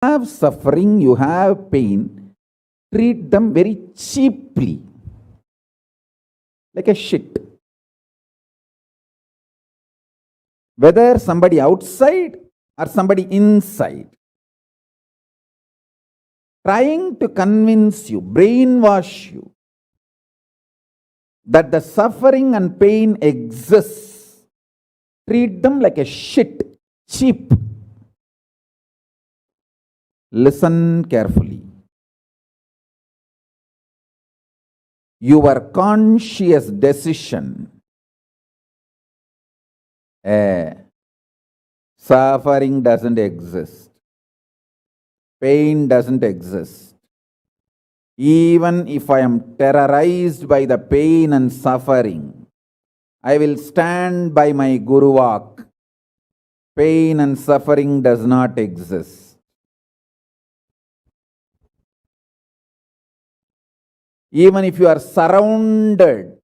have suffering, you have pain, treat them very cheaply, like a shit. Whether somebody outside or somebody inside, trying to convince you, brainwash you, that the suffering and pain exists, treat them like a shit, cheap. Listen carefully. Your conscious decision, suffering doesn't exist, pain doesn't exist. Even if I am terrorized by the pain and suffering, I will stand by my Guru Vak. Pain and suffering does not exist. Even if you are surrounded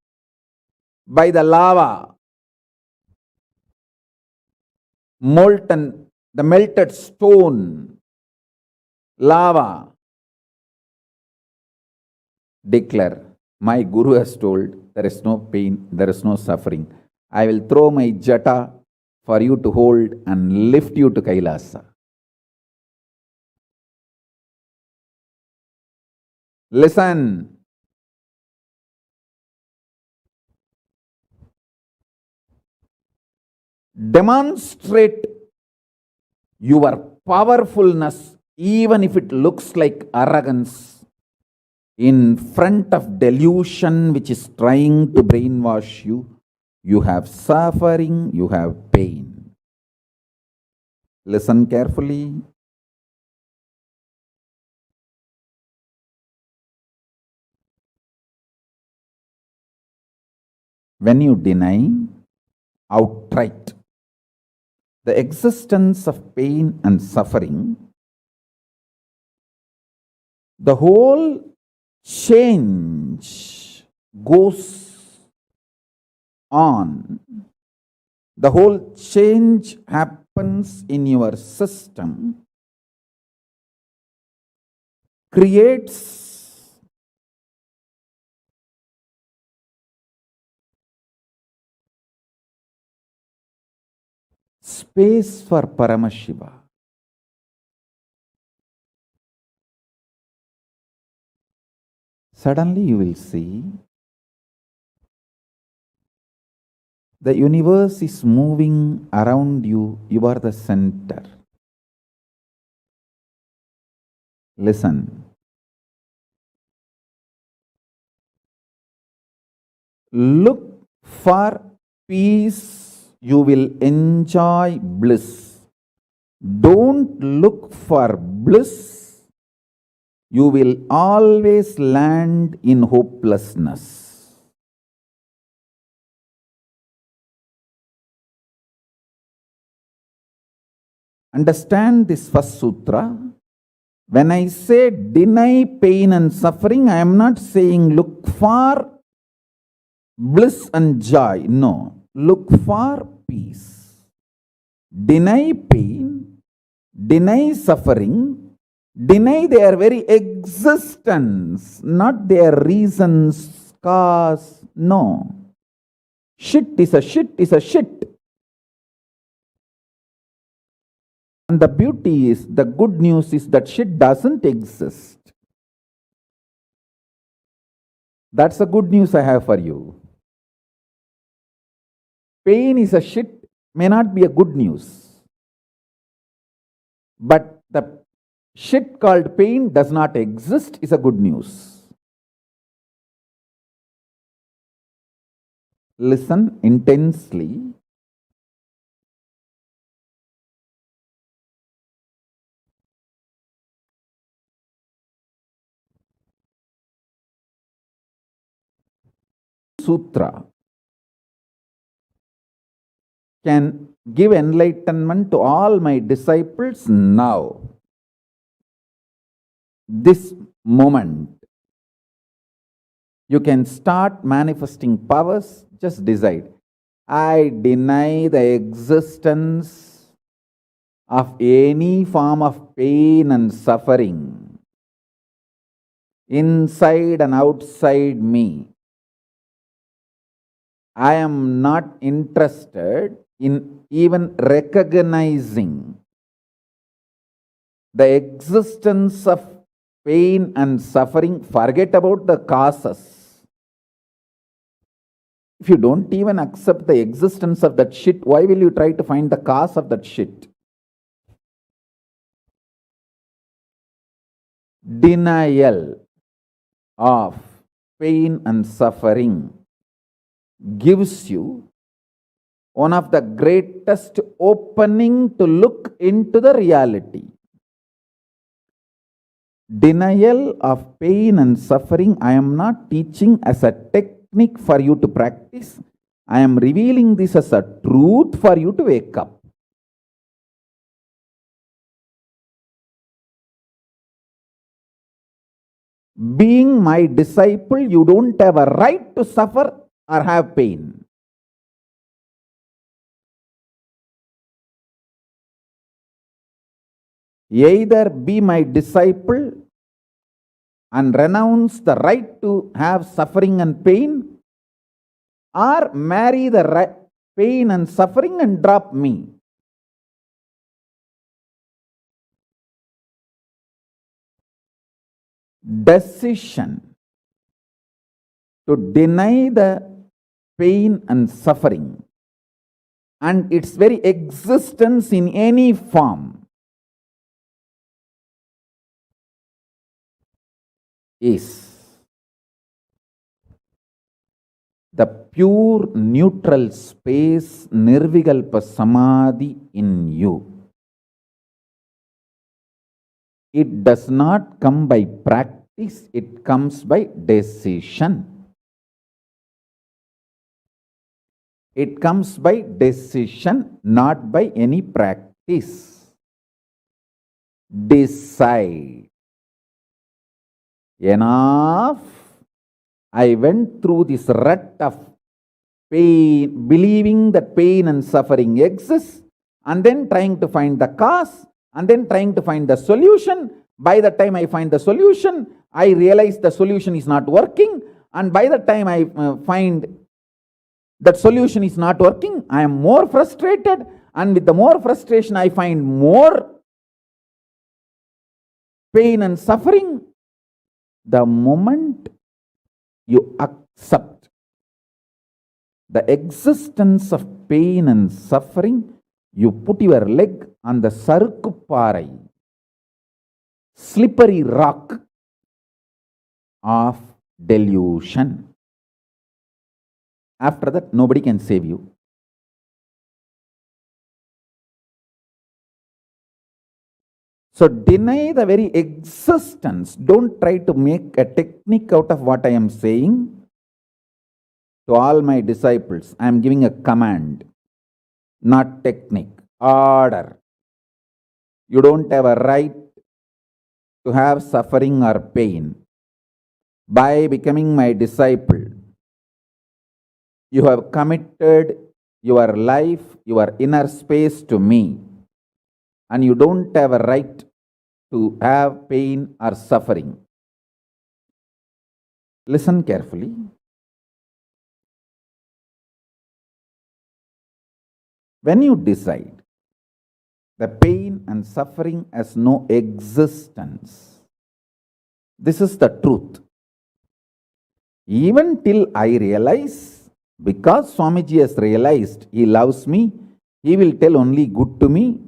by the lava, molten, the melted stone, lava, declare, my Guru has told, there is no pain, there is no suffering. I will throw my jata for you to hold and lift you to Kailasa. Listen. Demonstrate your powerfulness, even if it looks like arrogance, in front of delusion which is trying to brainwash you. You have suffering, you have pain. Listen carefully. When you deny outright the existence of pain and suffering, the whole change goes on. The whole change happens in your system, creates space for Paramashiva. Suddenly you will see the universe is moving around you. You are the center. Listen. Look for peace, you will enjoy bliss. Don't look for bliss, you will always land in hopelessness. Understand this first sutra. When I say deny pain and suffering, I am not saying look for bliss and joy. No, look for peace. Deny pain, deny suffering, deny their very existence, not their reasons, cause. No. Shit is a shit is a shit. And the beauty is, the good news is that shit doesn't exist. That's the good news I have for you. Pain is a shit may not be a good news. But the shit called pain does not exist is a good news. Listen intensely. Sutra can give enlightenment to all my disciples now. This moment. You can start manifesting powers. Just decide. I deny the existence of any form of pain and suffering inside and outside me, I am not interested in even recognizing the existence of pain and suffering. Forget about the causes. If you don't even accept the existence of that shit, why will you try to find the cause of that shit? Denial of pain and suffering gives you one of the greatest opening to look into the reality. Denial of pain and suffering, I am not teaching as a technique for you to practice. I am revealing this as a truth for you to wake up. Being my disciple, you don't have a right to suffer or have pain. Either be my disciple and renounce the right to have suffering and pain, or marry the pain and suffering and drop me. Decision to deny the pain and suffering and its very existence in any form is the pure neutral space, Nirvikalpa Samadhi in you. It does not come by practice, it comes by decision. It comes by decision, not by any practice. Decide. Enough. I went through this rut of pain, believing that pain and suffering exists, and then trying to find the cause, and then trying to find the solution. By the time I find the solution, I realize the solution is not working, and by the time I find that solution is not working, I am more frustrated, and with the more frustration, I find more pain and suffering. The moment you accept the existence of pain and suffering, you put your leg on the sarkuparai, slippery rock of delusion. After that, nobody can save you. So deny the very existence. Don't try to make a technique out of what I am saying. To all my disciples, I am giving a command, not technique, order. You don't have a right to have suffering or pain. By becoming my disciple, you have committed your life, your inner space to me, and you don't have a right to have pain or suffering. Listen carefully. When you decide the pain and suffering has no existence, this is the truth. Even till I realize, because Swamiji has realized he loves me, he will tell only good to me,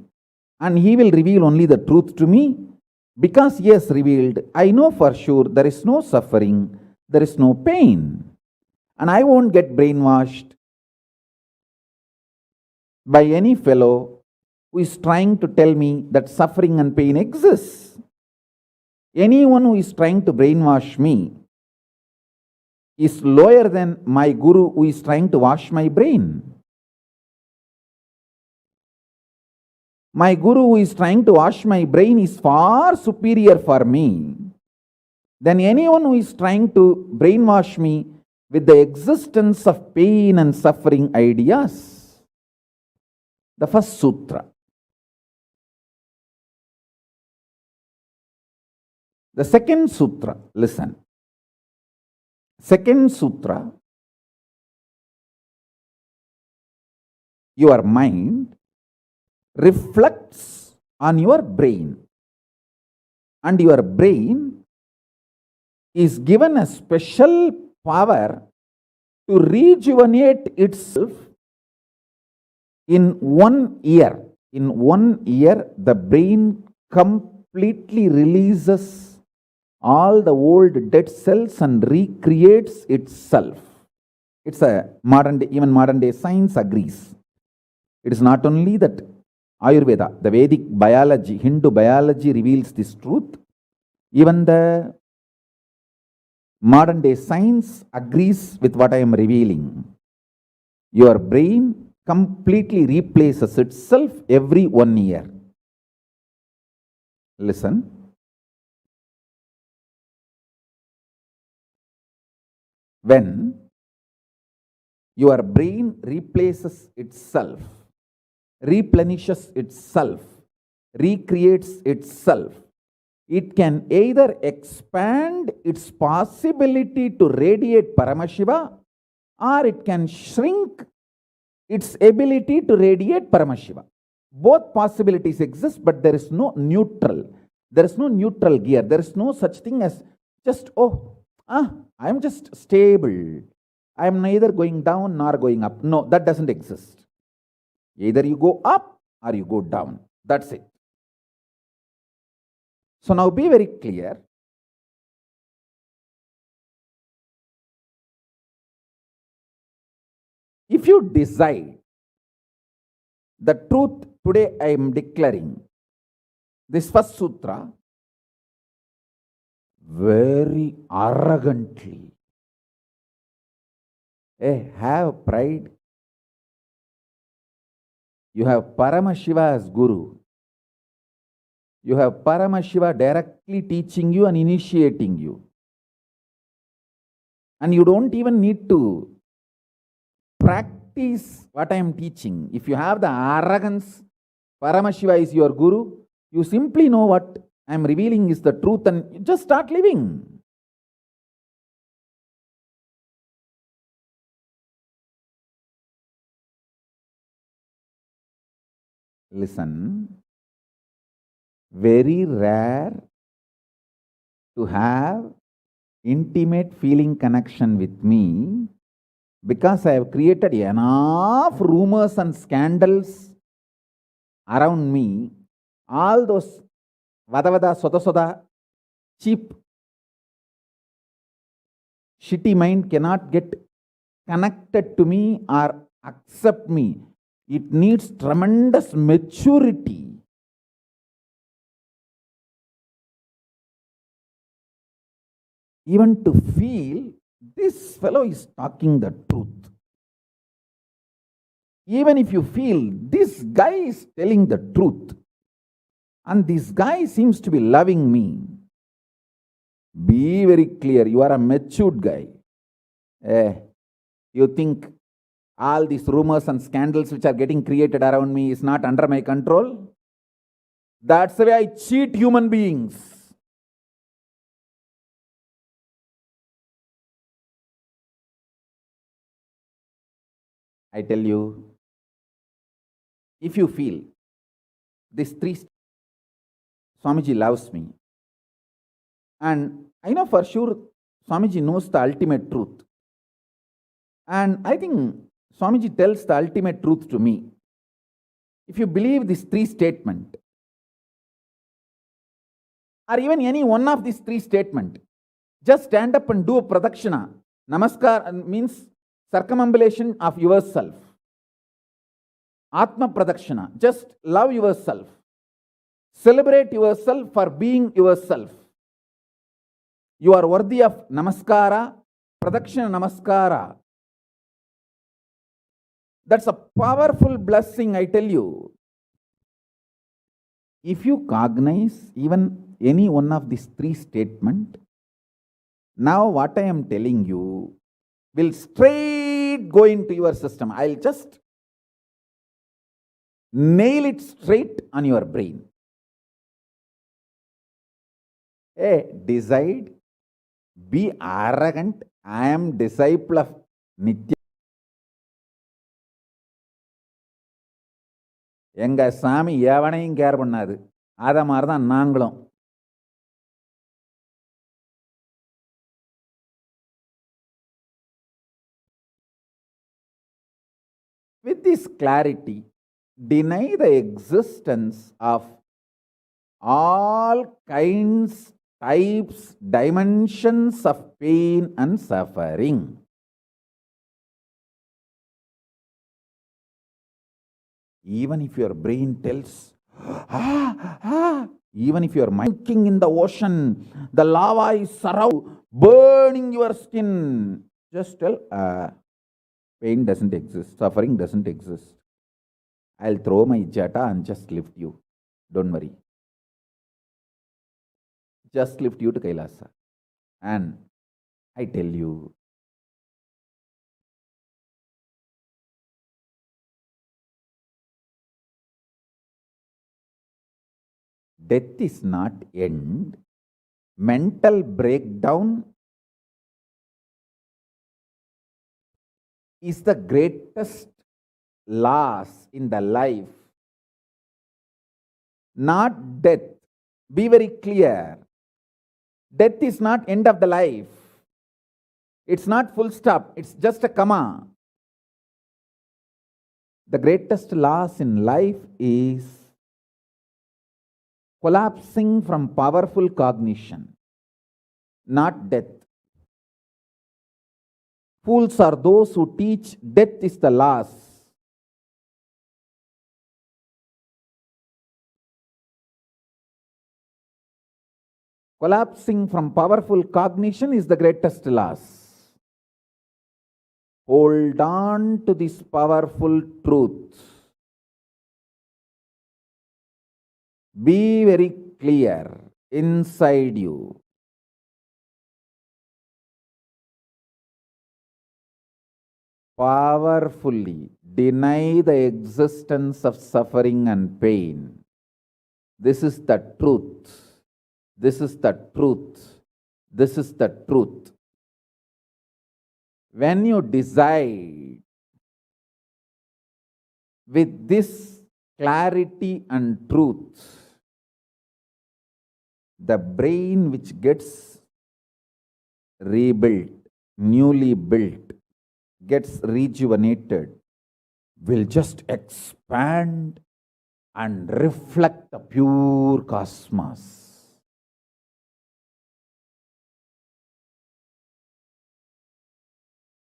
and he will reveal only the truth to me. Because he has revealed, I know for sure there is no suffering, there is no pain, and I won't get brainwashed by any fellow who is trying to tell me that suffering and pain exists. Anyone who is trying to brainwash me is lower than my guru who is trying to wash my brain. My guru who is trying to wash my brain is far superior for me than anyone who is trying to brainwash me with the existence of pain and suffering ideas. The first sutra. The second sutra, listen. Second sutra, your mind reflects on your brain, and your brain is given a special power to rejuvenate itself in 1 year. In 1 year, the brain completely releases all the old dead cells and recreates itself. It's a modern day, even modern day science agrees. It is not only that Ayurveda, the Vedic biology, Hindu biology reveals this truth. Even the modern day science agrees with what I am revealing. Your brain completely replaces itself every 1 year. Listen. When your brain replaces itself, replenishes itself, recreates itself, it can either expand its possibility to radiate Paramashiva, or it can shrink its ability to radiate Paramashiva. Both possibilities exist, but there is no neutral. There is no neutral gear. There is no such thing as just, I am just stable. I am neither going down nor going up. No, that doesn't exist. Either you go up or you go down. That's it. So now be very clear. If you decide the truth today I am declaring, this first sutra, very arrogantly, have pride. You have Paramashiva as Guru. You have Paramashiva directly teaching you and initiating you. And you don't even need to practice what I am teaching. If you have the arrogance, Paramashiva is your Guru, you simply know what I am revealing is the truth and you just start living. Listen, very rare to have intimate feeling connection with me because I have created enough rumors and scandals around me. All those vada soda, cheap, shitty mind cannot get connected to me or accept me. It needs tremendous maturity. Even to feel this fellow is talking the truth. Even if you feel this guy is telling the truth and this guy seems to be loving me, be very clear, you are a matured guy. You think all these rumors and scandals which are getting created around me is not under my control? That's the way I cheat human beings. I tell you, if you feel these three, Swamiji loves me, and I know for sure Swamiji knows the ultimate truth, and I think Swamiji tells the ultimate truth to me. If you believe these three statements, or even any one of these three statements, just stand up and do a pradakshina. Namaskar means circumambulation of yourself. Atma pradakshina, just love yourself. Celebrate yourself for being yourself. You are worthy of namaskara, pradakshina namaskara. That's a powerful blessing, I tell you. If you cognize even any one of these three statements, now what I am telling you will straight go into your system. I'll just nail it straight on your brain. Decide, be arrogant. I am disciple of Nithya. எங்க சாமி எவனையும் care பண்ணாது. அத மாதிரிதான் நாங்களும். With this clarity, deny the existence of all kinds, types, dimensions of pain and suffering. Even if your brain tells, even if you're sinking in the ocean, the lava is surrounding, burning your skin, just tell, pain doesn't exist, suffering doesn't exist. I'll throw my jata and just lift you. Don't worry. Just lift you to Kailasa. And I tell you, death is not end. Mental breakdown is the greatest loss in the life. Not death. Be very clear. Death is not end of the life. It's not full stop. It's just a comma. The greatest loss in life is collapsing from powerful cognition, not death. Fools are those who teach death is the loss. Collapsing from powerful cognition is the greatest loss. Hold on to this powerful truth. Be very clear inside you. Powerfully deny the existence of suffering and pain. This is the truth. This is the truth. This is the truth. When you decide with this clarity and truth, the brain which gets rebuilt, newly built, gets rejuvenated, will just expand and reflect the pure cosmos.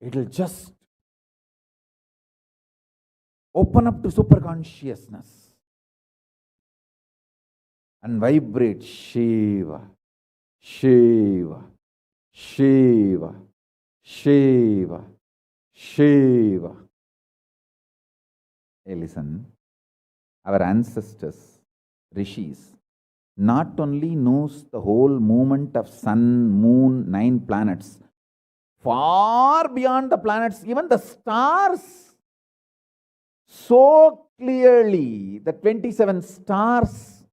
It will just open up to superconsciousness and vibrate Shiva, Shiva, Shiva, Shiva, Shiva. Hey, listen, our ancestors, rishis, not only knows the whole movement of sun, moon, 9 planets, far beyond the planets, even the stars, so clearly, the 27 stars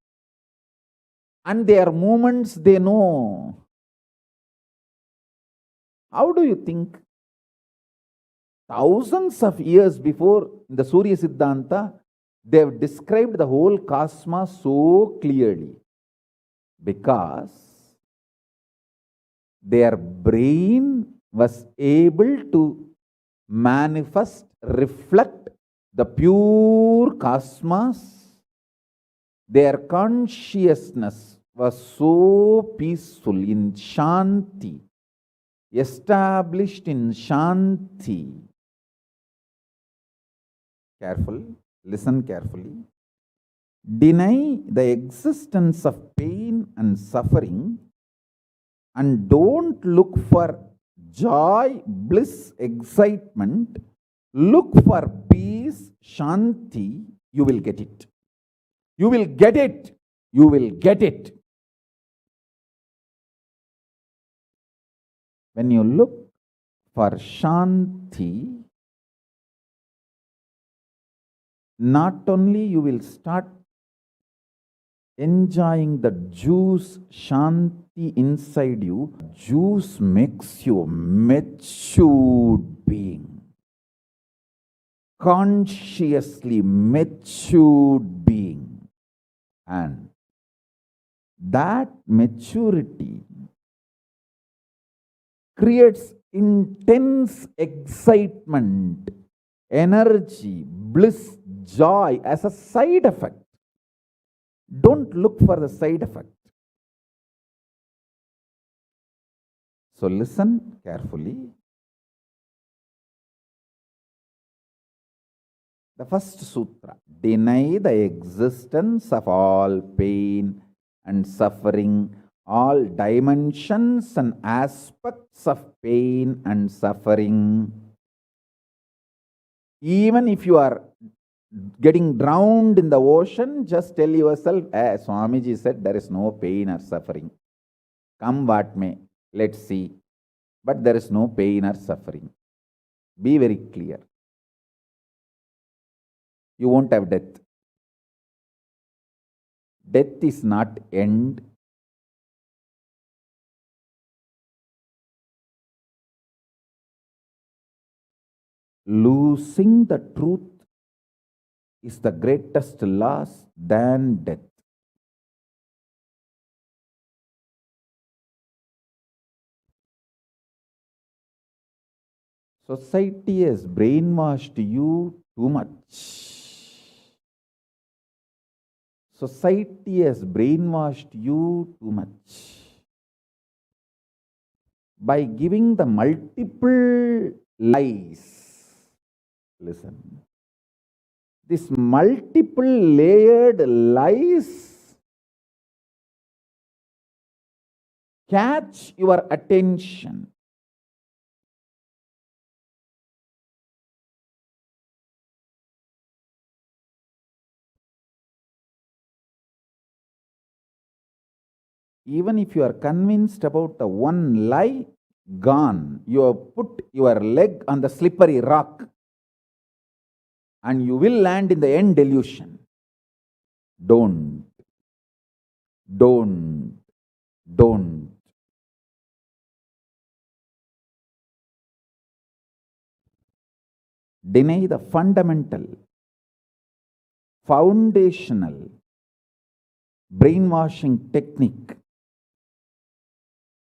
and their movements they know. How do you think? Thousands of years before the Surya Siddhanta, they have described the whole cosmos so clearly because their brain was able to manifest, reflect the pure cosmos. Their consciousness was so peaceful in Shanti, established in Shanti. Careful, listen carefully. Deny the existence of pain and suffering and don't look for joy, bliss, excitement. Look for peace, Shanti. You will get it. You will get it. You will get it. When you look for Shanti, not only you will start enjoying the juice Shanti society inside you. Juice makes you a matured being, consciously matured being, and that maturity creates intense excitement, energy, bliss, joy as a side effect. Don't look for the side effect. So listen carefully. The first sutra: deny the existence of all pain and suffering, all dimensions and aspects of pain and suffering. Even if you are getting drowned in the ocean, just tell yourself, Swamiji said there is no pain or suffering. Come what may, let's see. But there is no pain or suffering. Be very clear. You won't have death. Death is not end. Losing the truth is the greatest loss than death. Society has brainwashed you too much. Society has brainwashed you too much by giving the multiple lies. Listen. This multiple layered lies catch your attention. Even if you are convinced about the one lie, gone. You have put your leg on the slippery rock and you will land in the end delusion. Don't. Deny the fundamental, foundational brainwashing technique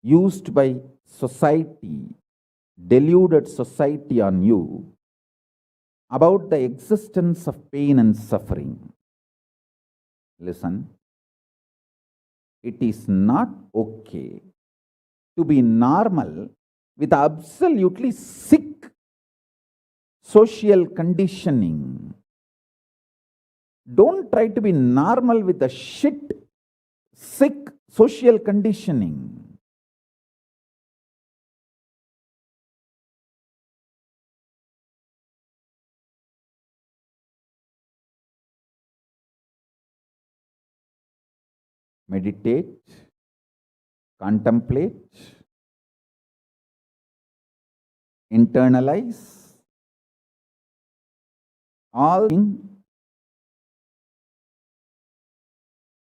used by society, deluded society on you about the existence of pain and suffering. Listen, it is not okay to be normal with absolutely sick social conditioning. Don't try to be normal with the sick social conditioning. Meditate, contemplate, internalize all things.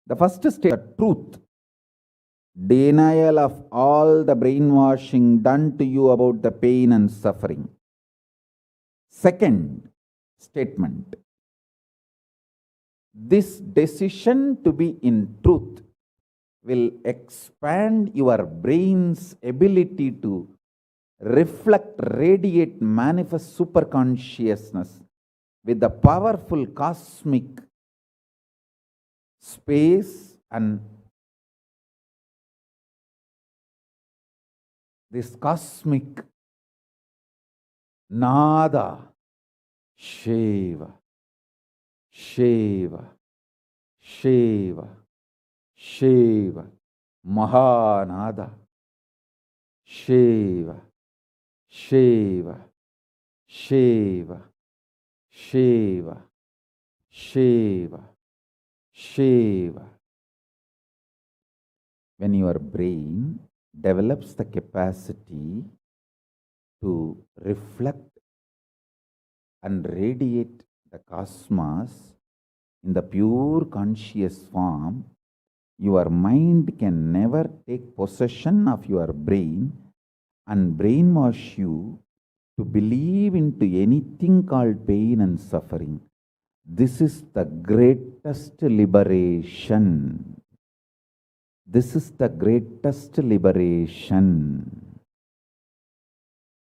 The first step, the truth, denial of all the brainwashing done to you about the pain and suffering. Second statement, this decision to be in truth will expand your brain's ability to reflect, radiate, manifest superconsciousness with the powerful cosmic space and this cosmic nada, Shiva, Shiva, Shiva, Shiva, Mahanada, Shiva, Shiva, Shiva, Shiva, Shiva, Shiva. When your brain develops the capacity to reflect and radiate the cosmos in the pure conscious form, Your mind can never take possession of your brain and brainwash you to believe into anything called pain and suffering. This is the greatest liberation. This is the greatest liberation.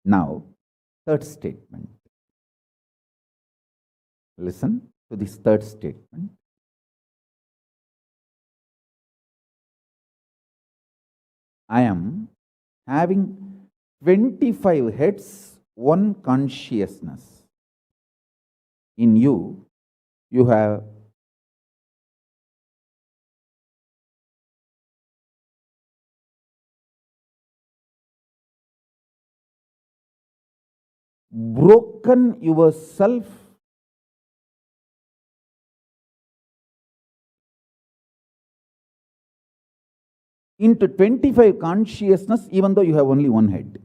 Now, third statement. Listen to this third statement. I am having 25 heads, one consciousness. In you, you have broken yourself into 25 consciousness, even though you have only one head.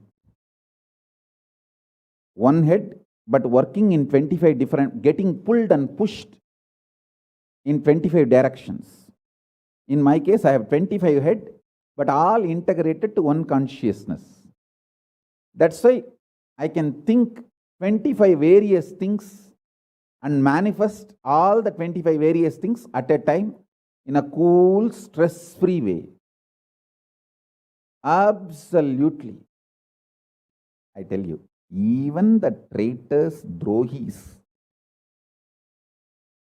One head, but working in 25 different, getting pulled and pushed in 25 directions. In my case, I have 25 head, but all integrated to one consciousness. That's why I can think 25 various things and manifest all the 25 various things at a time in a cool, stress-free way. Absolutely. I tell you, even the traitors, drohis,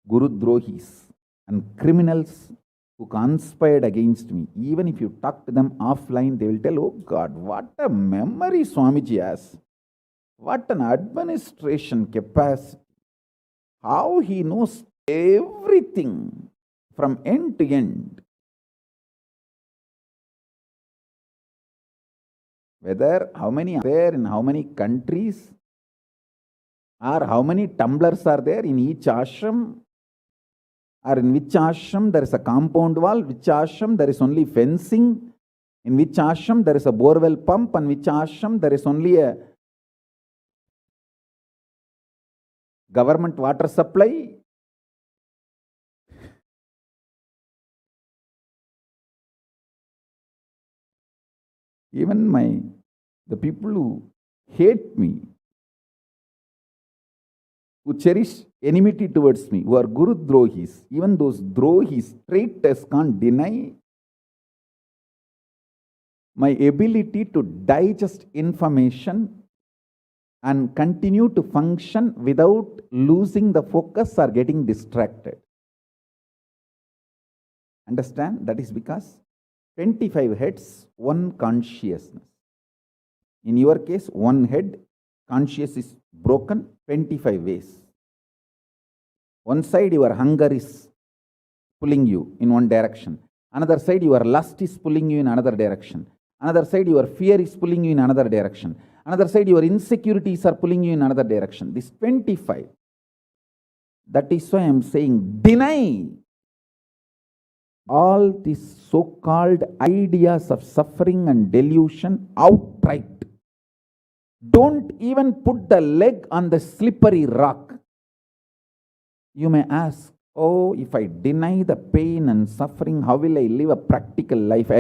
guru drohis, and criminals who conspired against me, even if you talk to them offline, they will tell, oh God, what a memory Swamiji has. What an administration capacity. How he knows everything from end to end. Whether how many are there in how many countries, or how many tumblers are there in each ashram, or in which ashram there is a compound wall, which ashram there is only fencing, in which ashram there is a borewell pump, and which ashram there is only a government water supply. Even the people who hate me, who cherish enmity towards me, who are Guru Drohis, even those Drohis, traitors, can't deny my ability to digest information and continue to function without losing the focus or getting distracted. Understand? That is because 25 heads, one consciousness. In your case, one head, conscious is broken 25 ways. One side, your hunger is pulling you in one direction. Another side, your lust is pulling you in another direction. Another side, your fear is pulling you in another direction. Another side, your insecurities are pulling you in another direction. This 25. That is why I am saying, deny all these so-called ideas of suffering and delusion outright. Don't even put the leg on the slippery rock. You may ask, oh, if I deny the pain and suffering, how will I live a practical life?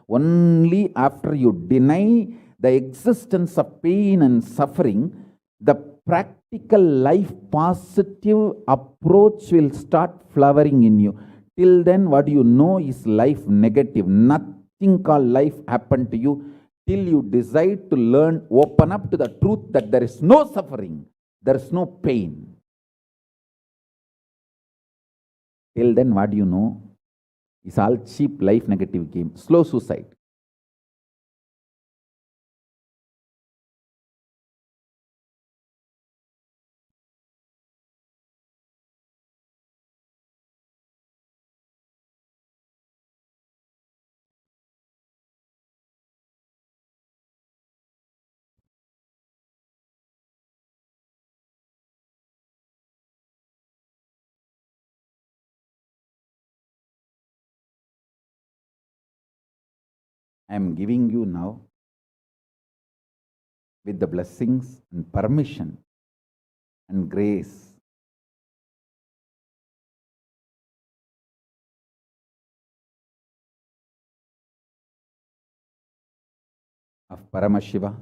Only after you deny the existence of pain and suffering, the practical life positive approach will start flowering in you. Till then, what you know is life negative. Nothing called life happened to you till you decide to learn, open up to the truth that there is no suffering, there is no pain. Till then, what you know is all cheap life negative game, slow suicide. I am giving you now, with the blessings and permission and grace, of Paramashiva,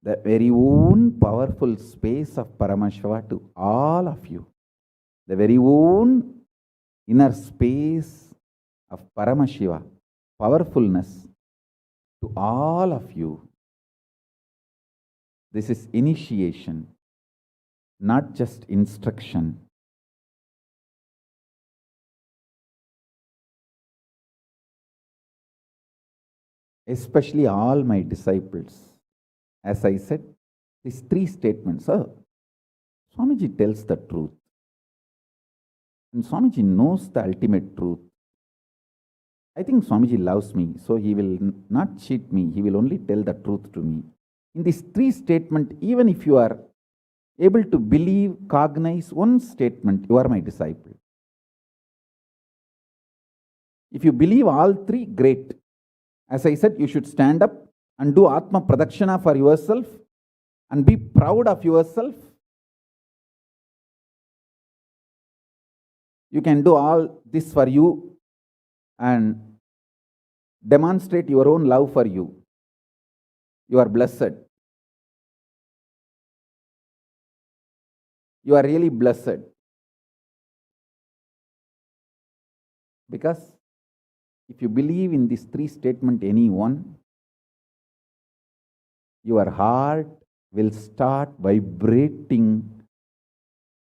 the very own powerful space of Paramashiva to all of you, the very own inner space of Paramashiva, powerfulness to all of you. This is initiation, not just instruction. Especially all my disciples. As I said, these three statements. Swamiji tells the truth. And Swamiji knows the ultimate truth. I think Swamiji loves me, so he will not cheat me. He will only tell the truth to me. In these three statements, even if you are able to believe, cognize one statement, you are my disciple. If you believe all three, great. As I said, you should stand up and do Atma Pradakshina for yourself and be proud of yourself. You can do all this for you and demonstrate your own love for you. You are blessed. You are really blessed. Because if you believe in these three statements, any one, your heart will start vibrating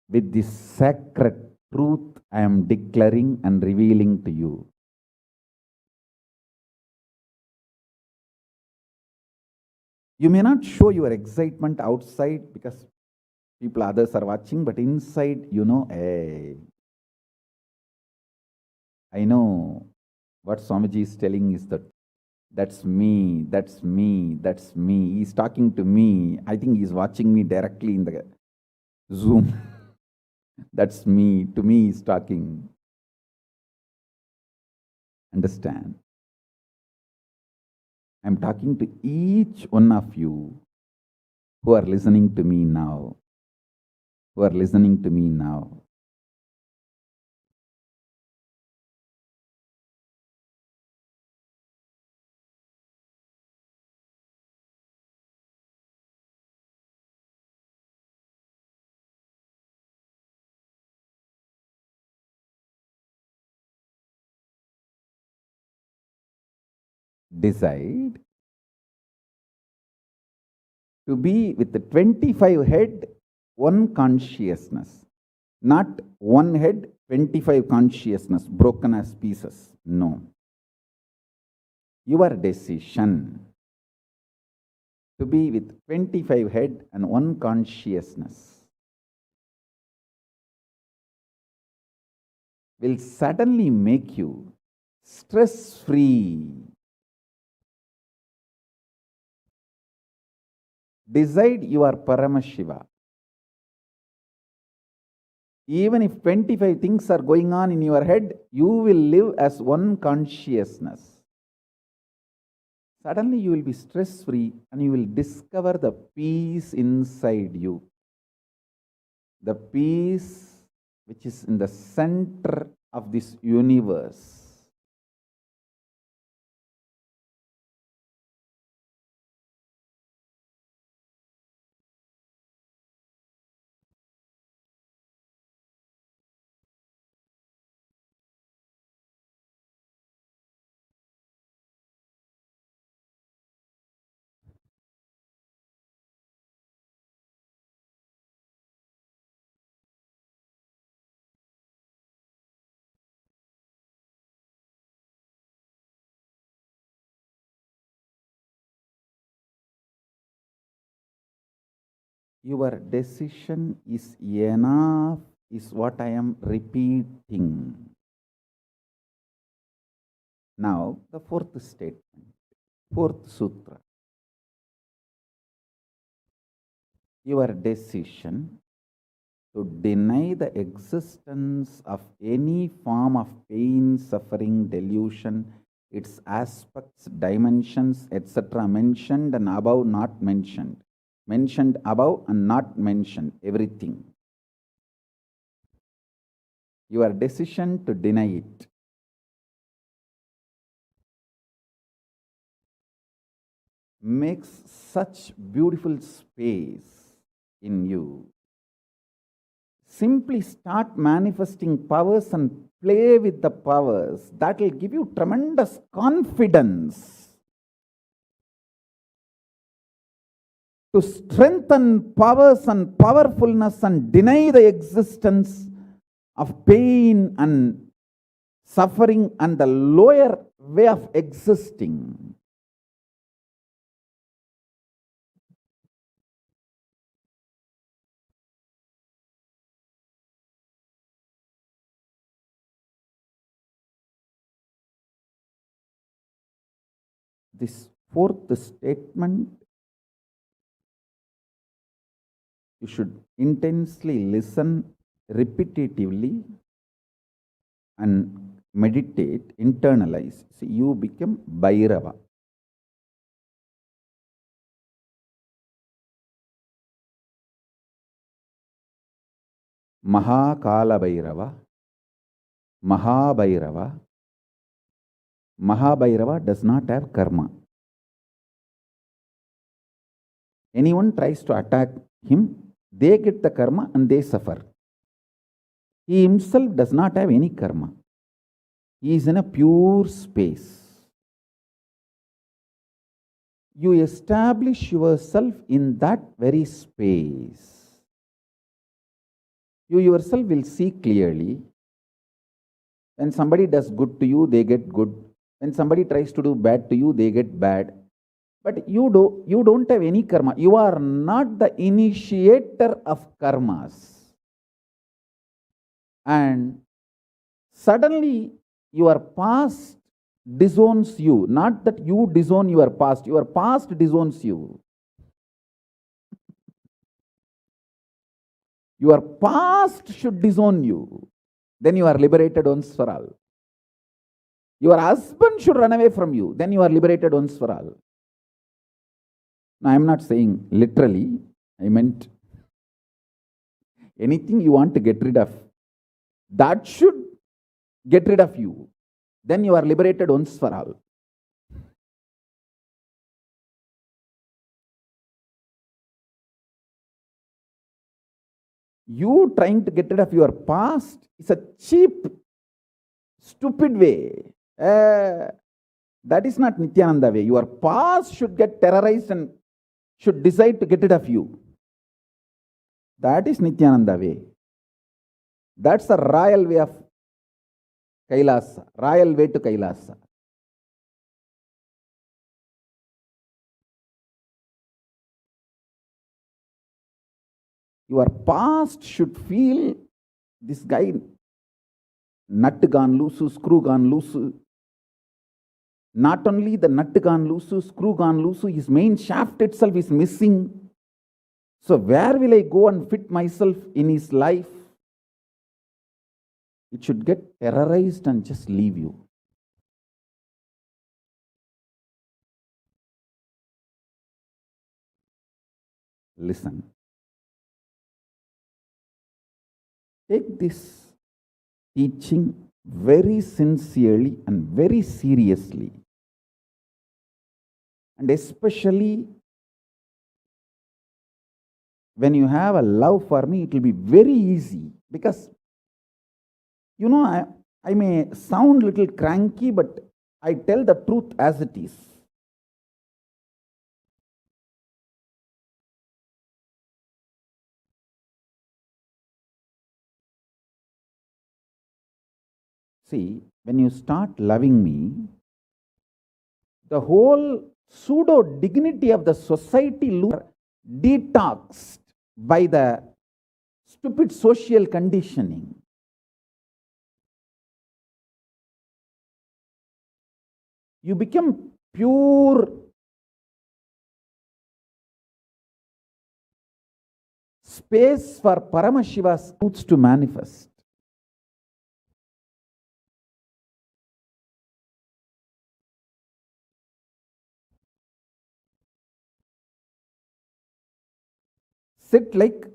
with this sacred truth I am declaring and revealing to you. You may not show your excitement outside because others are watching, but inside, hey, I know what Swamiji is telling is that that's me, that's me, that's me. He's talking to me. I think he's watching me directly in the Zoom. That's me. To me, he's talking. Understand? I'm talking to each one of you who are listening to me now. Who are listening to me now. Decide to be with the 25 head, one consciousness. Not one head, 25 consciousness, broken as pieces. No. Your decision to be with 25 head and one consciousness will suddenly make you stress-free. Decide you are Paramashiva. Even if 25 things are going on in your head, you will live as one consciousness. Suddenly you will be stress-free and you will discover the peace inside you. The peace which is in the center of this universe. Your decision is enough, is what I am repeating. Now, the fourth statement, fourth sutra. Your decision to deny the existence of any form of pain, suffering, delusion, its aspects, dimensions, etc. mentioned and above not mentioned. Mentioned above and not mentioned, everything. Your decision to deny it. makes such beautiful space in you. Simply start manifesting powers and play with the powers. That will give you tremendous confidence to strengthen powers and powerfulness and deny the existence of pain and suffering and the lower way of existing. This fourth statement, you should intensely listen repetitively and meditate, internalize. See, you become Bhairava. Kalabhairava, Mahabhairava. Mahabhairava does not have karma. Anyone tries to attack him, they get the karma and they suffer. He himself does not have any karma. He is in a pure space. You establish yourself in that very space. You yourself will see clearly. When somebody does good to you, they get good. When somebody tries to do bad to you, they get bad. But you don't have any karma. You are not the initiator of karmas. And suddenly your past disowns you. Not that you disown your past disowns you. Your past should disown you. Then you are liberated once for all. Your husband should run away from you. Then you are liberated once for all. Now, I am not saying literally. I meant anything you want to get rid of, that should get rid of you. Then you are liberated once for all. You trying to get rid of your past is a cheap, stupid way. That is not Nithyananda way. Your past should get terrorized and should decide to get rid of you. That is Nithyananda way. That's the royal way of Kailasa, royal way to Kailasa. Your past should feel this guy, nut gone loose, screw gone loose. Not only the nut gone loose, screw gone loose, his main shaft itself is missing. So where will I go and fit myself in his life? It should get terrorized and just leave you. Listen. Take this teaching very sincerely and very seriously. And especially when you have a love for me, it will be very easy. Because, you know, I may sound a little cranky, but I tell the truth as it is. See, when you start loving me, the whole pseudo dignity of the society detoxed by the stupid social conditioning. You become pure space for Paramashiva's truths to manifest. Sit like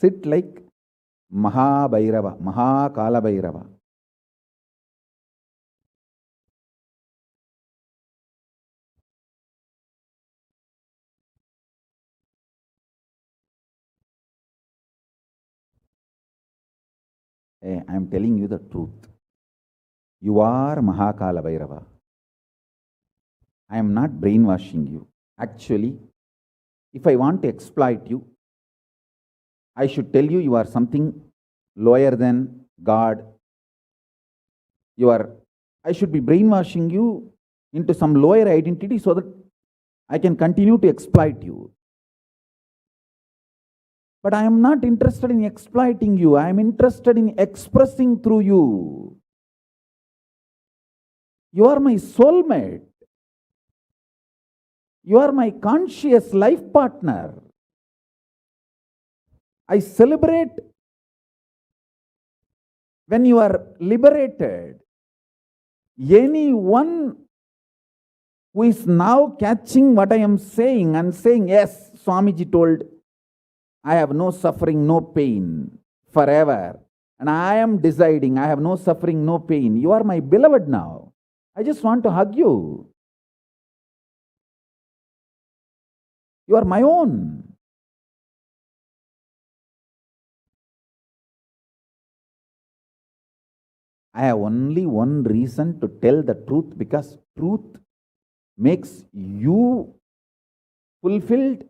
Sit like Mahabhairava, Kalabhairava. Hey, I am telling you the truth. You are Kalabhairava. I am not brainwashing you. Actually, if I want to exploit you, I should tell you you are something lower than God. I should be brainwashing you into some lower identity so that I can continue to exploit you. But I am not interested in exploiting you. I am interested in expressing through you. You are my soulmate. You are my conscious life partner. I celebrate when you are liberated. Anyone who is now catching what I am saying and saying, yes, Swamiji told, I have no suffering, no pain forever. And I am deciding I have no suffering, no pain. You are my beloved now. I just want to hug you. You are my own. I have only one reason to tell the truth, because truth makes you fulfilled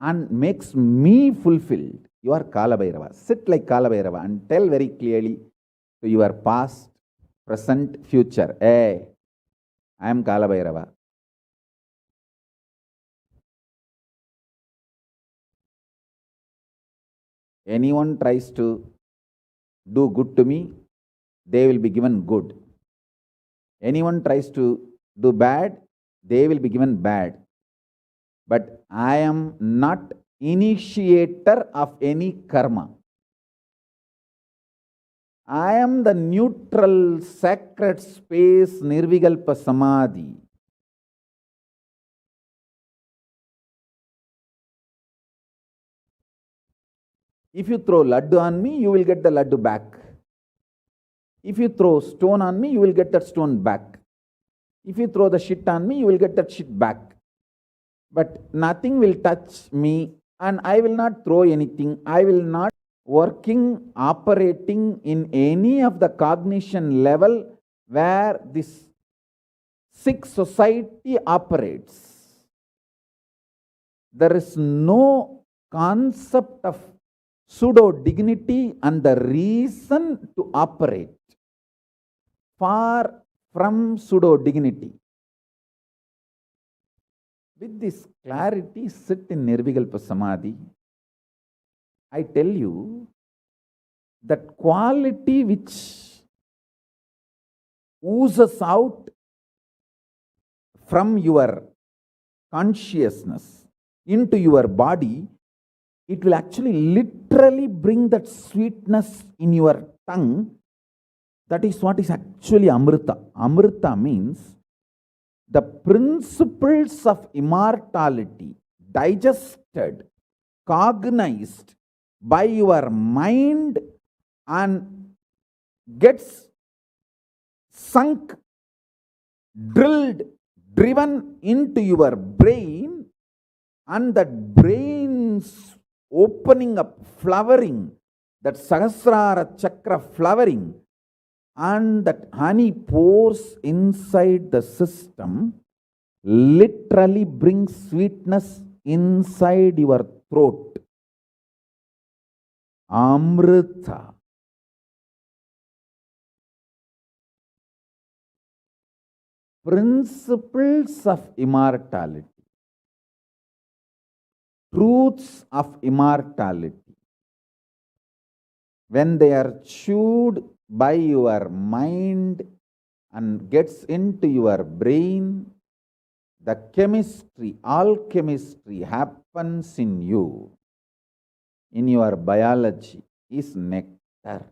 and makes me fulfilled. You are Kalabhairava. Sit like Kalabhairava and tell very clearly to your past, present, future. Hey, I am Kalabhairava. Anyone tries to do good to me, they will be given good. Anyone tries to do bad, they will be given bad. But I am not initiator of any karma. I am the neutral, sacred space, Nirvikalpa Samadhi. If you throw laddu on me, you will get the laddu back. If you throw stone on me, you will get that stone back. If you throw the shit on me, you will get that shit back. But nothing will touch me, and I will not throw anything. I will not working, operating in any of the cognition level where this sick society operates. There is no concept of pseudo dignity and the reason to operate. Far from pseudo dignity. With this clarity, sit in Nirvikalpa Samadhi. I tell you that quality which oozes out from your consciousness into your body, it will actually literally bring that sweetness in your tongue. That is what is actually Amrita. Amrita means the principles of immortality digested, cognized by your mind and gets sunk, drilled, driven into your brain, and that brain's opening up, flowering, that Sahasrara Chakra flowering, and that honey pours inside the system, literally brings sweetness inside your throat. Amrita. Principles of immortality. Truths of immortality. When they are chewed by your mind and gets into your brain, the chemistry, alchemistry happens in you, in your biology, is nectar.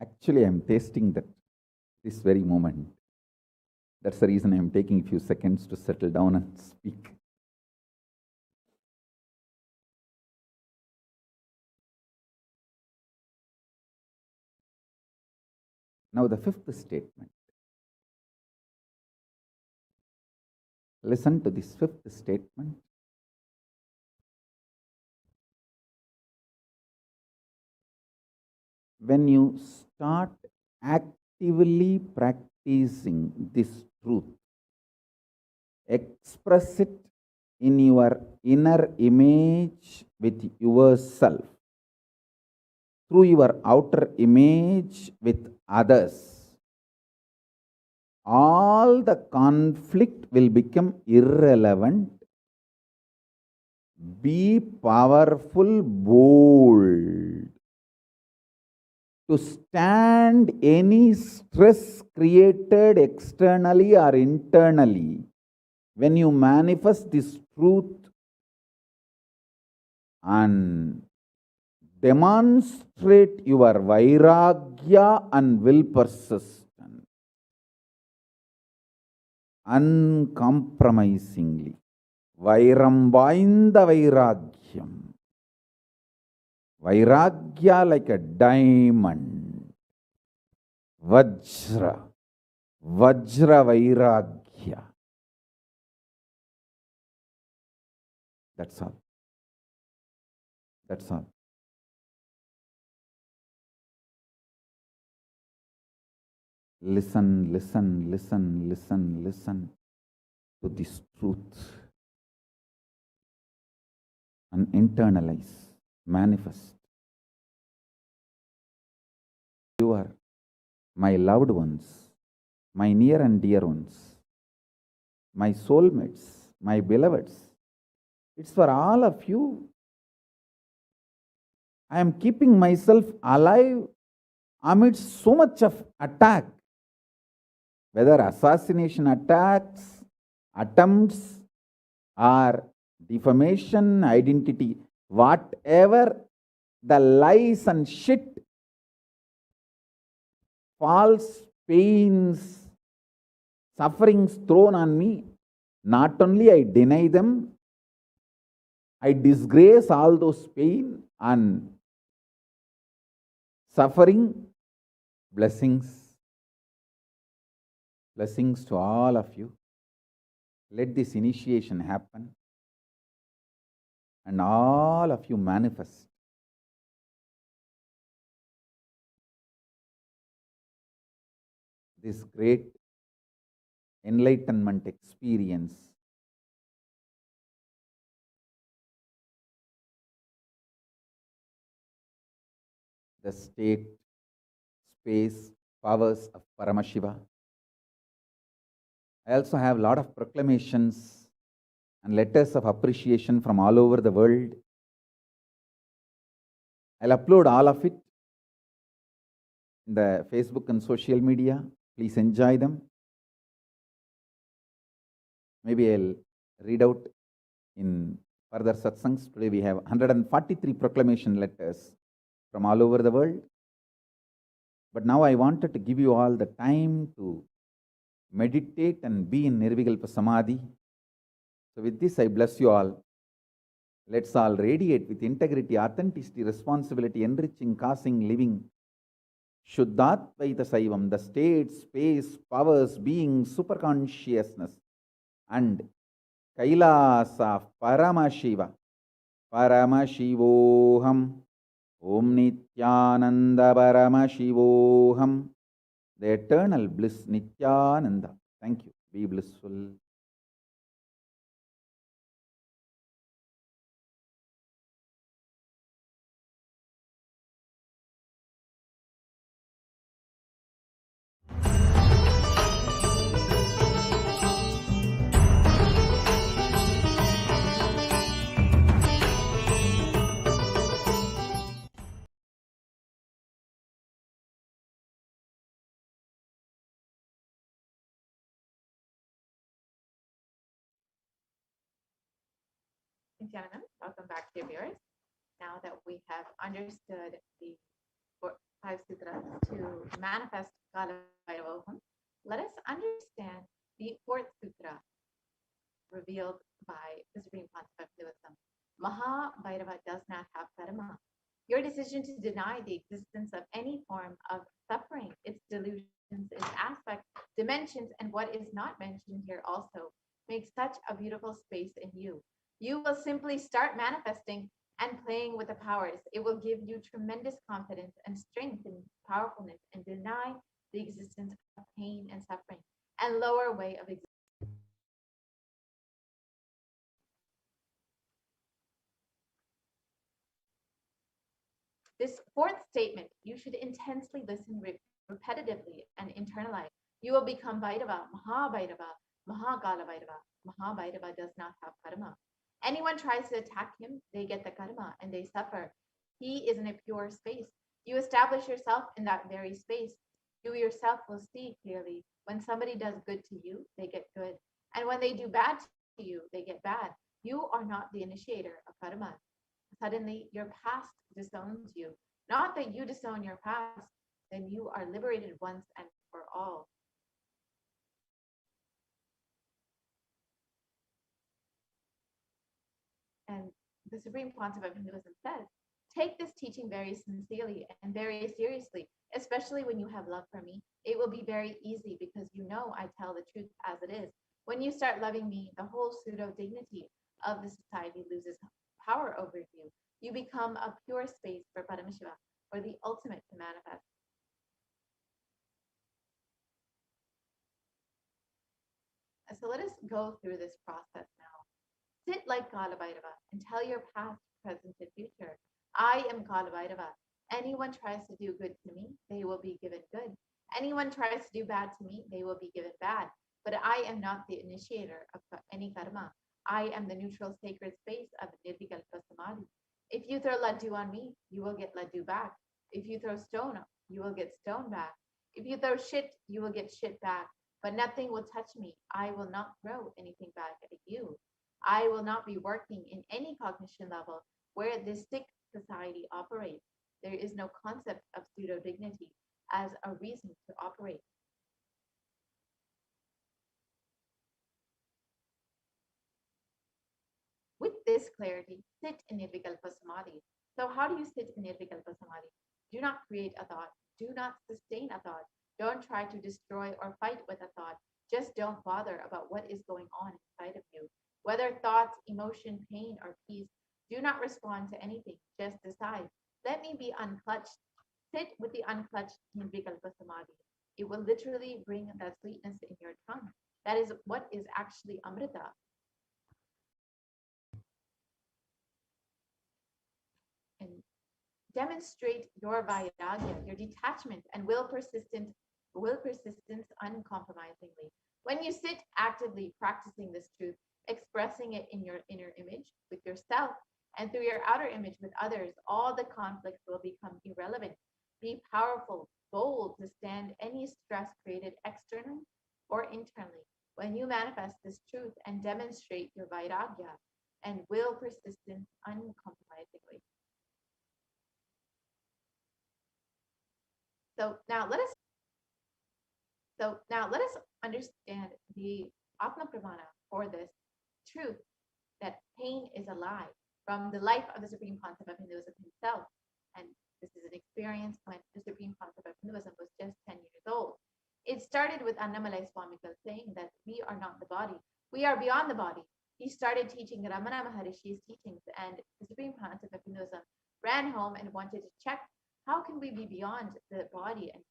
Actually, I am tasting that this very moment. That's the reason I am taking a few seconds to settle down and speak. Now, the fifth statement. Listen to this fifth statement. When you start actively practicing this truth, express it in your inner image with yourself, through your outer image with others, all the conflict will become irrelevant. Be powerful, bold, to stand any stress created externally or internally. When you manifest this truth and demonstrate your vairagya and will persistence uncompromisingly, vairam vainda vairagyam, vairagya like a diamond, vajra vairagya. That's all. That's all. Listen, listen, listen, listen, listen to this truth and internalize, manifest. You are my loved ones, my near and dear ones, my soulmates, my beloveds. It's for all of you. I am keeping myself alive amidst so much of attack, whether assassination attacks, attempts, or defamation, identity, whatever the lies and shit, false pains, sufferings thrown on me, not only I deny them, I disgrace all those pain and suffering. Blessings to all of you. Let this initiation happen and all of you manifest this great enlightenment experience. The state, space, powers of Paramashiva. I also have a lot of proclamations and letters of appreciation from all over the world. I'll upload all of it in the Facebook and social media. Please enjoy them. Maybe I'll read out in further satsangs. Today we have 143 proclamation letters from all over the world. But now I wanted to give you all the time to meditate and be in Nirvikalpa Samadhi. So with this, I bless you all. Let's all radiate with integrity, authenticity, responsibility, enriching, causing, living. Shuddhatvaita Saivam, the state, space, powers, being, superconsciousness, and Kailasa Paramashiva, Paramashivoham, Om Nithyananda Paramashivoham, the eternal bliss Nithyananda. Thank you. Be blissful. Nithyananda, welcome back to viewers. Now that we have understood the 5 sutras to manifest Kalabhairavoham, let us understand the fourth sutra revealed by the Supreme Concept of Hinduism. Mahabhairava does not have karma. Your decision to deny the existence of any form of suffering, its delusions, its aspects, dimensions, and what is not mentioned here also makes such a beautiful space in you. You will simply start manifesting and playing with the powers. It will give you tremendous confidence and strength and powerfulness and deny the existence of pain and suffering and lower way of existence. This fourth statement, you should intensely listen repetitively and internalize. You will become Bhairava, Mahabhairava, Mahagala Mahabhairava does not have karma. Anyone tries to attack him, they get the karma and they suffer. He is in a pure space. You establish yourself in that very space. You yourself will see clearly. When somebody does good to you, they get good. And when they do bad to you, they get bad. You are not the initiator of karma. Suddenly, your past disowns you. Not that you disown your past, then you are liberated once and for all. And the Supreme Concept of Hinduism says, take this teaching very sincerely and very seriously, especially when you have love for me. It will be very easy because you know I tell the truth as it is. When you start loving me, the whole pseudo dignity of the society loses power over you. You become a pure space for Paramashiva, for the ultimate to manifest. So let us go through this process now. Sit like Kalabhairava and tell your past, present, and future. I am Kalabhairava. Anyone tries to do good to me, they will be given good. Anyone tries to do bad to me, they will be given bad. But I am not the initiator of any karma. I am the neutral sacred space of Nirvikalpa Samadhi. If you throw laddu on me, you will get laddu back. If you throw stone, you will get stone back. If you throw shit, you will get shit back. But nothing will touch me. I will not throw anything back at you. I will not be working in any cognition level where this sick society operates. There is no concept of pseudo dignity as a reason to operate. With this clarity, sit in Nirvikalpa Samadhi. So, how do you sit in Nirvikalpa Samadhi? Do not create a thought. Do not sustain a thought. Don't try to destroy or fight with a thought. Just don't bother about what is going on inside of you. Whether thoughts, emotion, pain, or peace, do not respond to anything. Just decide. Let me be unclutched. Sit with the unclutched Nirvikalpa Samadhi. It will literally bring that sweetness in your tongue. That is what is actually Amrita. And demonstrate your vairagya, your detachment, and will persistence uncompromisingly. When you sit actively practicing this truth, expressing it in your inner image with yourself and through your outer image with others, all the conflicts will become irrelevant. Be powerful, bold to stand any stress created externally or internally. When you manifest this truth and demonstrate your vairagya and will persistence uncompromisingly. So now let us understand the Atma Pramana for this truth that pain is a lie from the life of the Supreme Concept of Hinduism himself. And this is an experience when the Supreme Concept of Hinduism was just 10 years old. It started with Annamalai Swamigal saying that we are not the body, we are beyond the body. He started teaching Ramana Maharishi's teachings, and the Supreme Concept of Hinduism ran home and wanted to check how can we be beyond the body and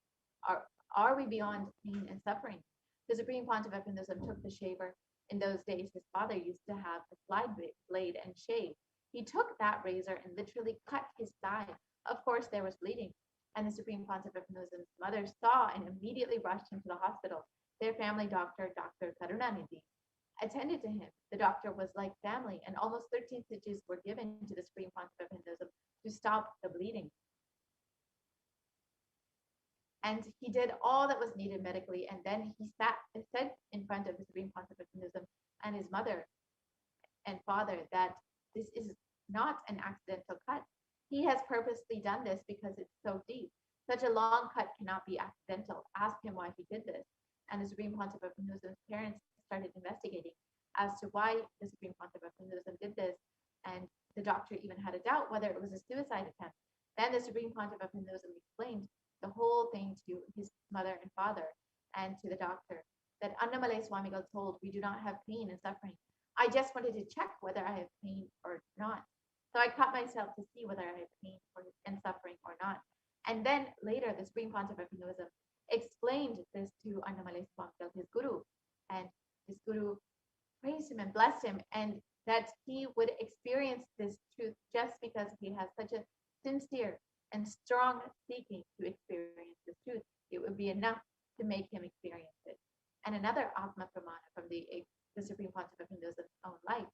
are, are we beyond pain and suffering? The Supreme Pontiff of Hinduism took the shaver. In those days, his father used to have a slide blade and shave. He took that razor and literally cut his thigh. Of course, there was bleeding. And the Supreme Pontiff of Hinduism's mother saw and immediately rushed him to the hospital. Their family doctor, Dr. Karunanidhi, attended to him. The doctor was like family, and almost 13 stitches were given to the Supreme Pontiff of Hinduism to stop the bleeding. And he did all that was needed medically, and then he said in front of the Supreme Pontiff of Hinduism and his mother and father that this is not an accidental cut. He has purposely done this because it's so deep. Such a long cut cannot be accidental. Ask him why he did this. And the Supreme Pontiff of Hinduism's parents started investigating as to why the Supreme Pontiff of Hinduism did this. And the doctor even had a doubt whether it was a suicide attempt. Then the Supreme Pontiff of Hinduism explained the whole thing to his mother and father and to the doctor that Annamalai Swamigal told, we do not have pain and suffering. I just wanted to check whether I have pain or not. So I cut myself to see whether I have pain and suffering or not. And then later, the Supreme Pontiff of Hinduism explained this to Annamalai Swamigal, his guru, and his guru praised him and blessed him, and that he would experience this truth just because he has such a sincere and strong seeking to experience this truth. It would be enough to make him experience it. And another Atma Pramana from the Supreme Pontiff of Hinduism's own life.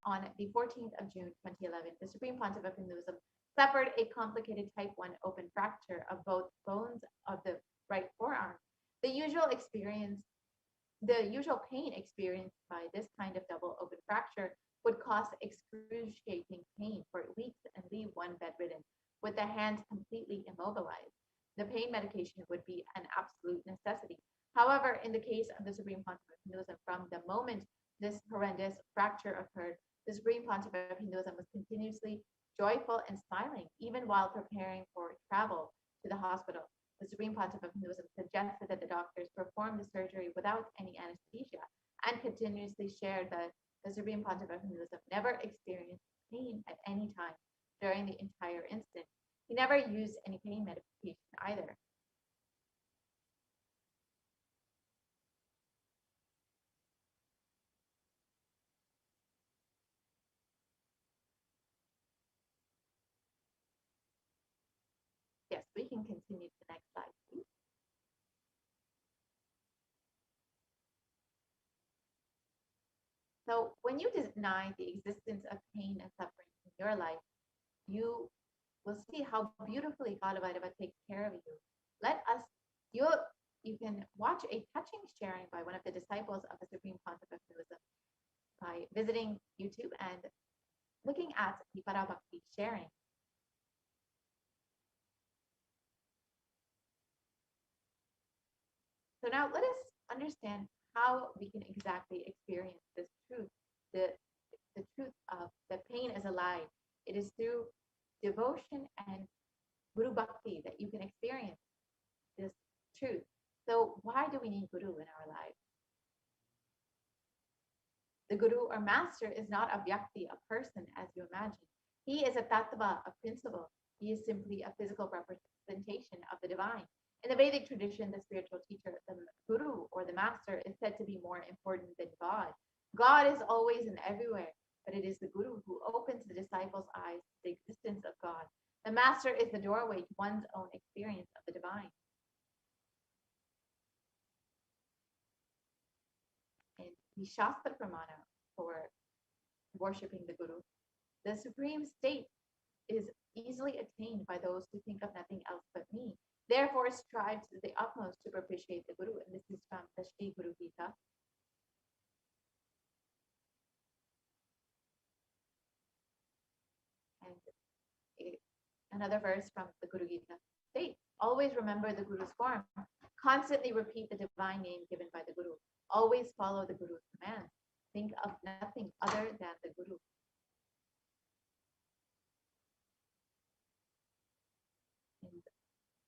On the 14th of June 2011, the Supreme Pontiff of Hinduism suffered a complicated type 1 open fracture of both bones of the right forearm. The usual pain experienced by this kind of double open fracture would cause excruciating pain for weeks and leave one bedridden, with the hand completely immobilized. The pain medication would be an absolute necessity. However, in the case of the Supreme Pontiff of Hinduism, from the moment this horrendous fracture occurred, the Supreme Pontiff of Hinduism was continuously joyful and smiling, even while preparing for travel to the hospital. The Supreme Pontiff of Hinduism suggested that the doctors perform the surgery without any anesthesia and continuously shared that the Supreme Pontiff of Hinduism never experienced pain at any time during the entire incident. He never used any pain medication either. Yes, we can continue to the next slide, please. So when you deny the existence of pain and suffering in your life, you will see how beautifully Kalabhairava takes care of you. You you can watch a touching sharing by one of the disciples of the Supreme Pontiff of Hinduism by visiting YouTube and looking at the Parabhakti sharing. So now let us understand how we can exactly experience this truth, the truth of that pain is a lie. It is through devotion and Guru Bhakti that you can experience this truth. So why do we need Guru in our lives? The Guru or Master is not a Vyakti, a person, as you imagine. He is a Tattva, a principle. He is simply a physical representation of the divine. In the Vedic tradition, the spiritual teacher, the Guru or the Master, is said to be more important than God. God is always and everywhere, but it is the Guru who opens the disciples' eyes to the existence of God. The Master is the doorway to one's own experience of the divine. In the Shastra Pramana for worshipping the Guru, the supreme state is easily attained by those who think of nothing else but me. Therefore, strive to the utmost to propitiate the Guru. And this is from the Shri Guru Gita. And another verse from the Guru Gita states, always remember the Guru's form. Constantly repeat the divine name given by the Guru. Always follow the Guru's command. Think of nothing other than the Guru. And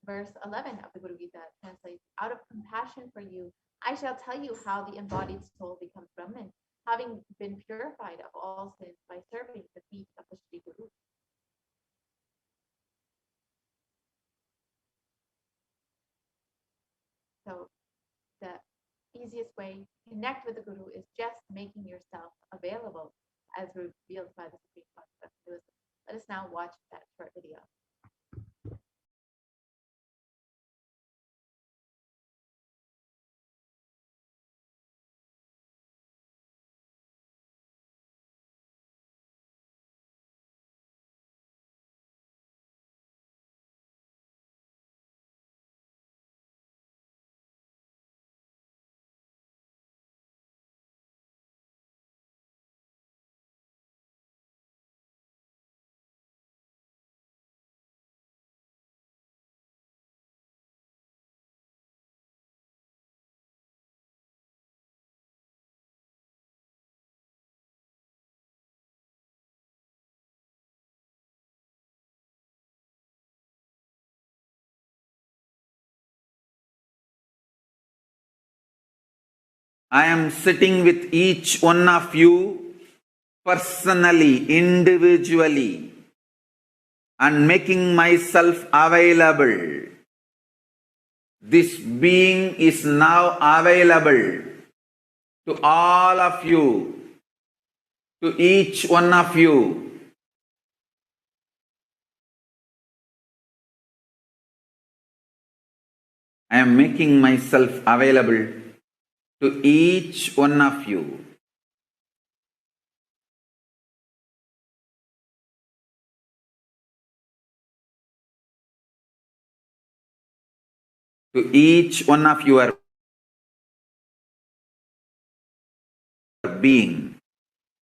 verse 11 of the Guru Gita translates, out of compassion for you, I shall tell you how the embodied soul becomes Brahman, having been purified of all sins by serving the feet of the Shri Guru. So the easiest way to connect with the Guru is just making yourself available as revealed by the Supreme Pontiff. Let us now watch that short video. I am sitting with each one of you personally, individually, and making myself available. This being is now available to all of you, to each one of you. I am making myself available to each one of you. To each one of your being.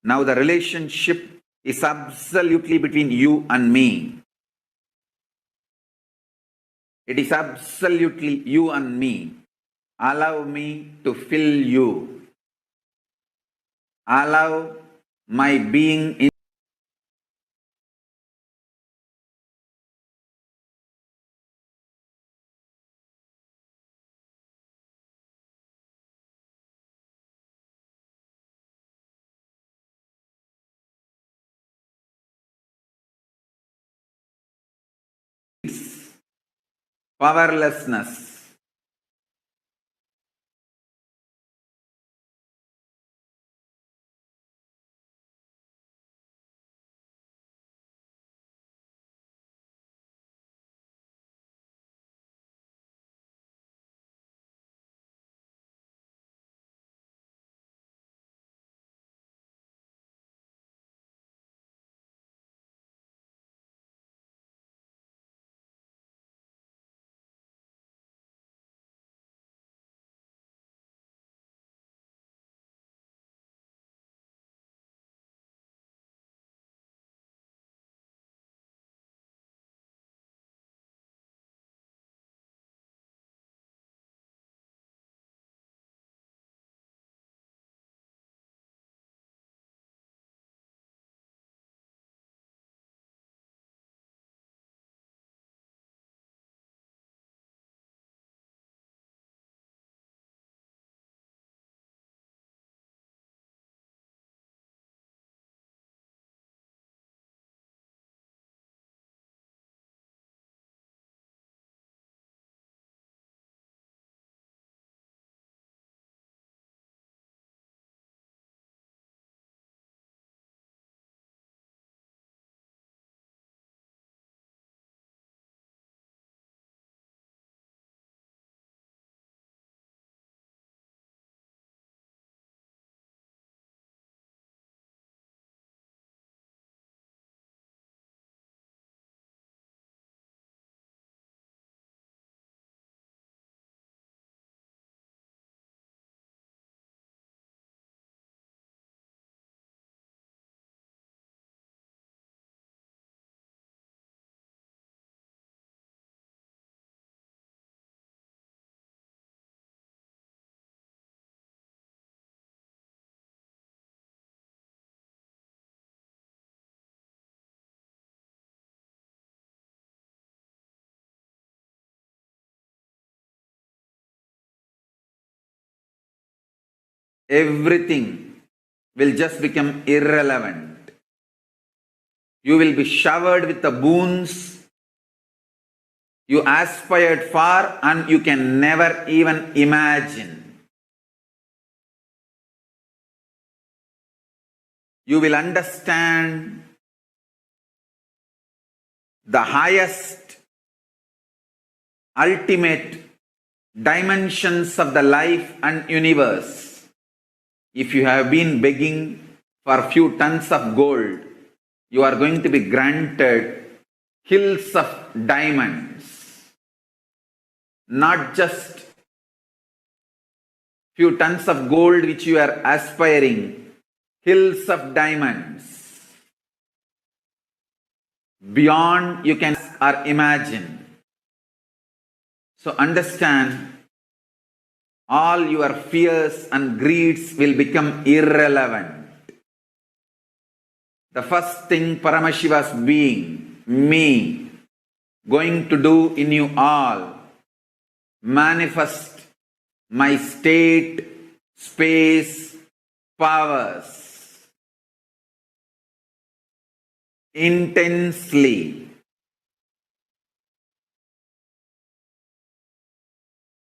Now the relationship is absolutely between you and me. It is absolutely you and me. Allow me to fill you. Allow my being in powerlessness. Everything will just become irrelevant. You will be showered with the boons you aspired for and you can never even imagine. You will understand the highest, ultimate dimensions of the life and universe. If you have been begging for a few tons of gold, you are going to be granted hills of diamonds. Not just few tons of gold which you are aspiring, hills of diamonds. Beyond you can or imagine. So understand, all your fears and greeds will become irrelevant. The first thing Paramashiva's being, me, going to do in you all, manifest my state space powers intensely.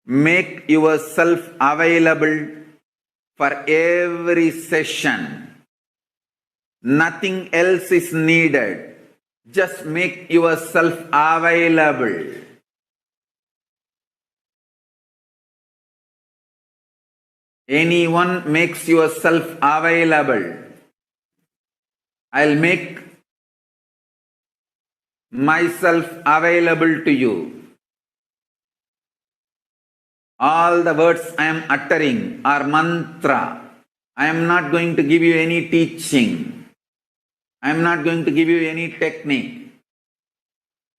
Make yourself available for every session. Nothing else is needed. Just make yourself available. Anyone makes yourself available. I'll make myself available to you. All the words I am uttering are mantra. I am not going to give you any teaching. I am not going to give you any technique.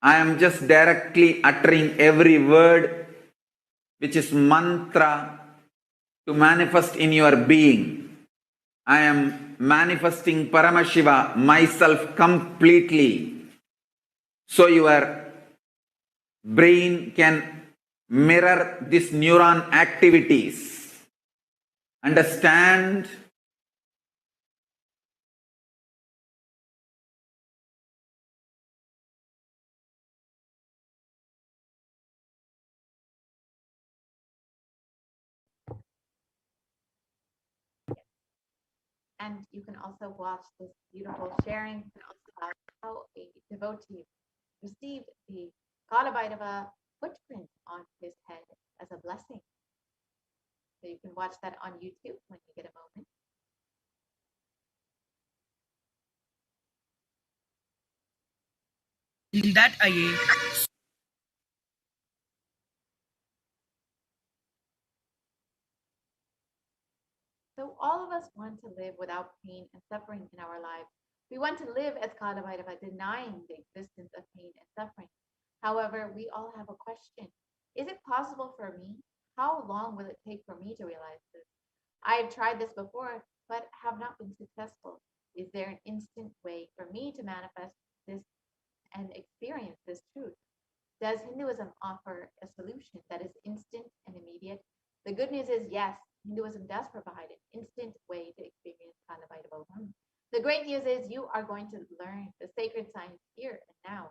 I am just directly uttering every word which is mantra to manifest in your being. I am manifesting Paramashiva, myself completely. So your brain can mirror these neuron activities. Understand? And you can also watch this beautiful sharing. You can also watch how a devotee received the Kalabhairava footprint on his head as a blessing. So you can watch that on YouTube when you get a moment. In that IA. So all of us want to live without pain and suffering in our lives. We want to live as Kalabhairava, denying the existence of pain and suffering. However, we all have a question. Is it possible for me? How long will it take for me to realize this? I have tried this before, but have not been successful. Is there an instant way for me to manifest this and experience this truth? Does Hinduism offer a solution that is instant and immediate? The good news is yes, Hinduism does provide an instant way to experience Kalabhairava. The great news is you are going to learn the sacred science here and now.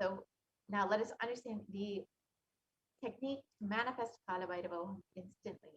So now let us understand the technique to manifest Kalabhairava instantly.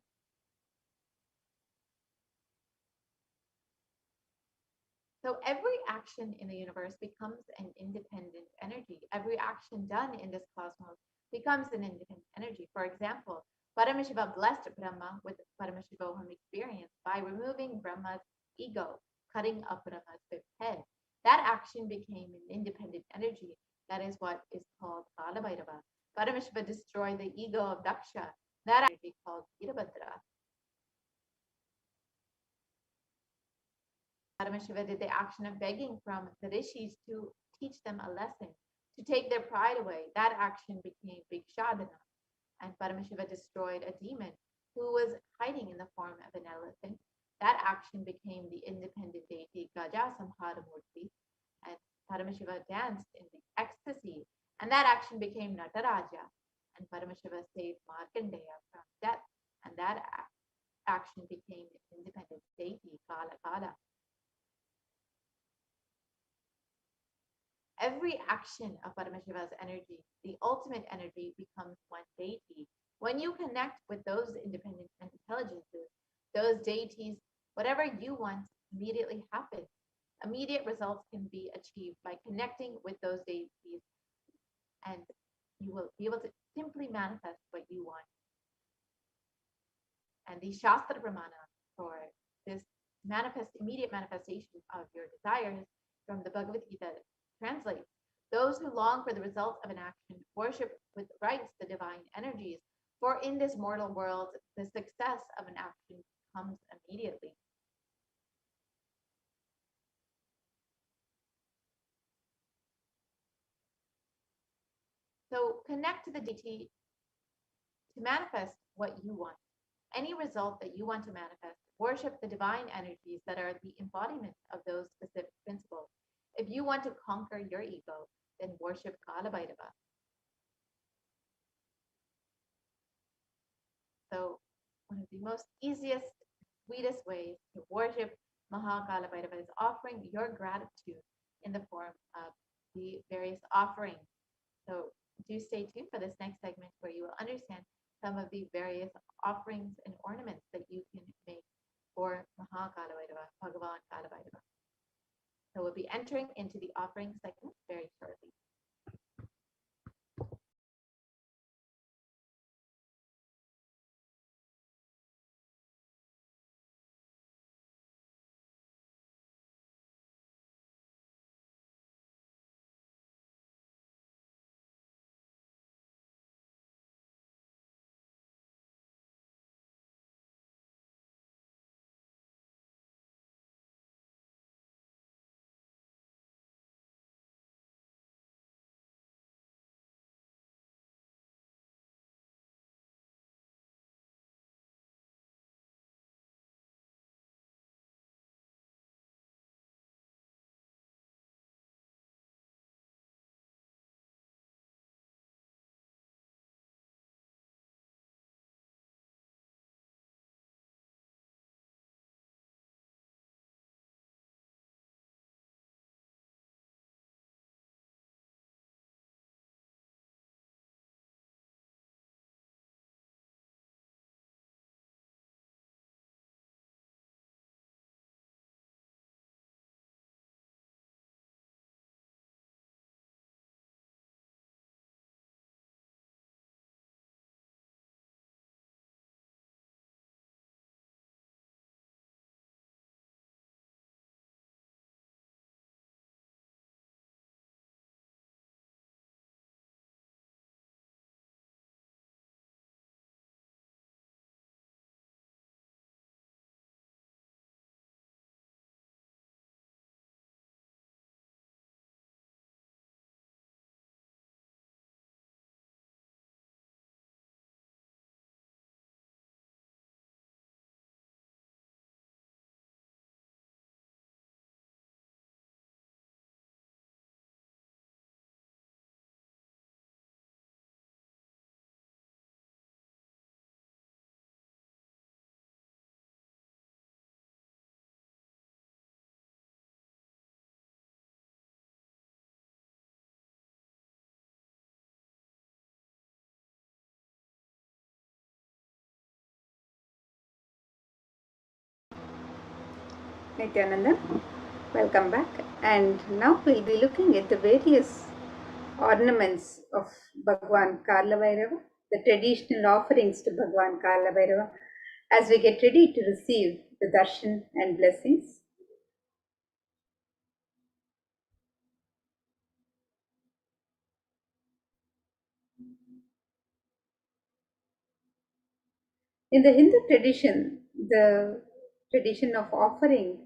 So every action in the universe becomes an independent energy. Every action done in this cosmos becomes an independent energy. For example, Paramashiva blessed Brahma with Paramashivoham experience by removing Brahma's ego, cutting up Brahma's fifth head. That action became an independent energy. That is what is called Kalabhairava. Paramashiva destroyed the ego of Daksha. That energy called Virabhadra. Paramashiva did the action of begging from the rishis to teach them a lesson, to take their pride away. That action became Bhikshadana. And Paramashiva destroyed a demon who was hiding in the form of an elephant. That action became the independent deity Gaja Samharamurti. And Paramashiva danced in the ecstasy. And that action became Nataraja. And Paramashiva saved Markandeya from death. And that action became the independent deity Kala Kala. Every action of Paramashiva's energy, the ultimate energy, becomes one deity. When you connect with those independent intelligences, those deities, whatever you want immediately happens. Immediate results can be achieved by connecting with those deities, and you will be able to simply manifest what you want. And the Shastra Pramana for this immediate manifestation of your desires from the Bhagavad Gita translates, those who long for the result of an action worship with rites the divine energies, for in this mortal world, the success of an action comes immediately. So connect to the deity to manifest what you want. Any result that you want to manifest, worship the divine energies that are the embodiment of those specific principles. If you want to conquer your ego, then worship Kalabhairava. So one of the most easiest, sweetest ways to worship Kalabhairava is offering your gratitude in the form of the various offerings. So do stay tuned for this next segment where you will understand some of the various offerings and ornaments that you can make for Kalabhairava, Bhagavan Kalabhairava. So we'll be entering into the offering segment very shortly. Nithyananda, welcome back. And now we'll be looking at the various ornaments of Bhagwan Kalabhairava, the traditional offerings to Bhagwan Kalabhairava, as we get ready to receive the darshan and blessings. In the Hindu tradition, the tradition of offering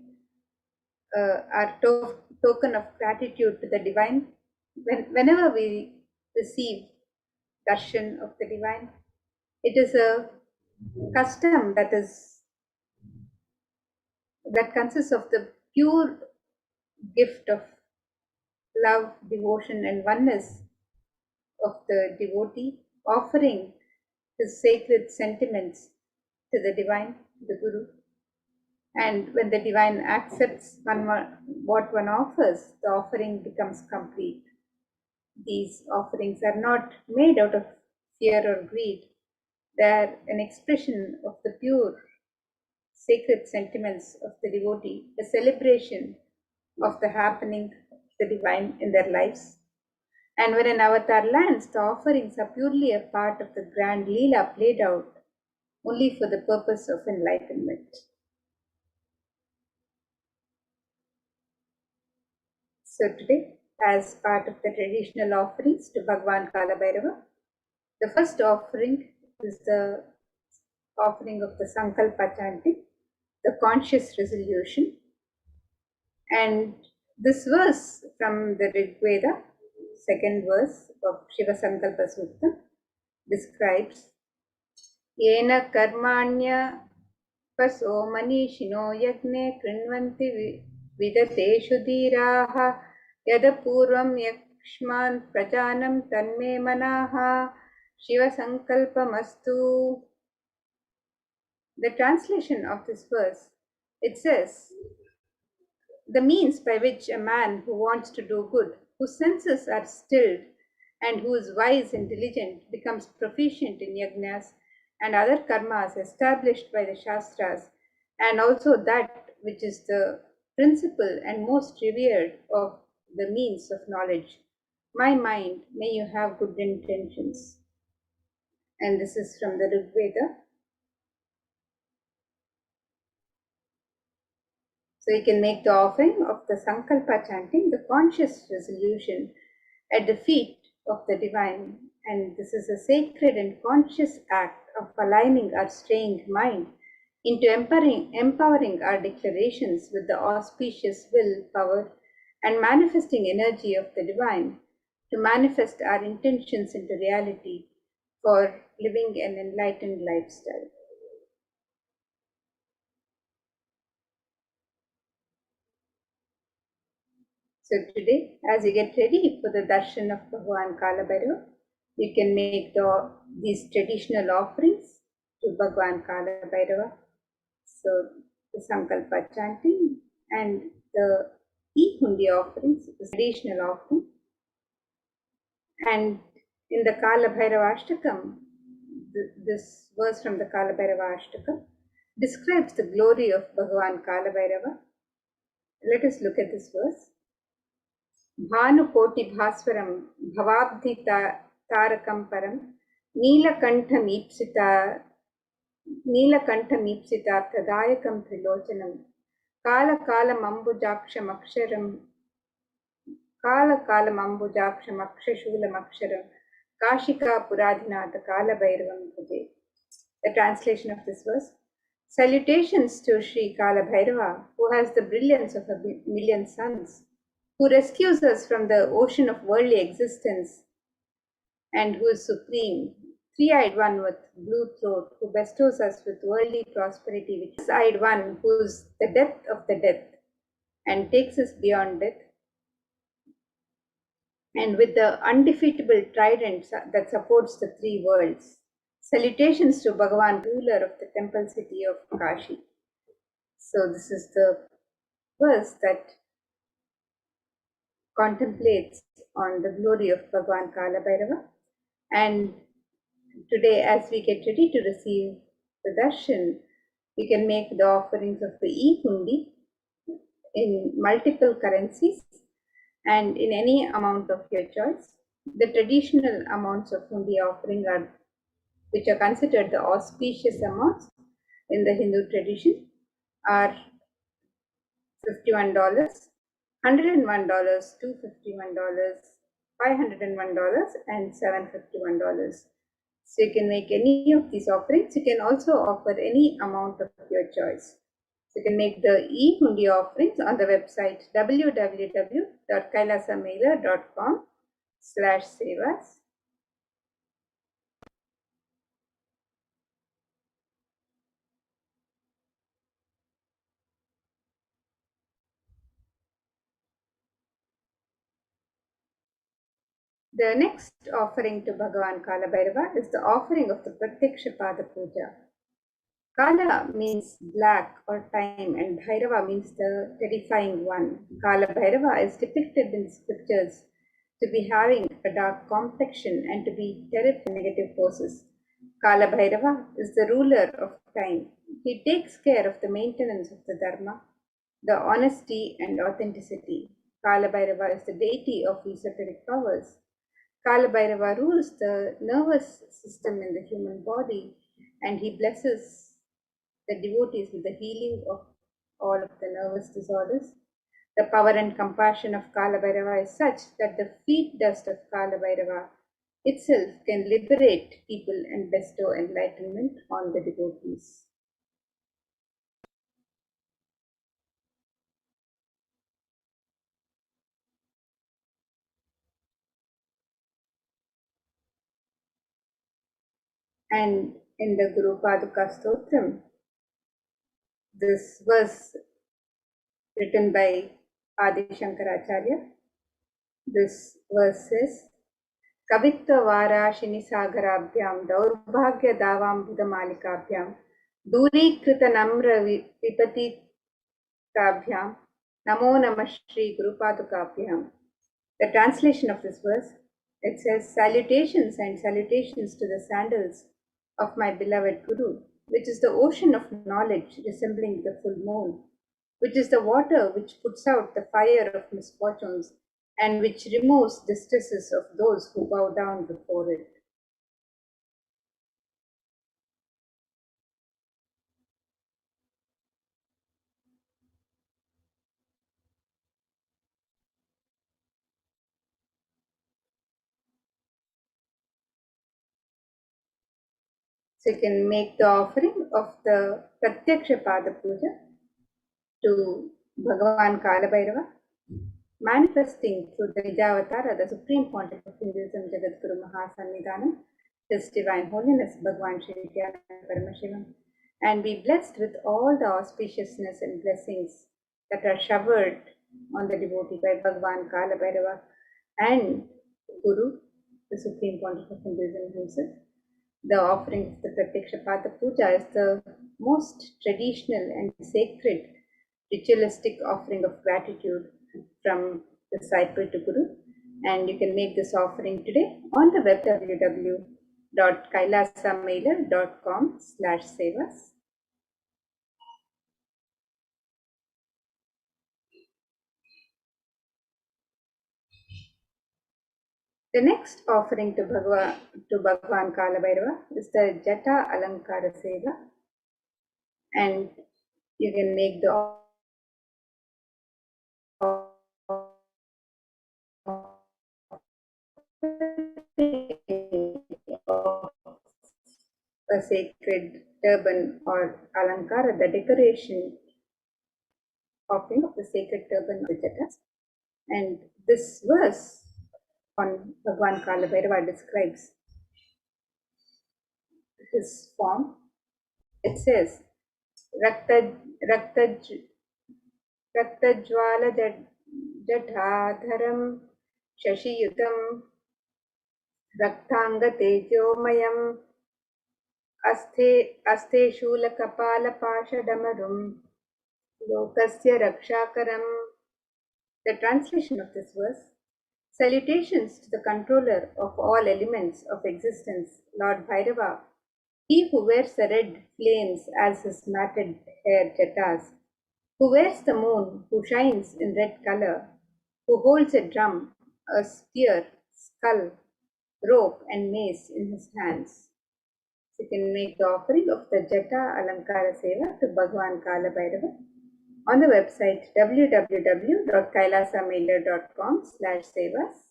our token of gratitude to the divine, whenever we receive darshan of the divine, it is a custom that consists of the pure gift of love, devotion, and oneness of the devotee, offering his sacred sentiments to the divine, the Guru. And when the divine accepts what one offers, the offering becomes complete. These offerings are not made out of fear or greed, they are an expression of the pure sacred sentiments of the devotee, a celebration of the happening of the divine in their lives. And when an avatar lands, the offerings are purely a part of the grand Leela played out only for the purpose of enlightenment. So today, as part of the traditional offerings to Bhagwan Kalabhairava, the first offering is the offering of the Sankalpa chanting, the conscious resolution. And this verse from the Rig Veda, second verse of Shiva Sankalpa Sutta, describes Yena karmanya paso manishino yagne krinvanti vidadeshu dhiraha yada purvam Shman Prajanam Tanme Manaha Shiva Sankalpamastu. The translation of this verse, it says, the means by which a man who wants to do good, whose senses are stilled, and who is wise and diligent becomes proficient in yajnas and other karmas established by the Shastras, and also that which is the principal and most revered of the means of knowledge. My mind, may you have good intentions. And this is from the Rig Veda. So you can make the offering of the Sankalpa chanting, the conscious resolution at the feet of the divine. And this is a sacred and conscious act of aligning our strained mind into empowering our declarations with the auspicious will, power, and manifesting energy of the divine to manifest our intentions into reality for living an enlightened lifestyle. So today, as you get ready for the darshan of Bhagavan Kalabhairava, you can make these traditional offerings to Bhagavan Kalabhairava. So the Sankalpa chanting and the E-Hundi offerings, the traditional offering. And in the Kalabhairava Ashtakam, this verse from the Kalabhairava Ashtakam describes the glory of Bhagavan Kalabhairava. Let us look at this verse. भानुकोटि भास्वरं भवाब्धि तारकं परं नीलकण्ठमीप्सितार्थदायकं त्रिलोचनं कालकालमम्बुजाक्षमक्षशूलमक्षरं काशिकापुराधिनाथ कालभैरवं भजे. The translation of this verse. Salutations to Sri Kalabhairava, who has the brilliance of a million suns, who rescues us from the ocean of worldly existence, and who is supreme, three-eyed one with blue throat, who bestows us with worldly prosperity, which is eyed one who is the depth of the depth and takes us beyond death, and with the undefeatable trident that supports the three worlds. Salutations to Bhagavan, ruler of the temple city of Kashi. So this is the verse that contemplates on the glory of Bhagavan Kalabhairava. And today, as we get ready to receive the darshan, we can make the offerings of the E-Hundi in multiple currencies and in any amount of your choice. The traditional amounts of Hundi offering are, which are considered the auspicious amounts in the Hindu tradition, are $51, $101, $251, $501, and $751. So you can make any of these offerings. You can also offer any amount of your choice. So you can make the E-Hundi offerings on the website www.kailasamela.com/sevas. The next offering to Bhagavan Kalabhairava is the offering of the Pratyaksha Pada Puja. Kala means black or time, and Bhairava means the terrifying one. Kalabhairava is depicted in scriptures to be having a dark complexion and to be terrific negative forces. Kalabhairava is the ruler of time. He takes care of the maintenance of the dharma, the honesty and authenticity. Kalabhairava is the deity of esoteric powers. Kalabhairava rules the nervous system in the human body, and he blesses the devotees with the healing of all of the nervous disorders. The power and compassion of Kalabhairava is such that the feet dust of Kalabhairava itself can liberate people and bestow enlightenment on the devotees. And in the Guru Paduka Stotram, this was written by Adi Shankaracharya. This verse says, Kavitva Varashini Sagarabhyam Daurbhagya Davam Buddhamalikabyam Durikrita Namra Vipatikabhyam Namo Namah Shri Guru Padukabhyam. The translation of this verse, it says, Salutations and salutations to the sandals of my beloved Guru, which is the ocean of knowledge resembling the full moon, which is the water which puts out the fire of misfortunes and which removes distresses of those who bow down before it. So you can make the offering of the Pratyaksha Pada Puja to Bhagavan Kalabhairava, manifesting through the Nijavatara, the Supreme Pontiff of Hinduism, Jagadguru Mahasannidhanam, His Divine Holiness Bhagavan Sri Nithyananda Paramashivam, and be blessed with all the auspiciousness and blessings that are showered on the devotee by Bhagavan Kalabhairava and Guru, the Supreme Pontiff of Hinduism himself. The offering of the Pratyaksha Pada Puja is the most traditional and sacred ritualistic offering of gratitude from disciple to Guru, and you can make this offering today on the web www.kailasamailer.com/sevas. The next offering to Bhagavan Kalabhairava is the Jata Alankara Seva, and you can make the a sacred turban or alankara, the decoration offering of the sacred turban of the Jatas. And this verse on Bhagavan Kalabhairava describes his form. It says, Raktajwala Jadhadharam Shashiyutam Raktanga Tejomayam Asthe Shulakapala Pashadamarum Lokasya Rakshakaram. The translation of this verse: Salutations to the controller of all elements of existence, Lord Bhairava, he who wears the red flames as his matted hair jatas, who wears the moon, who shines in red color, who holds a drum, a spear, skull, rope, and mace in his hands. So you can make the offering of the Jata Alankara Seva to Bhagavan Kalabhairava on the website www.kailasamailer.com/sevas,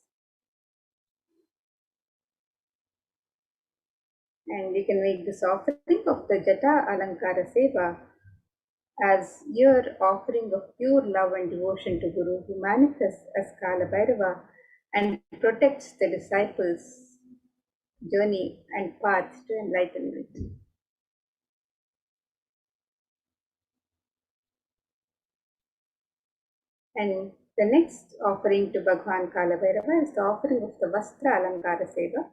and you can make this offering of the Jata Alankara Seva as your offering of pure love and devotion to Guru, who manifests as Kalabhairava and protects the disciples' journey and path to enlightenment. And the next offering to Bhagavan Kalabhairava is the offering of the Vastra Alankara Seva,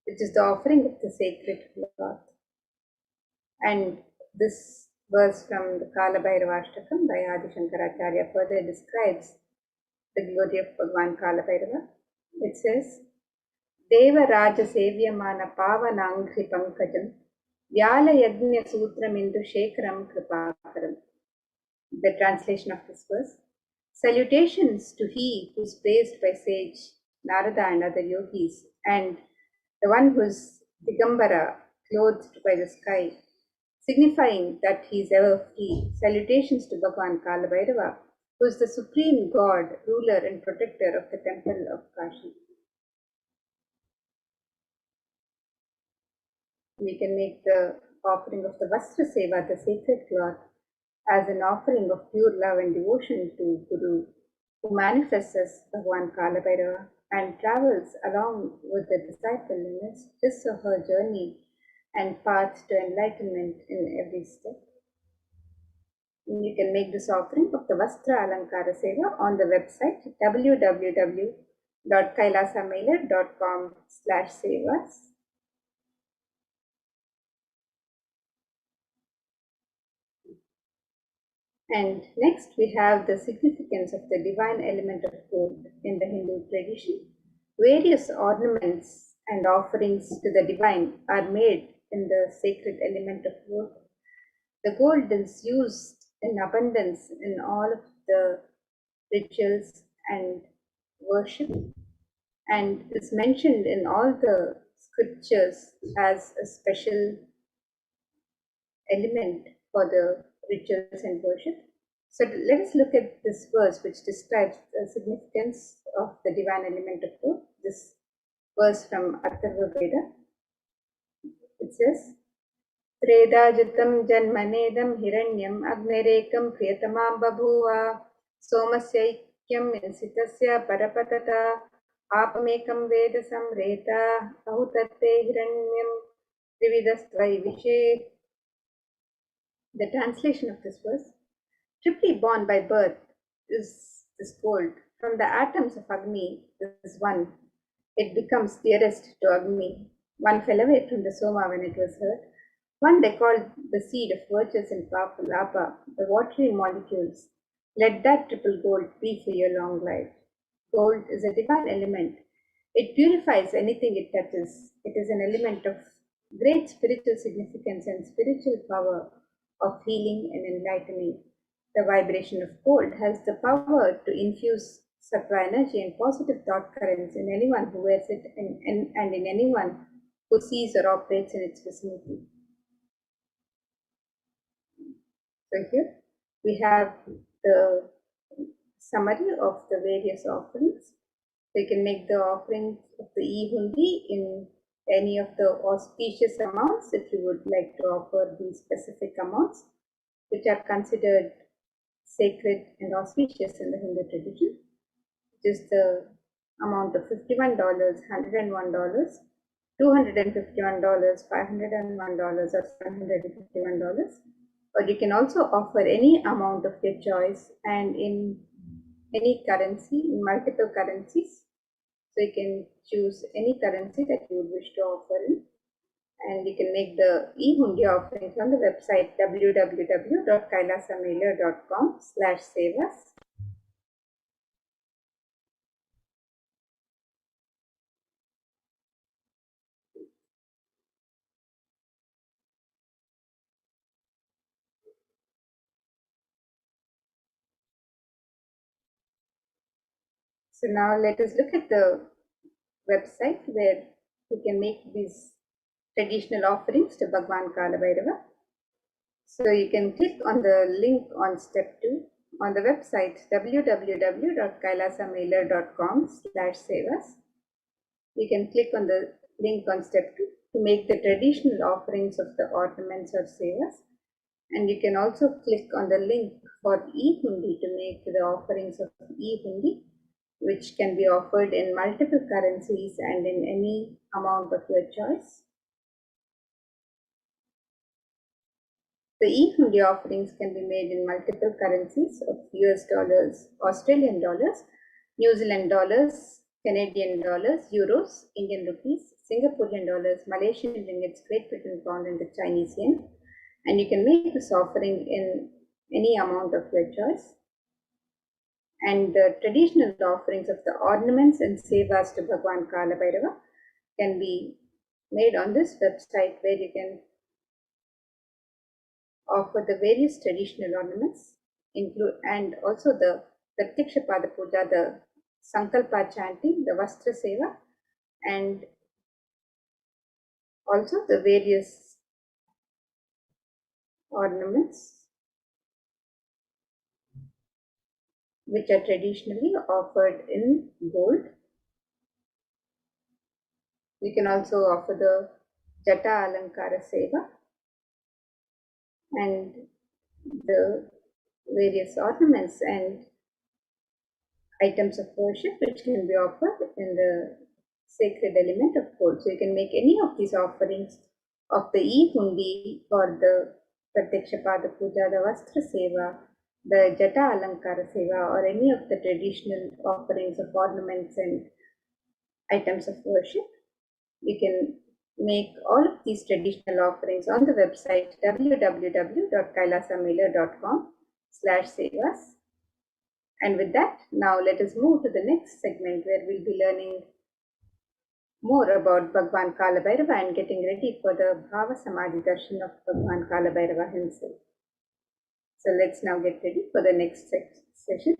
which is the offering of the sacred cloth. And this verse from the Kalabhairava Ashtakam by Adi Shankaracharya further describes the glory of Bhagavan Kalabhairava. It says, Deva Raja Sevyamana Pavanangri Pankajam Vyala Yagnya Sutram Indu Shekaram Kripakaram. The translation of this verse: Salutations to he who is praised by sage Narada and other yogis, and the one who is Digambara, clothed by the sky, signifying that he is ever free. Salutations to Bhagavan Kalabhairava, who is the supreme god, ruler and protector of the temple of Kashi. We can make the offering of the Vastra Seva, the sacred cloth, as an offering of pure love and devotion to Guru, who manifests as Bhagavan Kalabhairava and travels along with the disciple in his or her journey and path to enlightenment in every step. And you can make this offering of the Vastra Alankara Seva on the website www.kailasamailer.com/sevas. www.kailasamailer.com/sevas. And next we have the significance of the divine element of gold in the Hindu tradition. Various ornaments and offerings to the divine are made in the sacred element of gold. The gold is used in abundance in all of the rituals and worship, and is mentioned in all the scriptures as a special element for the rituals and worship. So let us look at this verse which describes the significance of the divine element of gold. This verse from Atharva Veda. It says, Tredajutam janmanedam hiranyam agnerekam priyatamam babhuva somasyaikyam insitasya parapatata apamekam veda samreta ahutate hiranyam trividastvai vishe. The translation of this verse: triply born by birth is this gold. From the atoms of Agni, this one, it becomes dearest to Agni. One fell away from the Soma when it was hurt. One they called the seed of virtues and Lapa, the watery molecules. Let that triple gold be for your long life. Gold is a divine element. It purifies anything it touches. It is an element of great spiritual significance and spiritual power of healing and enlightening. The vibration of gold has the power to infuse sattva energy and positive thought currents in anyone who wears it and in anyone who sees or operates in its vicinity. So here we have the summary of the various offerings. They can make the offerings of the e-hundi in any of the auspicious amounts if you would like to offer these specific amounts which are considered sacred and auspicious in the Hindu tradition, which is the amount of $51, $101, $251, $501, or $751. Or you can also offer any amount of your choice and in any currency, in multiple currencies. So you can choose any currency that you would wish to offer in. And you can make the e-hundi offerings on the website www.kailasamailer.com/sevas. So now let us look at the website where you can make these traditional offerings to Bhagwan Kalabhairava. So you can click on the link on step 2 on the website www.kailasamailer.com/sevas. You can click on the link on step 2 to make the traditional offerings of the ornaments or sevas. And you can also click on the link for e-hundi to make the offerings of e-hundi, which can be offered in multiple currencies and in any amount of your choice. The e-hundi offerings can be made in multiple currencies of US dollars, Australian dollars, New Zealand dollars, Canadian dollars, euros, Indian rupees, Singaporean dollars, Malaysian ringgits, Great Britain pound, and the Chinese yen. And you can make this offering in any amount of your choice. And the traditional offerings of the ornaments and sevas to Bhagwan Kalabhairava can be made on this website, where you can offer the various traditional ornaments, and also the Pratyaksha Pada Puja, the Sankalpa chanting, the Vastra Seva, and also the various ornaments which are traditionally offered in gold. We can also offer the Jata Alankara Seva and the various ornaments and items of worship which can be offered in the sacred element of gold. So you can make any of these offerings of the e-hundi or the Pratyaksha Pada Puja, the Vastra Seva, the Jata Alankara Seva, or any of the traditional offerings of ornaments and items of worship. We can make all of these traditional offerings on the website www.kailasamela.com/sevas. And with that, now let us move to the next segment where we'll be learning more about Bhagwan Kalabhairava and getting ready for the Bhavasamadhi Darshan of Bhagwan Kalabhairava himself. So let's now get ready for the next session.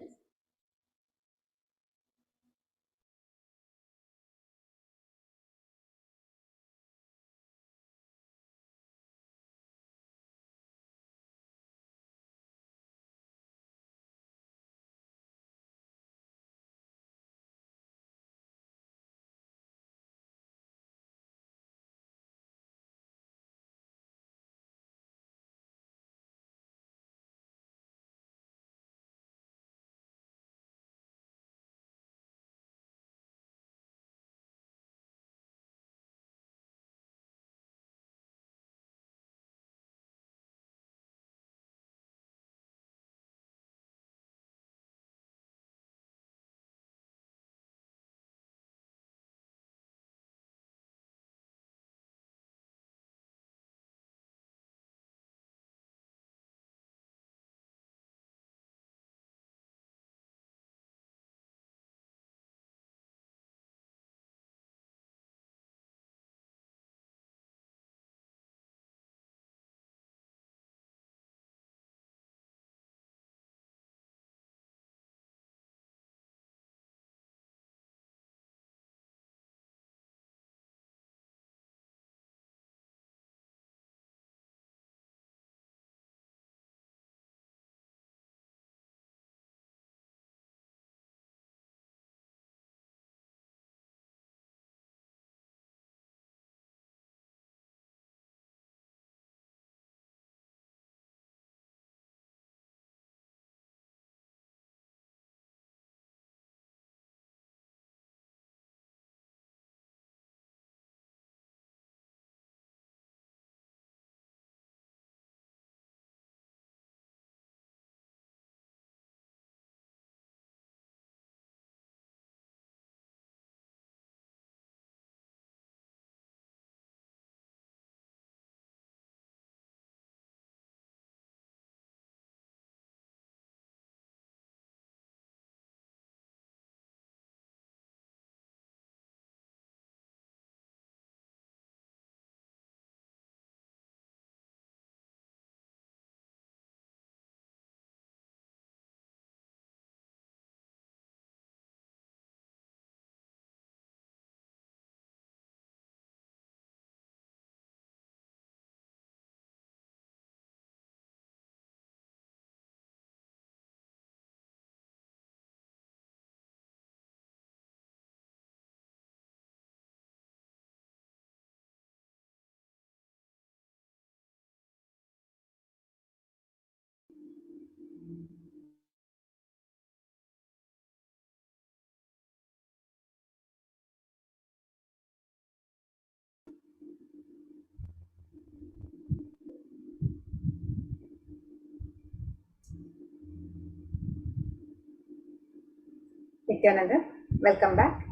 Nithyananda, welcome back.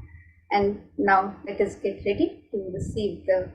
And now let us get ready to receive the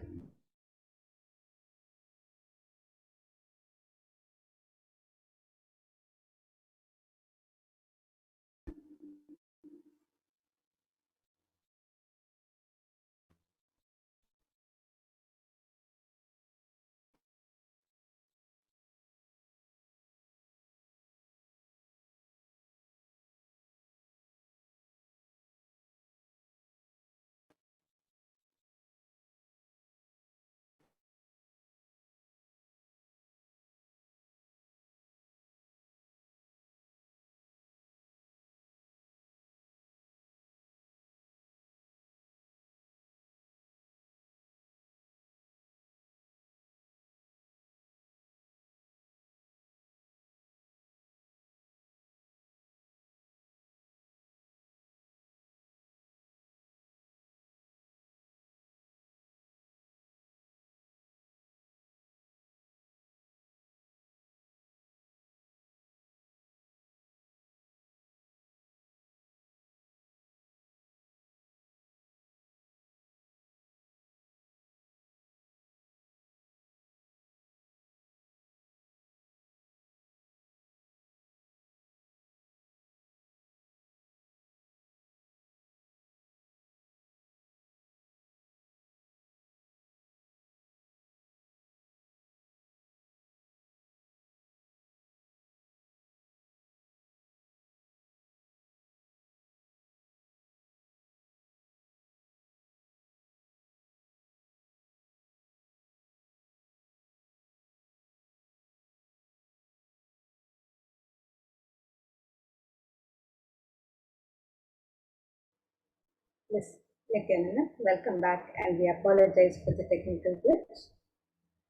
Yes, Nithyananda, welcome back, and we apologize for the technical glitch.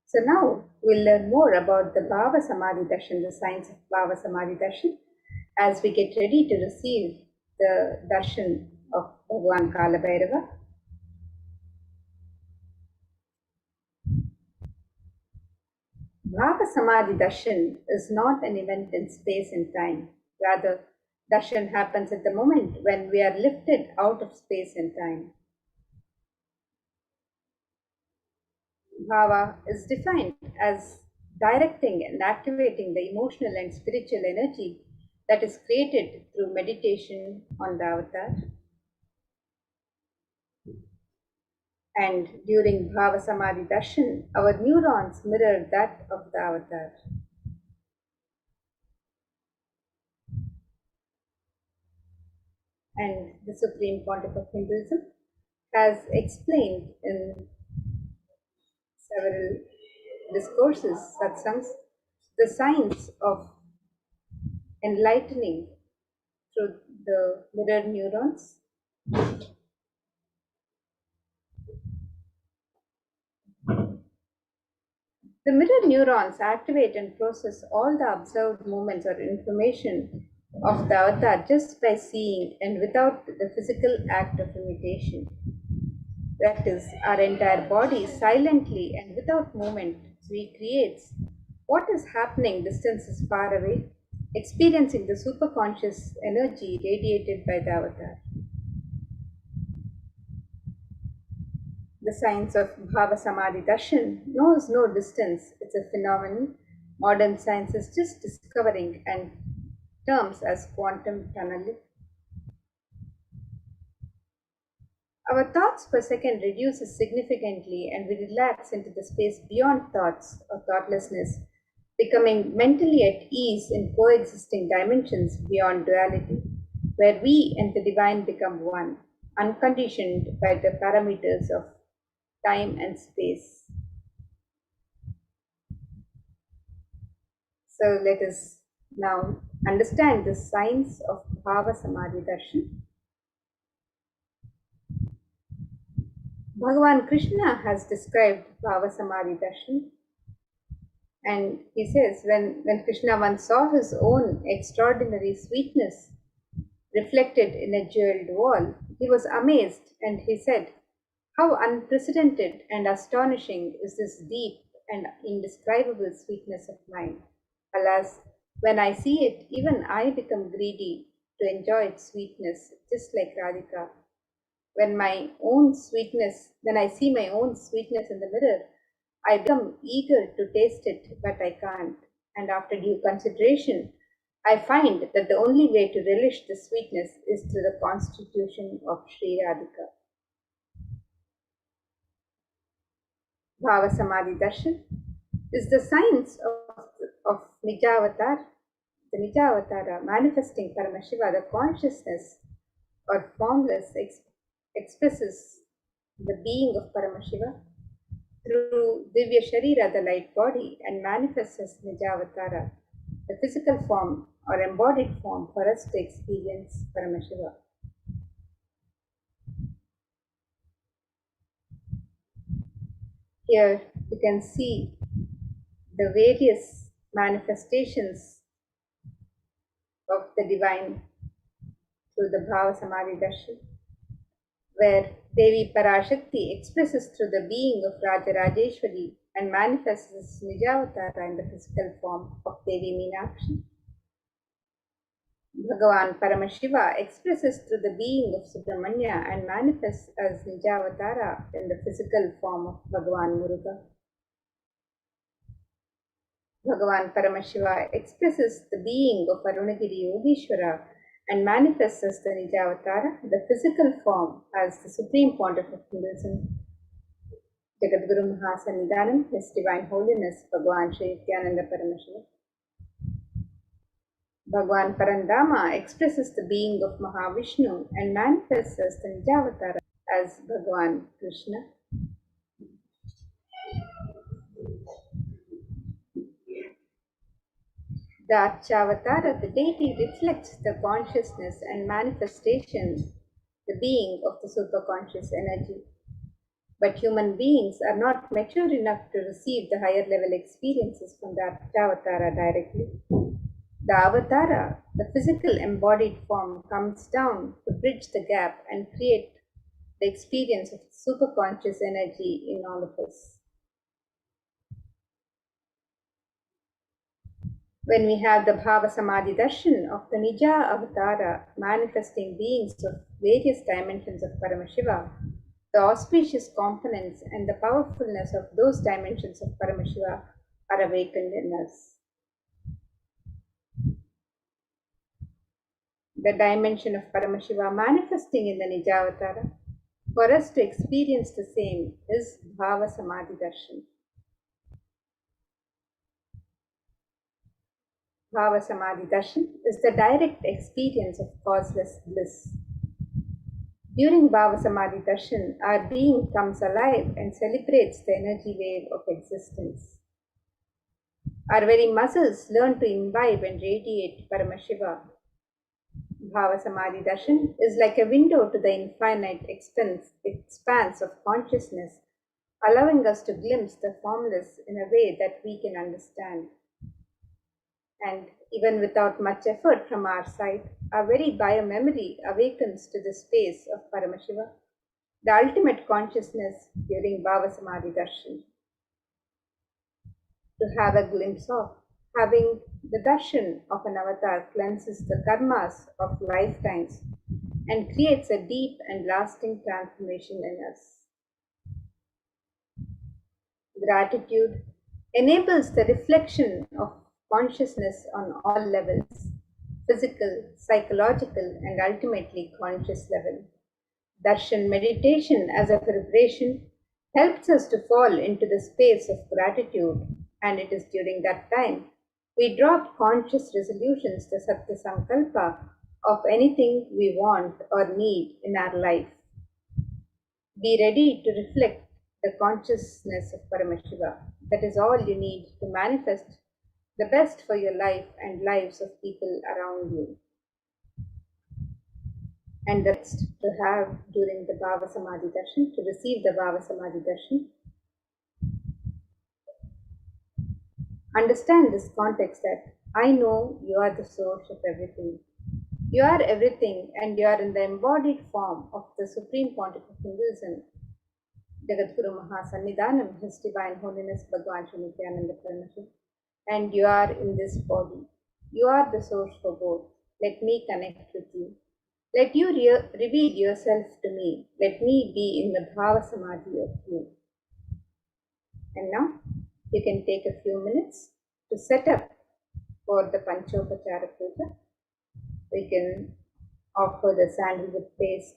So now we'll learn more about the Bhavasamadhi Darshan, the science of Bhavasamadhi Darshan, as we get ready to receive the Darshan of Bhagavan Kalabhairava. Bhavasamadhi Darshan is not an event in space and time. Rather, Darshan happens at the moment when we are lifted out of space and time. Bhava is defined as directing and activating the emotional and spiritual energy that is created through meditation on the avatar. And during Bhava Samadhi Darshan, our neurons mirror that of the avatar. And the Supreme Pontiff of Hinduism has explained in several discourses, satsangs, the science of enlightening through the mirror neurons. The mirror neurons activate and process all the observed movements or information of the avatar just by seeing and without the physical act of imitation. That is, our entire body silently and without movement recreates what is happening distances far away, experiencing the superconscious energy radiated by the avatar. The science of Bhava Samadhi Darshan knows no distance. It's a phenomenon modern science is just discovering and terms as quantum tunneling. Our thoughts per second reduces significantly and we relax into the space beyond thoughts or thoughtlessness, becoming mentally at ease in coexisting dimensions beyond duality, where we and the divine become one, unconditioned by the parameters of time and space. So let us now understand the science of Bhava Samadhi Darshan. Bhagavan Krishna has described Bhava Samadhi Darshan, and he says when Krishna once saw his own extraordinary sweetness reflected in a jeweled wall, he was amazed and he said, "How unprecedented and astonishing is this deep and indescribable sweetness of mine. Alas, when I see it, even I become greedy to enjoy its sweetness, just like Radhika. When I see my own sweetness in the mirror, I become eager to taste it, but I can't. And after due consideration, I find that the only way to relish the sweetness is through the constitution of Sri Radhika." Bhava Samadhi Darshan is the science of Nijavatar, the Nijavatara, manifesting Paramashiva, the consciousness or formless expresses the being of Paramashiva through Divya Sharira, the light body, and manifests as Nijavatara, the physical form or embodied form for us to experience Paramashiva. Here you can see the various manifestations of the divine through the Bhava Samadhi Darshan, where Devi Parashakti expresses through the being of Raja Rajeshwari and manifests as Nijavatara in the physical form of Devi Meenakshi. Bhagavan Paramashiva expresses through the being of Subramanya and manifests as Nijavatara in the physical form of Bhagavan Muruga. Bhagavan Paramashiva expresses the being of Arunagiri Yogeshwara and manifests as the Nijavatara, the physical form, as the Supreme Pontiff of Hinduism, Jagadguru Mahasannidhanam, His Divine Holiness, Bhagavan Sri Nithyananda Paramashivam. Bhagavan Parandama expresses the being of Mahavishnu and manifests as the Nijavatara, as Bhagavan Krishna. The Archavatara, the deity, reflects the consciousness and manifestation the being of the superconscious energy. But human beings are not mature enough to receive the higher level experiences from the Avatara directly. The Avatara, the physical embodied form, comes down to bridge the gap and create the experience of superconscious energy in all of us. When we have the Bhavasamadhi Darshan of the Nija Avatara manifesting beings of various dimensions of Paramashiva, the auspicious components and the powerfulness of those dimensions of Paramashiva are awakened in us. The dimension of Paramashiva manifesting in the Nijavatara, for us to experience the same, is Bhavasamadhi Darshan. Bhavasamadhi Darshan is the direct experience of causeless bliss. During Bhavasamadhi Darshan, our being comes alive and celebrates the energy wave of existence. Our very muscles learn to imbibe and radiate Paramashiva. Bhavasamadhi Darshan is like a window to the infinite expanse of consciousness, allowing us to glimpse the formless in a way that we can understand. And even without much effort from our side, our very biomemory awakens to the space of Paramashiva, the ultimate consciousness during Bhavasamadhi Darshan. To have a glimpse of, having the darshan of an avatar cleanses the karmas of lifetimes and creates a deep and lasting transformation in us. Gratitude enables the reflection of consciousness on all levels, physical, psychological, and ultimately conscious level. Darshan meditation as a preparation helps us to fall into the space of gratitude, and it is during that time we drop conscious resolutions to Satya Sankalpa of anything we want or need in our life. Be ready to reflect the consciousness of Paramashiva. That is all you need to manifest the best for your life and lives of people around you. And that's to have during the Bhavasamadhi Darshan, to receive the Bhavasamadhi Darshan. Understand this context that I know you are the source of everything. You are everything and you are in the embodied form of the Supreme Pontiff of Hinduism, Jagadguru Mahasannidhanam, His Divine Holiness Bhagavan Sri Nithyananda Paramashivam, and you are in this body. You are the source for both. Let me connect with you. Let you reveal yourself to me. Let me be in the Bhavasamadhi of you. And now you can take a few minutes to set up for the Panchopachara Puja. We can offer the sandalwood paste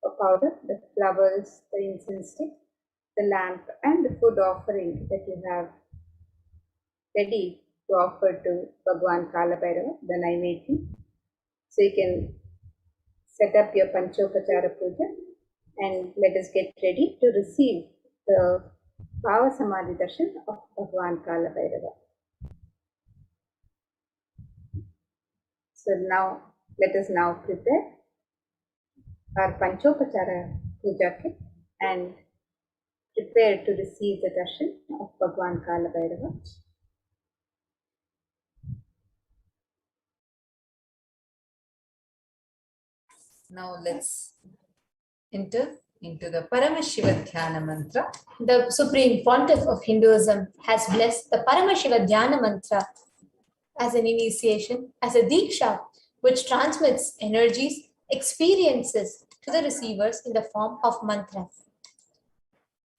or powder, the flowers, the incense stick, the lamp, and the food offering that you have ready to offer to Bhagwan Kalabhairava, the Naivedya. So you can set up your Panchopachara Puja and let us get ready to receive the Bhavasamadhi Darshan of Bhagwan Kalabhairava. So now, let us now prepare our Panchopachara Puja kit and prepare to receive the Darshan of Bhagwan Kalabhairava. Now let's enter into the Paramashiva Dhyana Mantra. The Supreme Pontiff of Hinduism has blessed the Paramashiva Dhyana Mantra as an initiation, as a Diksha, which transmits energies, experiences to the receivers in the form of mantra.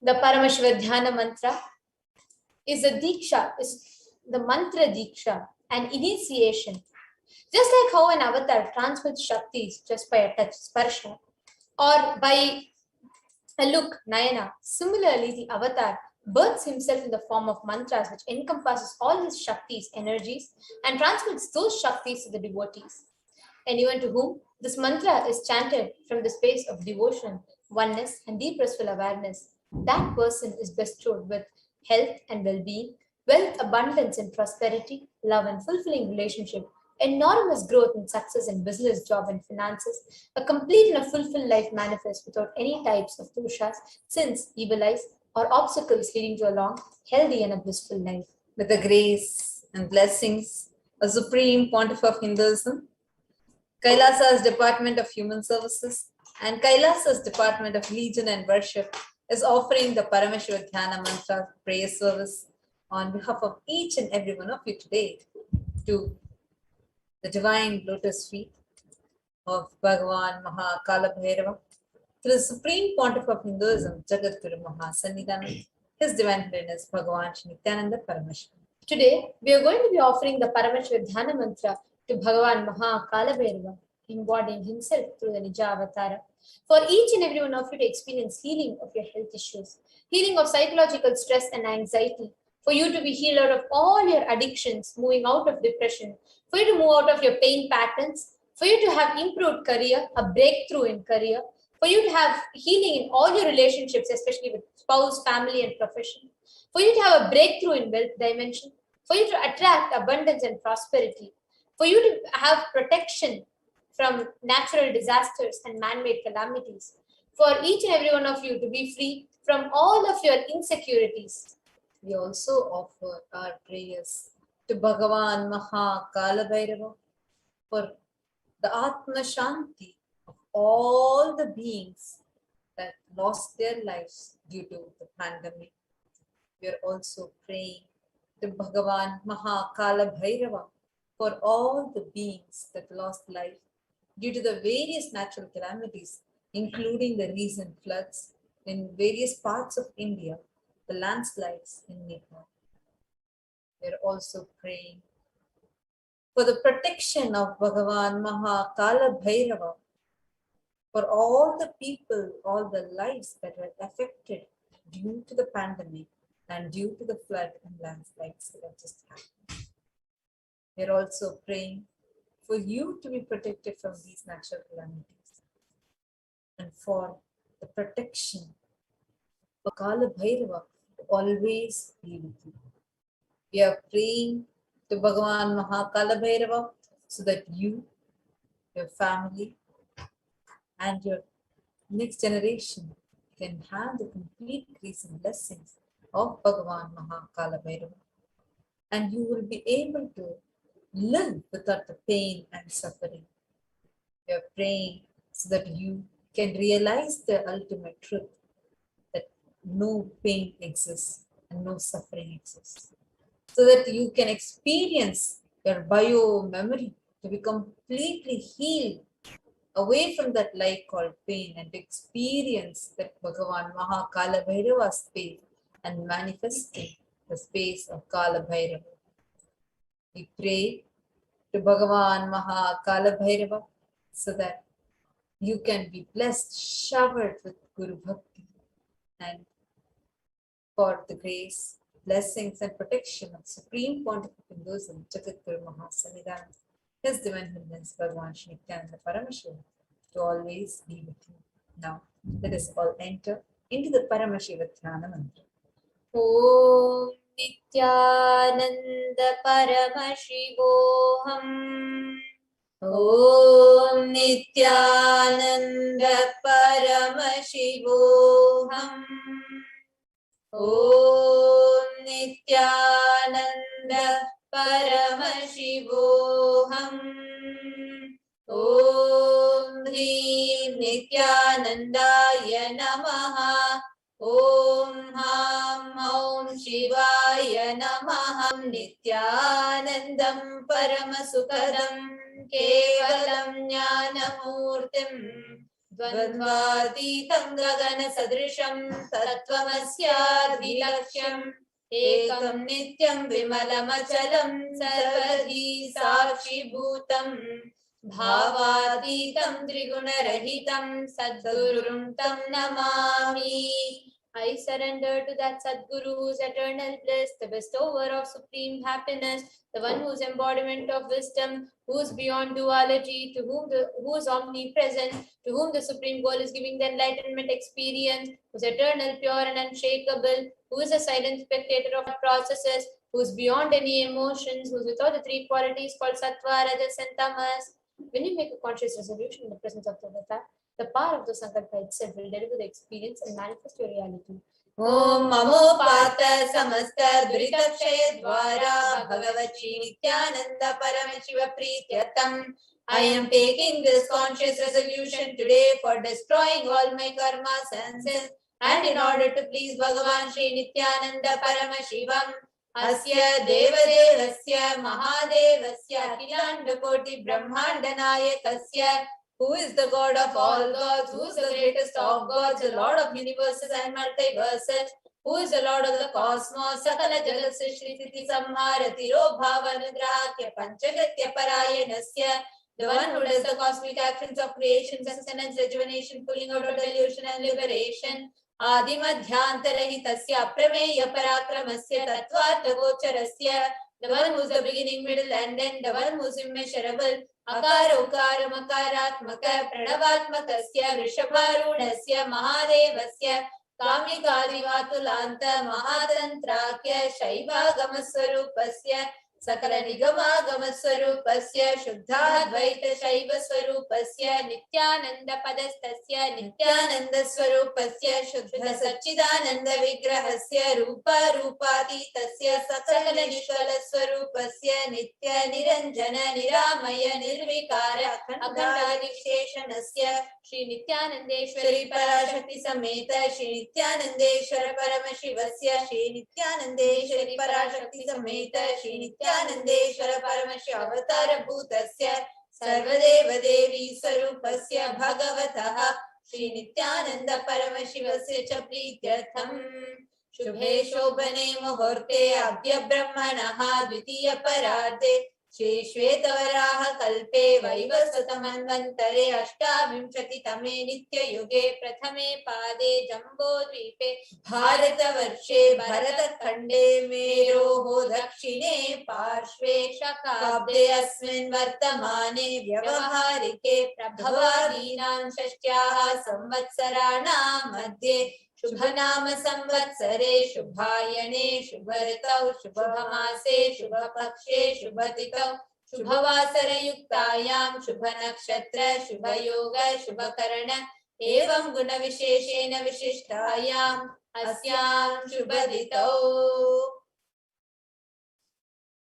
The Paramashiva Dhyana Mantra is a Diksha, is the mantra Diksha, an initiation. Just like how an avatar transmits Shaktis just by a touch, Sparsha, or by a look, Nayana, similarly the avatar births himself in the form of mantras which encompasses all his Shaktis, energies, and transmits those Shaktis to the devotees. Anyone to whom this mantra is chanted from the space of devotion, oneness, and deep restful awareness, that person is bestowed with health and well-being, wealth, abundance, and prosperity, love, and fulfilling relationship enormous growth and success in business, job, and finances, a complete and a fulfilled life manifest without any types of doshas, sins, evil eyes, or obstacles leading to a long, healthy, and a blissful life. With the grace and blessings of Supreme Pontiff of Hinduism, Kailasa's Department of Human Services, and Kailasa's Department of Legion and Worship is offering the Paramashiva Dhyana Mantra prayer service on behalf of each and every one of you today to the divine lotus feet of Bhagavan Maha Kalabhairava, to the Supreme Pontiff of Hinduism, Jagadguru Maha Sannidhanam, His Divine Holiness Bhagavan Shri Nithyananda Paramashivam. Today, we are going to be offering the Paramashiva Dhyana Mantra to Bhagavan Maha Kalabhairava, embodying himself through the Nija Avatara, for each and every one of you to experience healing of your health issues, healing of psychological stress and anxiety, for you to be healed out of all your addictions, moving out of depression, for you to move out of your pain patterns, for you to have improved career, a breakthrough in career, for you to have healing in all your relationships, especially with spouse, family, and profession, for you to have a breakthrough in wealth dimension, for you to attract abundance and prosperity, for you to have protection from natural disasters and man-made calamities, for each and every one of you to be free from all of your insecurities. We also offer our prayers to Bhagavan Maha Kalabhairava for the Atma Shanti of all the beings that lost their lives due to the pandemic. We are also praying to Bhagavan Maha Kalabhairava for all the beings that lost life due to the various natural calamities, including the recent floods in various parts of India, the landslides in Nepal. We are also praying for the protection of Bhagavan Maha Kalabhairava for all the people, all the lives that were affected due to the pandemic and due to the flood and landslides that have just happened. We are also praying for you to be protected from these natural calamities and for the protection of Kalabhairava to always be with you. We are praying to Bhagavan Maha Kalabhairava so that you, your family, and your next generation can have the complete grace and blessings of Bhagavan Maha Kalabhairava, and you will be able to live without the pain and suffering. We are praying so that you can realize the ultimate truth that no pain exists and no suffering exists, so that you can experience your bio memory to be completely healed away from that lie called pain and experience that Bhagavan Maha Kalabhairava space and manifesting the space of Kalabhairava. We pray to Bhagavan Maha Kalabhairava so that you can be blessed, showered with Guru Bhakti, and for the grace, blessings, and protection of Supreme Pontiff of Hinduism, Jagadguru Maha Sannidhanam, His Divine Holiness Bhagavan Shri Nithyananda Paramashivam, to always be with you. Now, let us all enter into the Paramashiva Dhyana Mantra. Om Nithyananda Paramashivoham. Om Nithyananda Paramashivoham. Om Nithyananda Paramashivoham. Om Hrim Nithyanandaya Namaha. Om Ham Om Shivaya Namaha. Nithyanandam Paramasukadam Kevalam Jnanamurtim Dvandvatitam Gagana Sadrisham Tattvamasyadhilaksham Ekam Nityam Vimalamachalam Sarvadhi Sakshi Bhutam Bhavatitam Triguna-rahitam Sadgurum Tam Namami. I surrender to that Sadguru whose eternal bliss, the bestower of supreme happiness, the one whose embodiment of wisdom, who is beyond duality, who is omnipresent, to whom the supreme goal is giving the enlightenment experience, who is eternal, pure, and unshakable, who is a silent spectator of processes, who's beyond any emotions, who's without the three qualities called sattva, rajas, and tamas. When you make a conscious resolution in the presence of Devata, the power of the sankalpa itself will deliver the experience and manifest your reality. Om Mamopata Samasta Duritakshaya Dwara Bhagavati Nithyananda Paramashiva Prityatam. I am taking this conscious resolution today for destroying all my karmas and sins, and in order to please Bhagavan Shri Nithyananda Paramashivam. Asya Devadevasya Mahadevasya Akhilanda Koti Brahmanda Nayakasya, who is the God of all gods, who is the greatest of gods, the Lord of universes and multiverses, who is the Lord of the cosmos, Sakala Jagat Srishti Titi Samharati Robhava Nidrakya Panchagatya Parayanasya, the one who does the cosmic actions of creation, sustenance, rejuvenation, pulling out of delusion and liberation. Adimadhyantarhitasya Prameya Parakramasya Tattvata Gocharasya, the one who is the beginning, middle, and end, the one who is immeasurable. Akara Ukara Makaratmaka Pranavatmakasya Vrishabharunasya Mahadevasya Kamikadivatulanta Mahadantrakya Shaivagamaswarupasya Sakala Nigamagaswarupasya Shuddhadvaita Shaivaswarupasya Nithyananda Padastasya Nithyananda Swarupasya Shuddha Satchidananda Vigrahasya Rupa Rupatitasya Sakala Nishkala Swarupasya Nitya Niranjana Niramaya Nirvikara Akhanda Visheshanasya Shri Nithyanandeshwari Parashakti Sameta Shri Nithyanandeshwara Paramashivasya Shri Nithyanandeshwari Parashakti Sameta Shri Nithyanandeshwara Paramashiva Avatara Bhutasya Sarvadeva Devi Sarupasya Bhagavataha Shri Nithyananda Paramashivasya Cha Prityatham. Shubhe Shobhane Muhurte Adya Brahmanaha Dvitiya Parade Shri Shvetavaraha Kalpe Vaivasatamanvantare Ashtavimshati Tame Nitya Yuge Prathame Pade Jambo Dvipe Bharata Varshe Bharata Khande Meroho Dakshine Parshve Shakabde Asmin Vartamane Vyavaharike Prabhavadinam Shashtyaha Samvatsarana Madhye Shubhanama Samvatsare Shubhayane Shubharitau Shubhamase Shubhapakshe Shubhatitau Shubhavasara Yuktayam Shubhanakshatra Shubhayoga Shubhakarana Evam Guna Visheshena Vishishtayam Asyam Shubhaditau.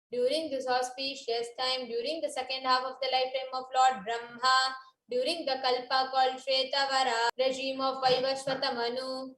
During this auspicious time, during the second half of the lifetime of Lord Brahma, during the Kalpa called Shvetavara, regime of Vaivasvata Manu,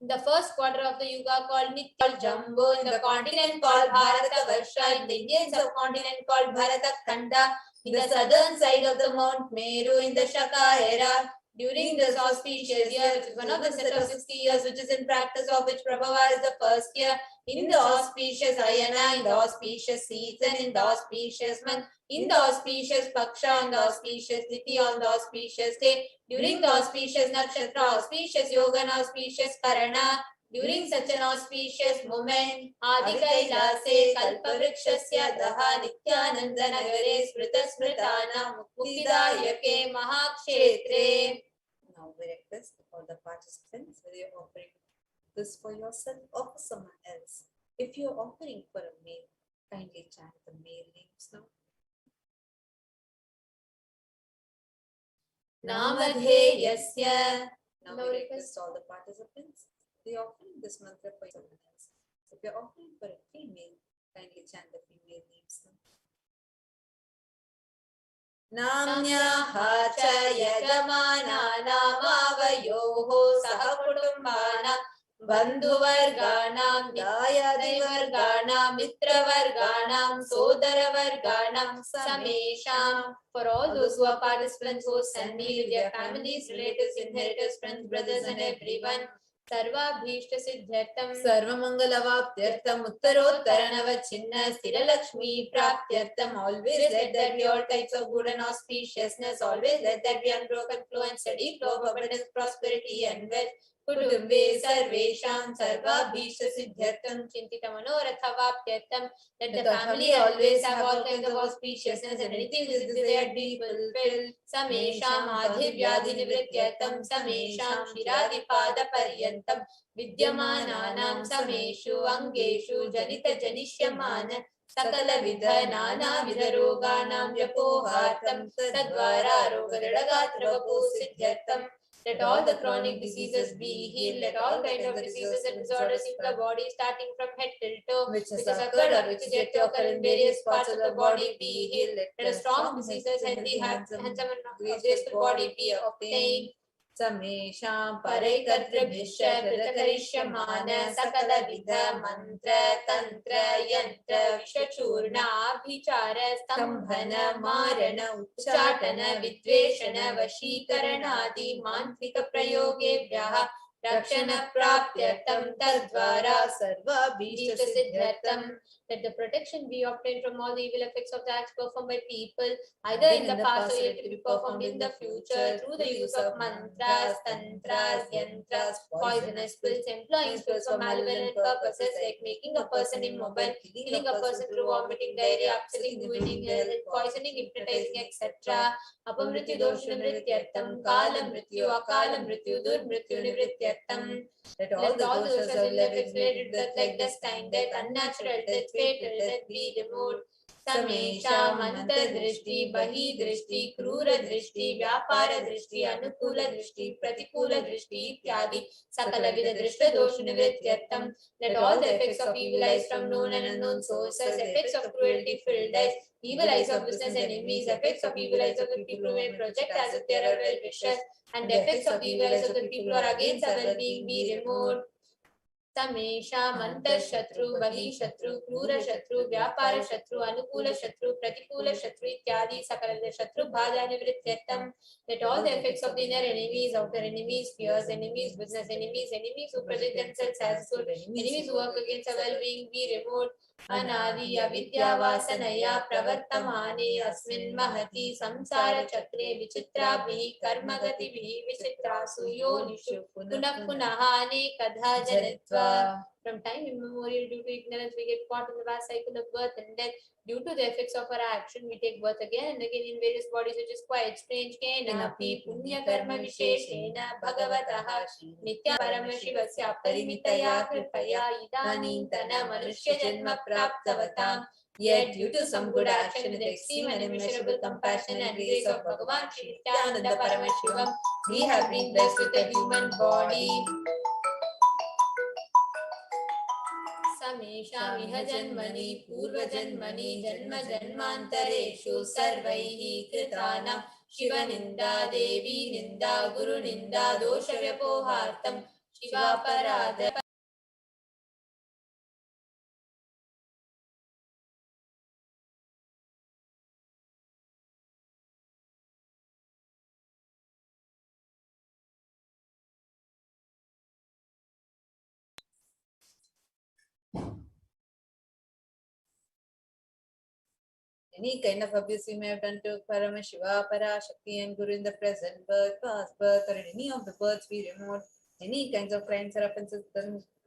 the first quarter of the Yuga called Nitya Jambo, in the continent called Bharata Varsha, in the Indian subcontinent called Bharata Khanda, in the southern side of the Mount Meru, in the Shaka era. During this auspicious year, which is one of the set of 60 years, which is in practice of which Prabhava is the first year, in the auspicious Ayana, in the auspicious season, in the auspicious month, in the auspicious Paksha, on the auspicious Tithi, on the auspicious day, during the auspicious Nakshatra, auspicious Yoga, and auspicious Karana, during such an auspicious moment, Adikailase Kalpavrikshasya Daha Nithyananda Nagare Smrita Smritana Muktidayake Mahakshetre. Now we request all the participants, whether you're offering this for yourself or for someone else. If you're offering for a male, kindly chant the male names now. Namadheyasya. Now we request all the participants, they are offering this mantra for someone else. If you're offering for a female, kindly chant the female names now. Namnyaha cha yagamana namavayoho sahakutumbana bandhuvarganam dayadivarganam mitravarganam sodaravarganam samesham. For all those who are participants who send me with their families, relatives, inheritors, friends, brothers, and everyone, Sarva Bhishta Siddhartam Sarva Mangalavaptyartam Uttarottaranava Chinna Sthira Lakshmi Praptyartam. Always let there be all types of good and auspiciousness. Always let there be unbroken flow and steady flow of abundance, prosperity, and wealth. कुटुम्बे सर्वेषां सर्वाभीष्टसिद्ध्यर्थं चिन्तितमनोरथवाप्त्यर्थं that the family always have all kinds of auspiciousness and anything is desired be fulfilled. Samesham adhivyadhinivrityartham samesham shiradipadaparyantam vidyamananam sameshu angeshu janita janishyamana sakala vidha nana vidha roganam vyapohartam tadvara rogadadagatravapu siddhyartham. Let all the chronic diseases be healed. Let all kinds of diseases and disorders in the body, starting from head till toe, which is occurred or which is yet to occur in various parts of the body, be healed. Let a strong diseases, healthy, handsome, and graceful body be obtained. Samesham Paraikartribhisha Kritakarishyaman Sakala Vidha Mantra Tantra Yantra Vishachurna Abhichara Stambhana Marana Uchatana Vidveshana Vashikaranadi Mantrika Prayogebhyaha Rakshana Praptyartham Tadvara Sarva Bhishta Siddhartham. Let the protection be obtained from all the evil effects of the acts performed by people, either in the past or yet to be performed in the future, through the use of mantras, tantras, yantras, poisonous pills, employing pills for malevolent purposes like making a person immobile, killing a person through vomiting, diarrhea, upsetting, ruining health, poisoning, hypnotizing, etc. Apamrityu dosha nivrityartham, kala mrityu, akala mrityu, durmrityu nivrityartham. Let all the doshas of effects related to death like dust time, death, unnatural death, fatal death be removed. Samesham antardrishti, bahidrishti, krura drishti, vyapara drishti, anukula drishti, pratikula drishti, ityadi, sakala vida drishta dosha nivrityartham. Let all the effects of evil eyes from known and unknown sources, effects of cruelty filled eyes, evil eyes of business enemies, effects of evil eyes of the people who may project as if they are well wishers, and the effects of evil eyes of the people who are against our well-being be removed. Samesha Manta Shatru, Bahi Shatru, Krura Shatru, Vyapara Shatru, Anukula Shatru, Pratikula Shatru, Ityadi, Sakala Shatru, Bhada Nivrityartham. Let all the effects of the inner enemies, outer enemies, fears, enemies, business enemies, enemies who project themselves as good, enemies who work against our well-being be removed. Anadi Avidya Vasanaya Pravartamane Asmin Mahati Samsara Chakre Vichitrabhi Karmagatibi Vichitrasu Yonishu Punah Punahane Kadha Janitva. From time immemorial, due to ignorance, we get caught in the vast cycle of birth and death. Due to the effects of our action, we take birth again and again in various bodies, which is quite strange. Kenapi punya karma visheshena bhagavataha nitya paramashivasya parimitaya kripaya idanintana manushya janma praptavatam. Yet, due to some good action, with the extreme and immeasurable compassion and grace of Bhagavan Shri Nithyananda Paramashivam, we have been blessed with a human body. समेषामिह जन्मनि पूर्वजन्मनि जन्म जन्मान्तरेषु सर्वैः कृतानां शिवनिन्दा देवी निन्दा गुरुनिन्दा दोषव्यपोहार्थं शिवापराध any kind of abuse we may have done to Paramashiva, Parashakti and Guru in the present birth, past birth, or in any of the births we removed, any kinds of crimes or offences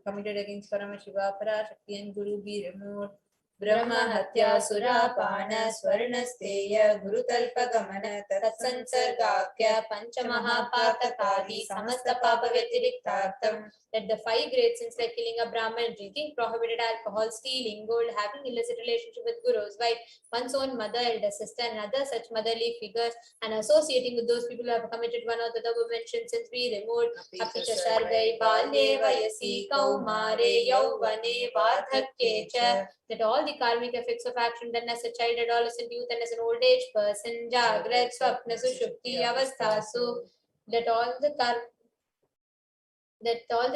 committed against Paramashiva, Parashakti and Guru be removed. Brahma Hatya Surapana Swarnasteya Guru Talpagamana Tatsansargakya Panchamaha Patakadi Samasta Papa Vetiriktartam. That the 5 great sins like killing a Brahman, drinking prohibited alcohol, stealing gold, having illicit relationship with Guru's wife, one's own mother, elder sister, and other such motherly figures, and associating with those people who have committed one or the other mentioned sins be removed. Apicha Sarvai Balye Vayasi Kaumare Yauvane Vardhakyecha. That all the karmic effects of action done as a child, adolescent, youth, and as an old age person, Jagrat, Swapna, Sushupti, Avasthasu, that all the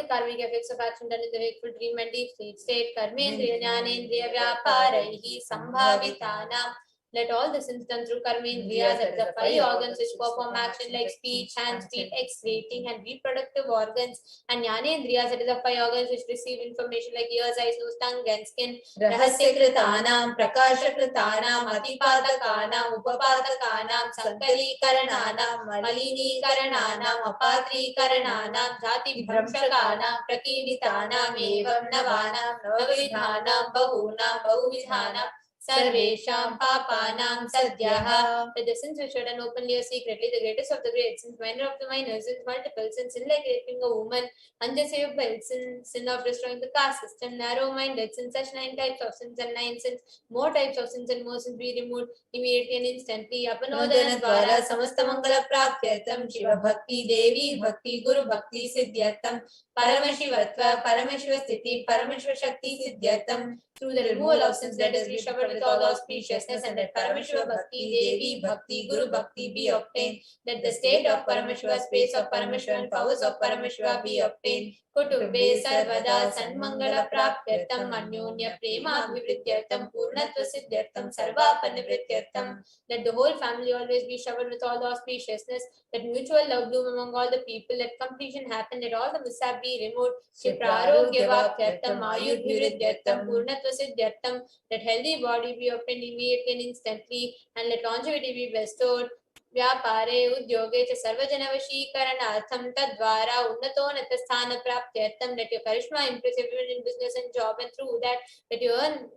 karmic effects of action done in the wakeful dream and deep sleep state, karmendriya, jnanendriya, vyaparaihi, sambhavitanam, Let all the sins done through karmendriyas, that is the five organs which perform action like speech, hands, feet, excreting and reproductive organs, and jnanendriyas, that is the five organs which receive information like ears, eyes, nose, tongue and skin. Rahasyakritaanam, prakashakritanam, atipatakanam, upapatakanam, sankalikarananam, malinikarananam, apatrikarananam, jati vibhamsakanam, prakivitanam, evam navanam, navavidhanam, bahunam, bahuvidhanam, Sarvesham papanam sadhyaha. That the sins which are done openly or secretly, the greatest of the great sins, minor of the minor sins, multiple sins, sin like raping a woman, unjust belt sin, sin of destroying the caste system, narrow-minded sins, such 9 types of sins and 9 sins, more types of sins and more sins be removed immediately and instantly. Apanodana dvara samastamangala prakyartam Shiva Bhakti Devi Bhakti Guru Bhakti Siddhyartam Paramashivatva Paramashiva Sthiti Paramashiva Shakti Siddhyartam. Through the removal of sins, let us be showered with all auspiciousness, and that Paramashiva Bhakti, Devi Bhakti, Guru Bhakti be obtained. Let the state of Paramashiva, space of Paramashiva, and powers of Paramashiva be obtained. Kutumbe Sarvada Sanmangala Praptyartam Anyonya Prema Vivrityartam Purnatva Siddhyartam Sarva Panivrityartam. Let the whole family always be showered with all the auspiciousness. Let mutual love bloom among all the people. Let completion happen. Let all the mishap be removed. Shiprarogya-vaptyartam Ayurvridyartam Purnatva Siddhyartam. Let healthy body be obtained immediately and instantly, and let longevity be bestowed. व्यापारे उद्योगे च सर्वजनवशीकरणार्थं तद्वारा उन्नतोन्नतस्थानप्राप्त्यर्थं. Let your charisma impress everyone in business and job, and through that let you earn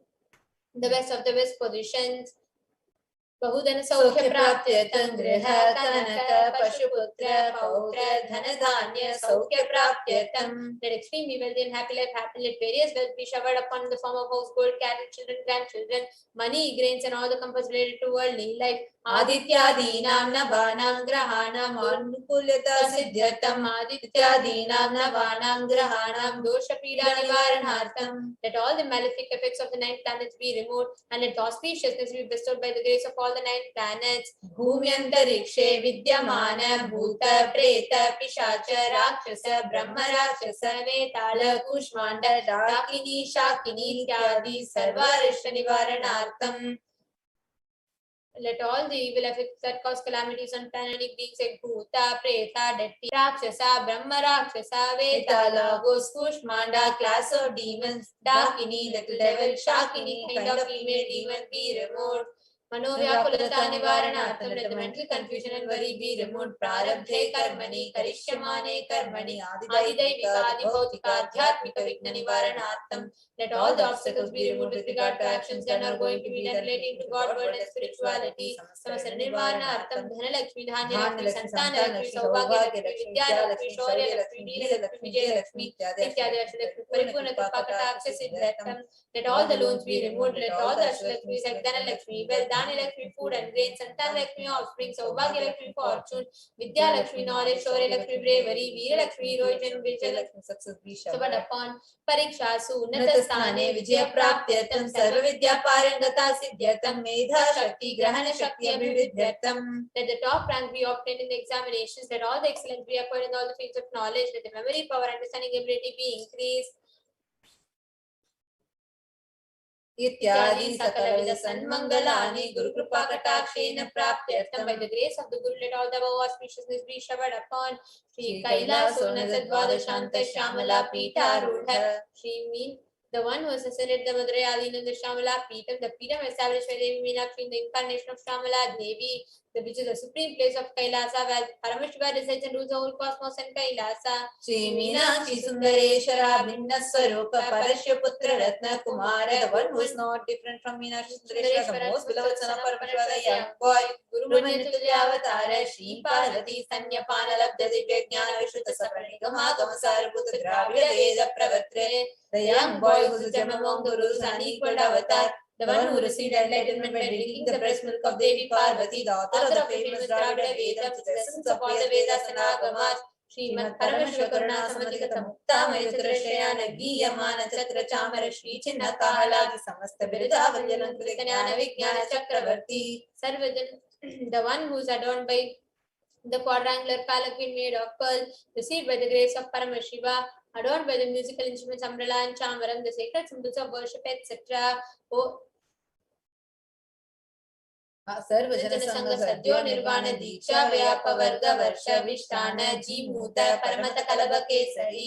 the best of the best positions. बहुधन सौख्य प्राप्त्यर्थं गृह कनक पशुपुत्र पौत्र धन धान्य सौख्य प्राप्त्यर्थं. Let extremely wealthy and happy life happen. Let various wealth be showered upon the form of house, gold, cattle, children, grandchildren, money, grains, and all the comforts related to worldly life. आदित्यादीनां नवानां ग्रहाणां अनुकूल्यता सिद्ध्यर्थं आदित्यादीनां नवानां ग्रहाणां दोषपीडा निवारणार्थं. Let all the malefic effects of the 9 planets be removed, and let the auspiciousness be bestowed by the grace of all the 9 planets. भूम्यन्तरिक्षे विद्यमान भूत प्रेत पिशाच राक्षस ब्रह्म राक्षस वेताल कूष्माण्ड डाकिनी शाकिनी इत्यादि सर्वारिष्ट निवारणार्थं. Let all the evil effects that cause calamities on planetic beings like Bhuta, Preta, Detti, Rakshasa, Brahma Rakshasa, Vetala, Ghost, Kushmanda, class of demons, Dakini, little devil, Shakini, kind of female demon be removed. Manovyakulata nivaranartham. Let the mental confusion and worry be removed. Prarabdhe karmani karishyamane karmani adidaivika adibhautika adhyatmika vigna nivaranartham. Let all the obstacles be removed with regard to actions done or going to be done relating to God, word and spirituality. Samasana nirvanartham dhanalakshmi dhanyalakshmi santanalakshmi saubhagyalakshmi vidyalakshmi shauralakshmi neelakshmi vijayalakshmi ityadi ashtalakshmi paripurnata pakataksha siddhartham. Let all the loans be removed. Let all the ashtalakshmis like dhanalakshmi, wealth, dhanalakshmi, food and grain, santanalakshmi, offspring, saubhagyalakshmi, fortune, vidyalakshmi, knowledge, shauralakshmi, bravery, veeralakshmi, heroism, vijayalakshmi, success be showered upon. Parikshaasu unnatastane vijaya praptyartham sarva vidya parangata siddhyartham medha shakti grahana shakti abhividyartham. Let the top rank be obtained in the examinations. Let all the excellence be acquired in all the fields of knowledge. Let the memory, power, understanding ability be increased. इत्यादि सकलविध सन्मंगलानि गुरु कृपा कटाक्षेन प्राप्त्यर्थं. By the grace of the Guru, let all the above auspiciousness be showered upon. Shri Kailasonatha Dvadashanta Shamala Pita Shri mean the one who assassinated the Madurai Adina, the Shamala Peetam, the Peetam established by Devi Meenakshi in the incarnation of Shamala Devi, which is the supreme place of Kailasa, where Paramashiva resides and rules the whole cosmos and Kailasa. Shri Meenakshi Sundareshwara Bhinna Swarupa Parashya Putra Ratna Kumara, the one who is not different from Meenakshi Sundareshwara, the most beloved son of Paramashiva, the young boy. Guru Manyatulya Avatara Shri Parvati Sanyapana Labdha Divya Jnana Vishuddha Sapranigama Gamasara Putra Dravida Veda Pravatre, the young boy whose gem among gurus unequaled avatar, the one who received enlightenment by drinking the breast milk of Devi Parvati, the author of the famous Dravida Vedams, the essence of all the Vedas and Agamas. Srimad Paramashiva Karuna Samadhikata Mukta Mayutrashayana Giyamana Chatra Chamara Shri Chinna Kahaladi Samasta Birida Valyanantri Jnana Vijnana Chakravarti. Sarvajan, the one who is adorned by the quadrangular palanquin made of pearl, received by the grace of Paramashiva, adorned by the musical instruments umbrella and chamaram, the sacred symbols of worship, etc. सर्वजनसंघ सद्यो निर्वाण दीक्षा व्यापवर्ग वर्ष विष्टान Jimuta परमत कलभ Kesari.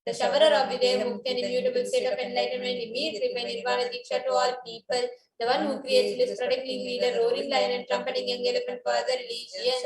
The showerer of the day, Mukti, an immutable state of enlightenment, immediately by Nirvana Diksha to all people. The one who creates, lives, protecting, leader, roaring lion and trumpeting young elephant for the religions.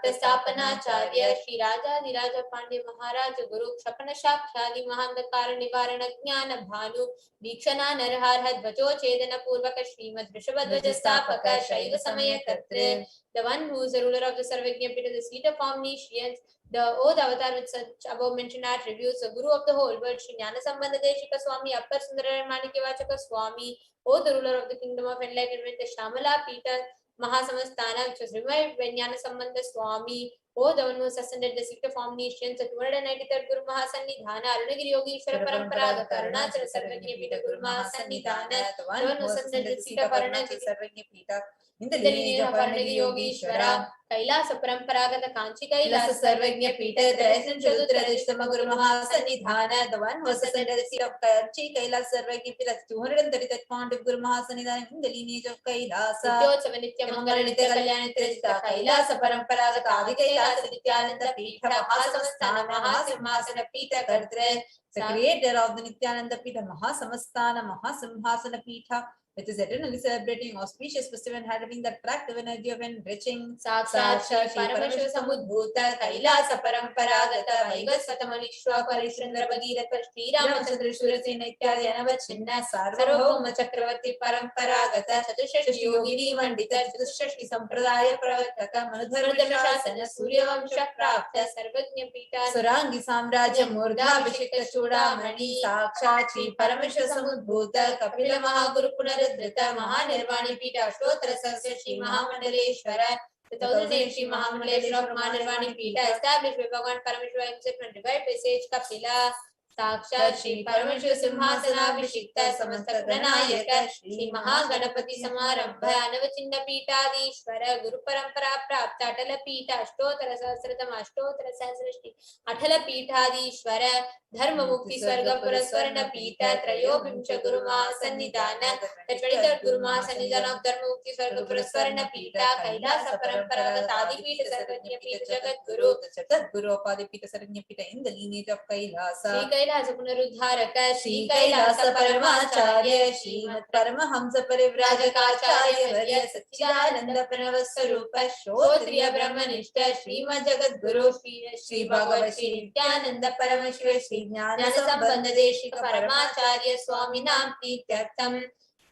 The Stapanacharya, Shri Raja, the Raja Pandya Maharaj, Guru, Kshapana Shakshadi, Mahandakara, Nivarana, Jnana, Bhanu, Dikshana, Narhar, Hadvajo, Chedana, Purvaka, Srimad, Rishabhadvaja, Stapaka, Shaiva Samaya Katre. The one who is the ruler of the Sarvagya Pita, the seat of omniscience, the oath avatar with such above mentioned attributes, the Guru of the whole world, Sri Jnana Sambandha Deshika Swami, Appar Sundara Manikya Swami, O the ruler of the kingdom of enlightenment, the Shamala Pita Mahasamastana, which was revived by Jnana Sambandha Swami, O the one who ascended the seat of omniscience, the 293rd Guru Mahasannidhana, Arunagiri Yogeshwara Paramparaga, Karunachala Sarvagya Pita Guru Mahasannidhana, the one who ascended the seat of Arunachala Sarvagya Pita, in the lineage of Arunagiri Yogeshwara, Kailasa Paramparagata Kanchi Kailasa Sarvagya Pita, the resident Chalutra Guru Mahasannidhana, the one who ascended the seat of Kanchi Kailasa Sarvagya Pita, 233rd fount of Guru Mahasannidhana, in the lineage of Kailasa. Nityotsava Nitya Mangala Nitya Kalyana Trista Kailasa Paramparagata Adi Kailasa Nithyananda Pita Mahasamastana Mahasimhasana Pita Kartre, the creator of the Nithyananda Pita Mahasamastana Mahasimhasana Pita, which is eternally celebrating auspicious festival and having the attractive energy of enriching. Sakshat Shri Paramashivoham Bhuta Kailasa Paramparagata Vaivasvata Manishwa Parishchandra Bhagirath Shri Ramachandra Surasena Ityadi Anavachinna Sarvabhauma Chakravarti Paramparagata Chatushashti Yogini Vandita Chatushashti Sampradaya Pravartaka Manudharma Shasana Suryavamsha Prapta Sarvajna Pita Surangi Samrajya Murdha Vishikta Chudamani Sakshat Shri Paramashivoham Bhuta Kapila Mahaguru Punarudhrita Mahanirvani Pita Ashtotra Sasya Shri Mahamandaleshwara. The 1008 Shri Mahamandaleshwara of Mahanirvani Pita established by Bhagavan Paramashiva himself and revived by sage Kapila. Sakshat Shri Paramashiva Simhasana Abhishikta Samasta Pranayaka Shri Mahaganapati Samarambha Anavachinna Pitadishwara Guru Parampara Prapta Atala Pita Ashtotra Sahasratam Ashtotra Sahasrashti Atala Pitadishwara Dharma Mukti Swarga Puraswarna Pita Trayobhimcha Guru Mahasannidhana. The 23rd Guru Mahasannidhana of Dharma Mukti Swarga Puraswarna Pita Kailasa Paramparaga Tadi Pita Sarvajna Pita Jagat Guru, the 4th Guru of Adi Pita Sarvajna Pita in the lineage of Kailasa. Kailasa Punarudharaka Shri Kailasa Paramacharya Shrimad Paramahamsa Parivrajakaacharya Varya Satchidananda Pranavaswarupa Shrotriya Brahmanishta Shrimad Jagat Guru Shri Bhagavat Shri Nithyananda Paramashiva Shri Jnana Sambandha Deshika Paramacharya Swami Nam Prityartham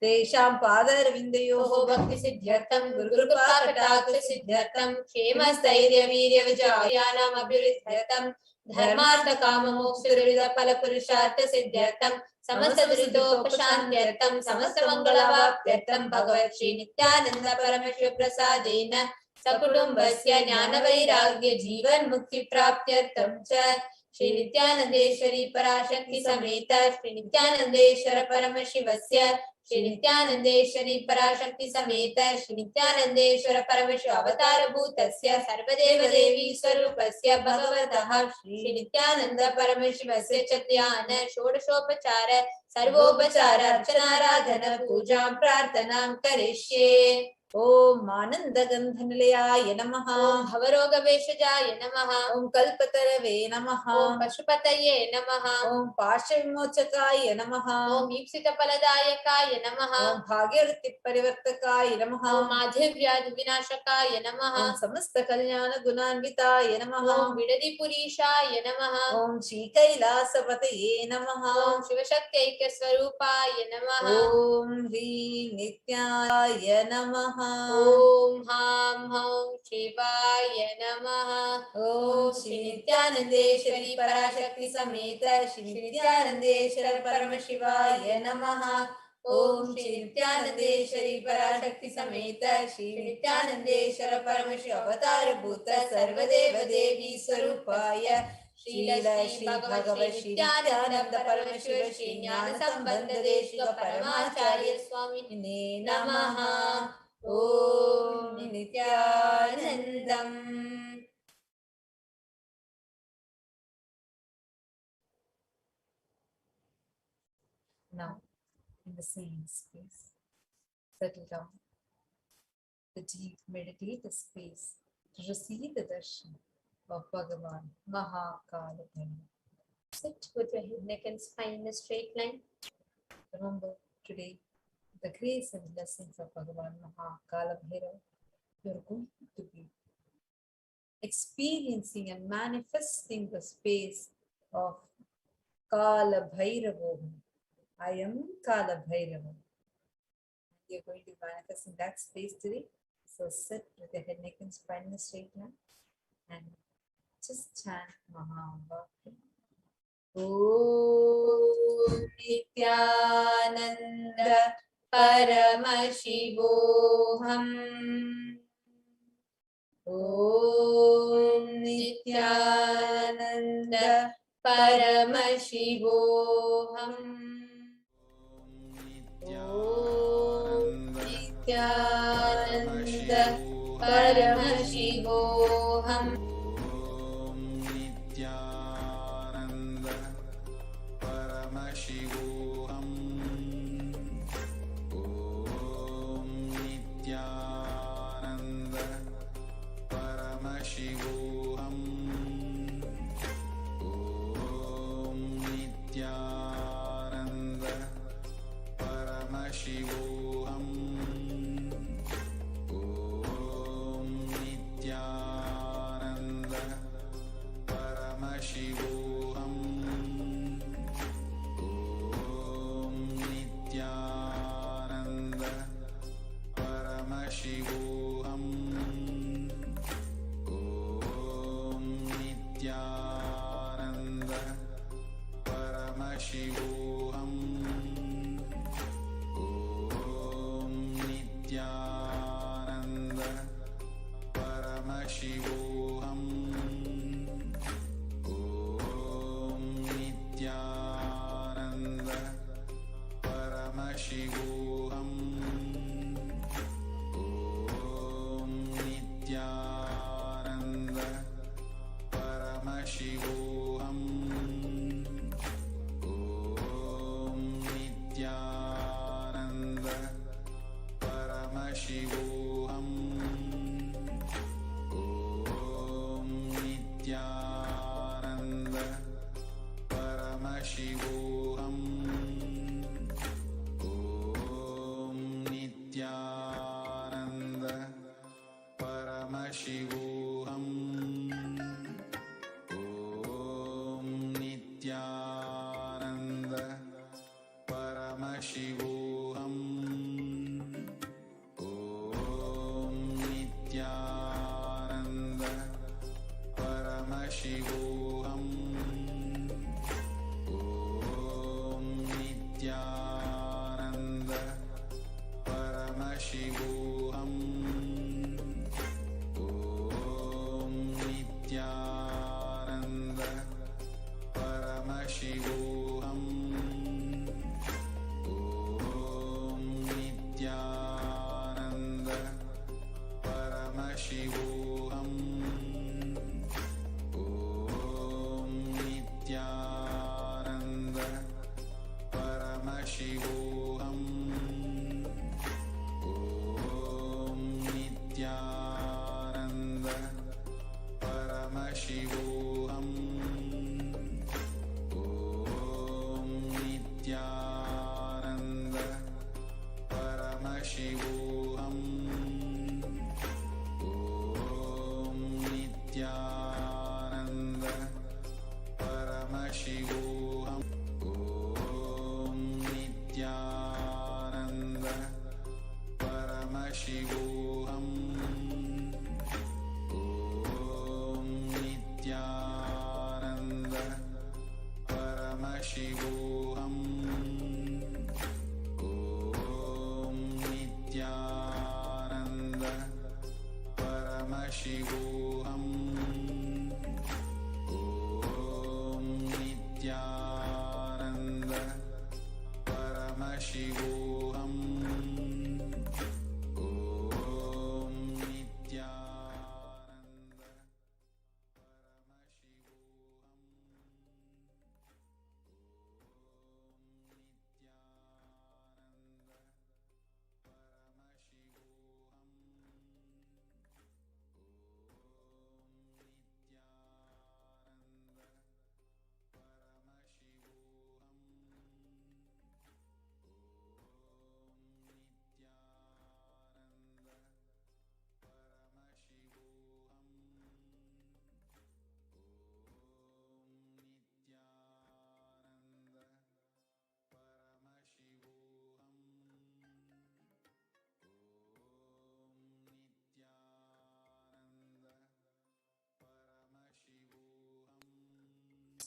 Tesham Padarvindayoho Bhakti Siddhyartham Guru Kripa Kataksha Siddhyartham Kshemasthairyam Virya Vijayyanam Abhiruddhyartham Dharmartha Kama Moksha Durida Pala Purushartha Siddhyartham Samasta Duritopashantyartham Samasta Mangalavaptyartham Bhagavat Shri Nithyananda Paramashiva Prasadena Sakutumbasya Jnana Vairagya Jivan Mukti Praptyartham Cha Shri Nithyanandeshwari Parashakti Sameta Shri Nithyanandeshwara Paramashivasya Shri Nithyanandeshwari Parashakti Sameta Shri Nithyanandeshwara Paramashiva Avatara Bhutasya Sarvadeva Devi Swarupasya Bhagavatah Shri Nithyananda Paramashivasya Chatyana Shodashopachara Sarvopachara Archanaradhana Pujam Prarthanam Karishye. Om Anandagandhanilaya Namaha. Om Bhavarogaveshajaya Namaha. Om Kalpatarave Namaha. Om Pashupataye Namaha. Om Pashvimochakaya Namaha. Om Ipsitapaladayakaya Namaha. Om Bhagyavritti Parivartakaya Namaha. Om Madhivyad Vinashakaya Namaha. Om Samasta Kalyana Gunanvitaya Namaha. Om Vidadipurishaya Namaha. Om Shri Kailasapataye Namaha. Om Shivashakti Swarupaya Namaha. Om Hri Nithyanaya Namaha. Om Ham Ham Shivaya Namaha. Om Shri Nithyanandeshwari Parashakti Sameta Shri Nithyanandeshwara Paramashivaya Namaha. Om Shri Nithyanandeshwari Parashakti Sameta Shri Nithyanandeshwara Paramashiva Avatara Bhuta Sarvadeva Devi Swarupaya Srila Shri Bhagavat Shri Nithyananda Paramashiva Shri Jnana Sambandha Deshika Paramacharya Swami Namaha. Om Nithyanandam. Now, in the same space, settle down. the deep meditative space to receive the darshan of Bhagavan Kalabhairava. Sit with your head, neck, and spine in a straight line. Remember today the grace and blessings of Bhagavan Kalabhairava. You're going to be experiencing and manifesting the space of Kalabhairavoham. I am Kalabhairava. You're going to manifest in that space today. So sit with your head, neck, and spine in a straight line and just chant Mahamba. Om Nithyananda Paramashivoham. Om Nithyananda Paramashivoham. Om Nithyananda Paramashivoham.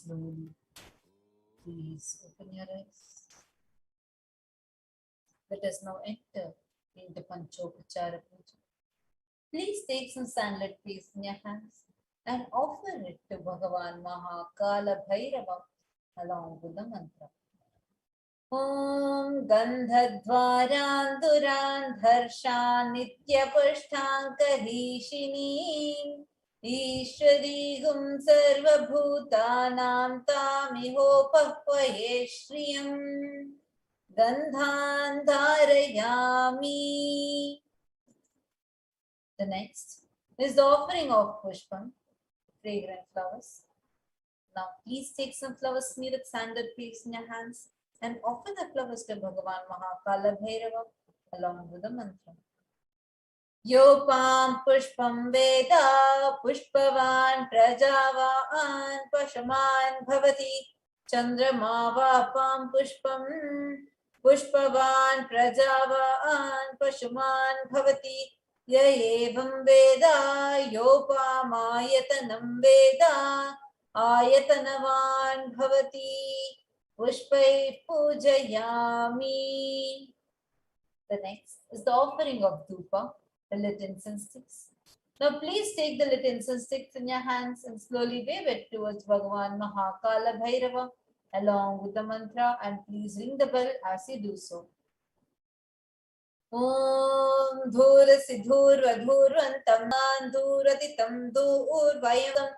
slowly. Please open your eyes. Let us now enter into Panchopachara Puja. Please take some sunlit paste in your hands and offer it to Bhagavan Kalabhairava along with the mantra. Om Gandhadvaran Duran Darshan Nityapushtankadishini Ishwari Gum Sarva Bhutanam Tamihopahvaye Shriyam Gandhan Dharayami. The next is the offering of Pushpam, fragrant flowers. Now please take some flowers smeared with sandal paste in your hands and offer the flowers to Bhagavan Kalabhairava along with the mantra. Yopam Pushpam Veda Pushpavan Prajavan Pashaman Bhavati Chandrama Vapam Pushpam Pushpavan Prajavan Pashaman Bhavati Yayevam Veda Yopamayatanam Veda Ayatanavan Bhavati Pushpai Pujayami. The next is the offering of Dhupa, the lit incense sticks. Now please take the lit incense sticks in your hands and slowly wave it towards Bhagavan Kalabhairava along with the mantra, and please ring the bell as you do so. Om Dhurasi Dhurvadhurvantam Dhuratitam Dhurvayam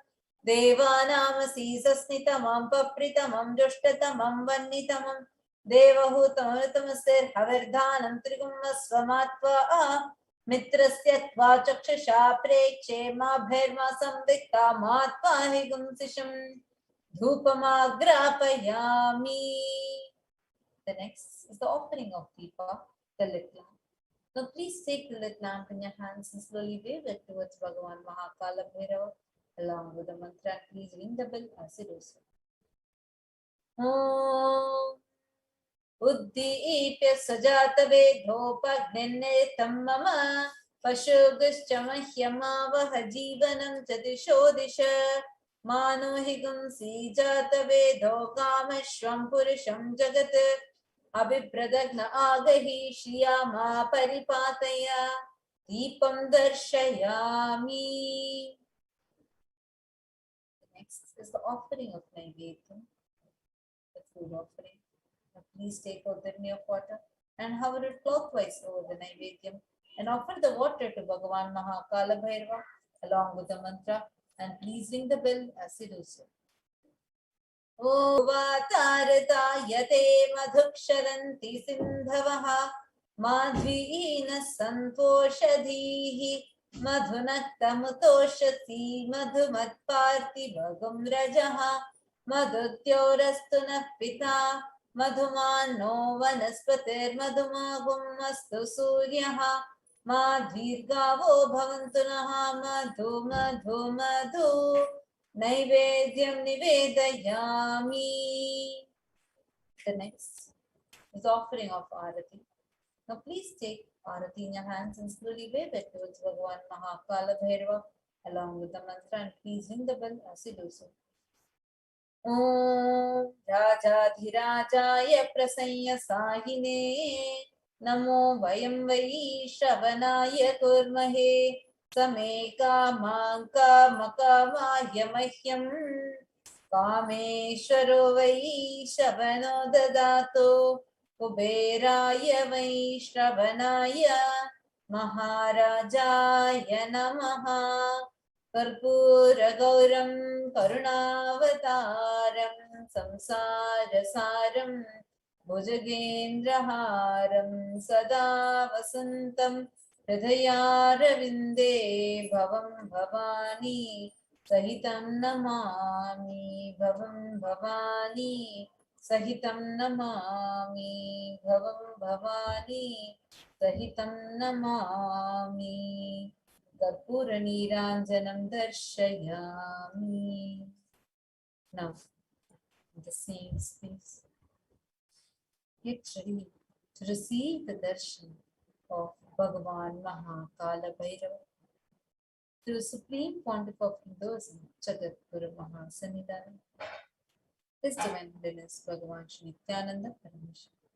Devanamasi Sasnitamam Papritamam Jushtatamam Vannitamam Devahutamamritamasir Havardhanam Trigumasvamatva Mitrasya Tva Chakshasha Prekshe Mabherma Samvikta Matva Higumsisham Dhupamagrapayami. The next is the offering of Deepa, the lit lamp. Now please take the lit lamp in your hands and slowly wave it towards Bhagavan Kalabhairava along with the mantra, and please ring the bell as you do so. Om Uddipya Sajata Vedhopagnetam Mama Pashugushchamahyamavaha Jivanam Chatisho Disha Manohigum Sijata Vedho Kamashvam Purusham Jagat Abhipradagna Agahi Shriyama Paripataya Deepam Darshayami. Next is the offering of Naivedyam, the food offering. Now please take out the of water and hover it clockwise over the Naivedyam and offer the water to Bhagavan Kalabhairava along with the mantra, and please ring the bell as you do so. Ovatarata yate madhuksharanti sindhavaha madhvina santoshadhihi madhunaktamutoshasi madhumatparti bhagam rajaha madhutyorastuna pita madhumano vanaspatir madhumagum astu suryaha madhvirgavo bhavantunaha madhu madhu madhu Naivedyam Nivedayami. The next is the offering of Arati. Now please take Arati in your hands and slowly wave it towards Bhagavan Kalabhairava along with the mantra, and please ring the bell as you do so. Om Rajadhirajaya Prasanya Sahine Namo Vayam Vai Shravanaya Kurmahe Same Kamaka Makamaya Mahyam Kameshwaro Vai Shravano Dadato Kuberaya Vai Shravanaya Maharajaya Namaha Karpura Gauram Karunavataram Samsarasaram Bhujagendraharam Sada Vasantam Hridayarvinde Bhavam Bhavani Sahitam Namami Bhavam Bhavani Sahitam Namami Bhavam Bhavani Sahitam Namami Karpura Niranjanam Darshayami. Now, in the same space, get ready to receive the darshan of Bhagavan Kalabhairava through Supreme Pontiff of Hinduism, Jagat Guru Mahasanidana. His Divine Holiness Bhagavan Shri Nithyananda Paramashivam.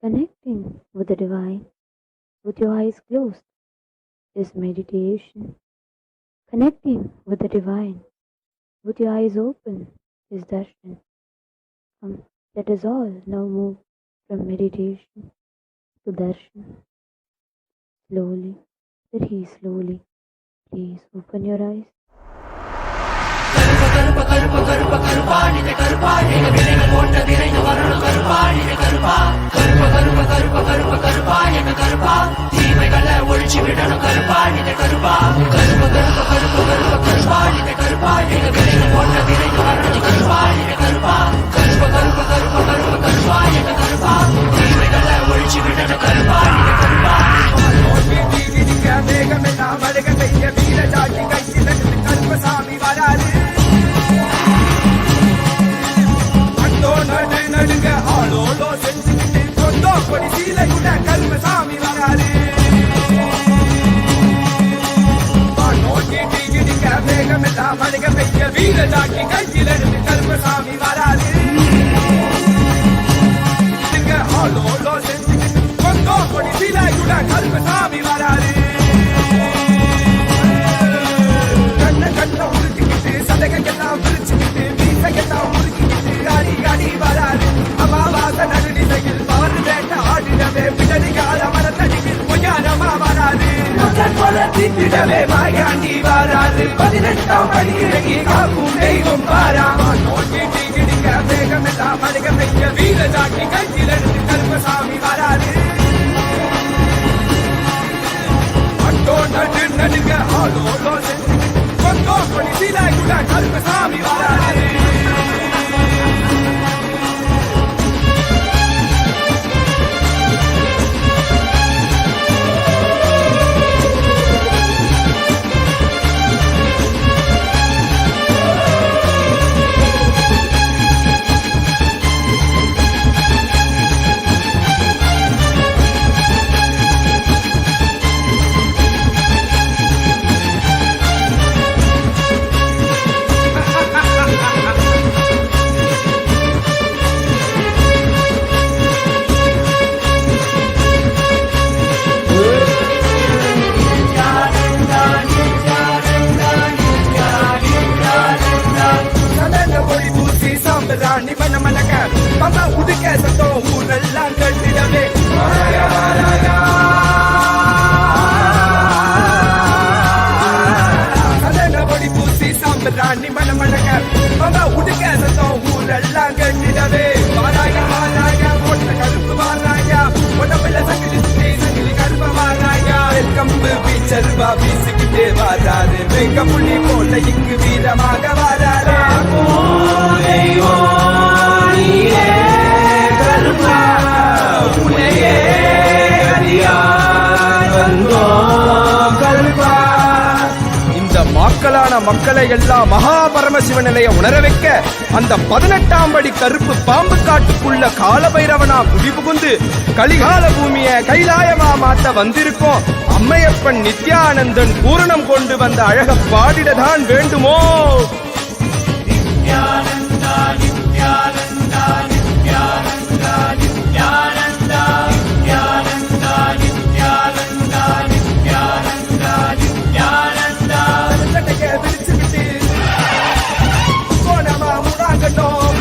Connecting with the divine with your eyes closed is meditation. Connecting with the divine with your eyes open is darshan. Let us all now move from meditation to darshan. Slowly, very slowly, please open your eyes. மக்களை எல்லாம் மகா பரமசிவ நிலைய உணர வைக்க அந்த 18ஆம் படி கருப்பு பாம்பு காட்டுக்குள்ள காலபைரவனா குடி புகுந்து கலிகால பூமிய கைலாயமா மாத்த வந்திருக்கோம். அம்மையப்பன் நித்யானந்தன் பூரணம் கொண்டு வந்த அழக பாடிடதான் வேண்டுமோ? நித்யானந்தா நித்யானந்தா நித்யானந்தா நித்யானந்தா நித்யானந்தா நித்யானந்தா நித்யானந்தா நித்யானந்தா விரிச்சுக்கிட்டு போனமா முனாகட்டும்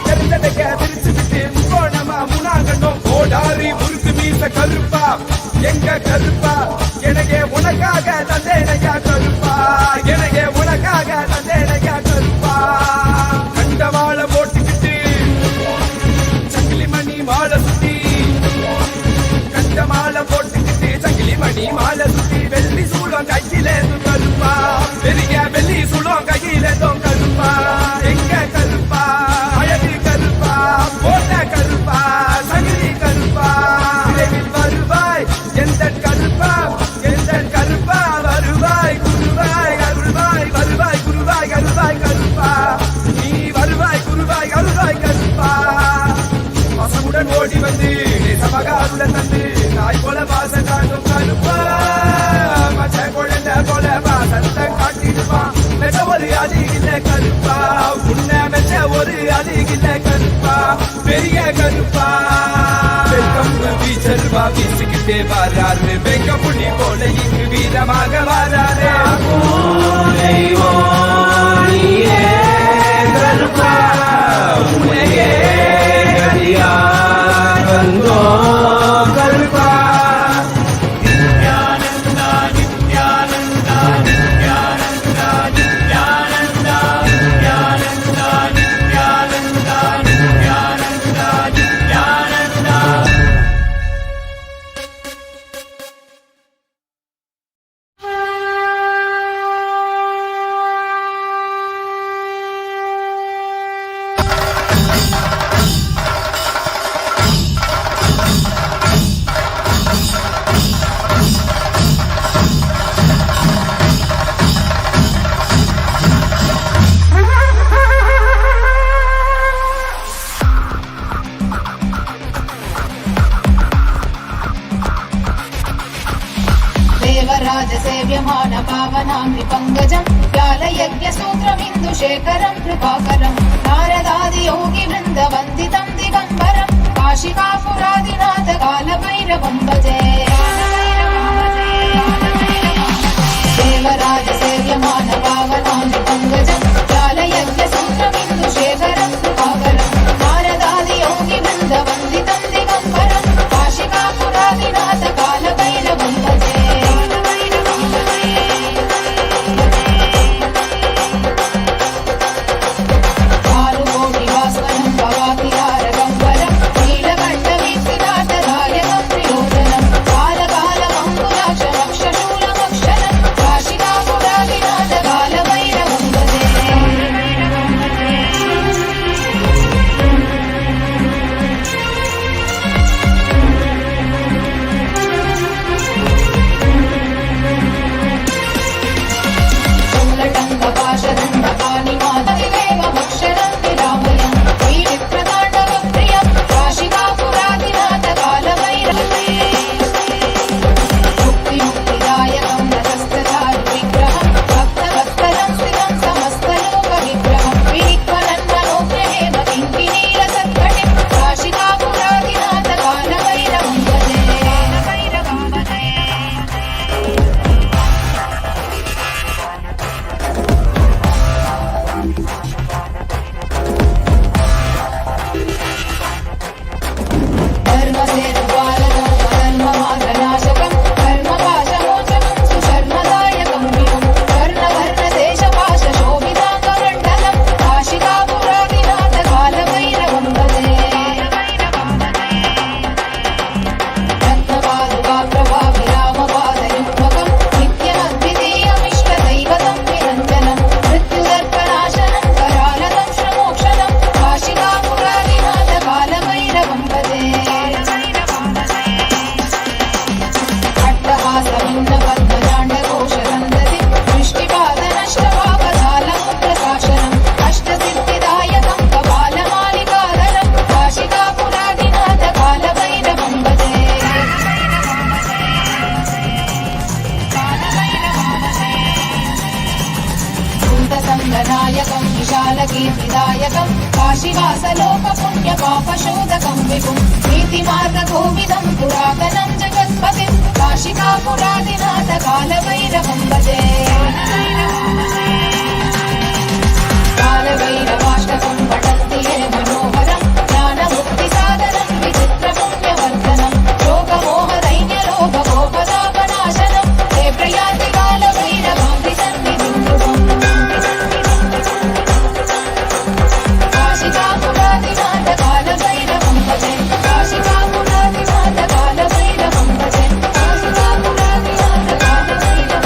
தெரிஞ்சதைக்க விரிச்சுக்கிட்டு போனமா முனாகட்டும். ஓடாரி முறுக்கு மீச கருப்பா எங்க கருப்பா எனக்கே உனக்காக தந்தேனையா கருப்பா எனக்கே உனக்காக தந்தேனையா கருப்பா. கண்ட மாலை போட்டுக்கிட்டு சங்கிலி மணி மாலை சுத்தி கண்ட மாலை போட்டுக்கிட்டு சங்கிலி மணி மாலை சுத்தி வெள்ளி சூழம் கையிலேந்து கருப்பா பெரிய வெள்ளி சூழம் கையிலேந்தும் கருப்பா எங்க கருப்பா அழகு கருப்பா போட்ட கருப்பா சங்கிலி கருப்பா விரைவில் வருவாய் எந்த கருப்பா ஒரு அழகில கருப்பா பெரிய கருப்பா வெல்கம் வீச்சர்வா வீசிக்கிட்டே வராரு வெங்க புள்ளி போல இங்கு வீரமாக வராரு கருப்பா உன்னையே அடியார் வந்தோ கருப்பா सेव्यमान पावनांग्रि पंकजं व्यालयज्ञसूत्रमिन्दुशेखरं कृपाकरं नारदादियोगि वृन्दवन्दितं दिगम्बरं काशिकापुरादिनाथ कालभैरवं भजे देवराज सेव्यमान पावनांग्रि पंकजं व्यालयज्ञसूत्रमिन्दुशेखरं कृपाकरं नारदादियोगि वृन्दवन्दितं दिगम्बरं काशिकापुरादिनाथ कालभैरवं भजे नायकं विशालकीर्तिदायकं काशीवासलोकपुण्यपापशोधकं विभुं नीतिमार्गकोविदं पुरातनं जगत्पतिं काशिकापुरादिनाथ कालभैरवं भजे कालभैरवाष्टकं पठन्ति ये मनोहरं ज्ञानमुक्तिसाधनं विचित्रपुण्यवर्धनं शोकमोहदैन्यलोभगोपदापनाशनं हे प्रयाति कालभैरवामृतन्निधिं ध्रुवम् काशिकापुरादिनाथ कालभैरवं भजे काशिकापुरादिनाथ कालभैरवं भजे काशिकापुरादिनाथ कालभैरवं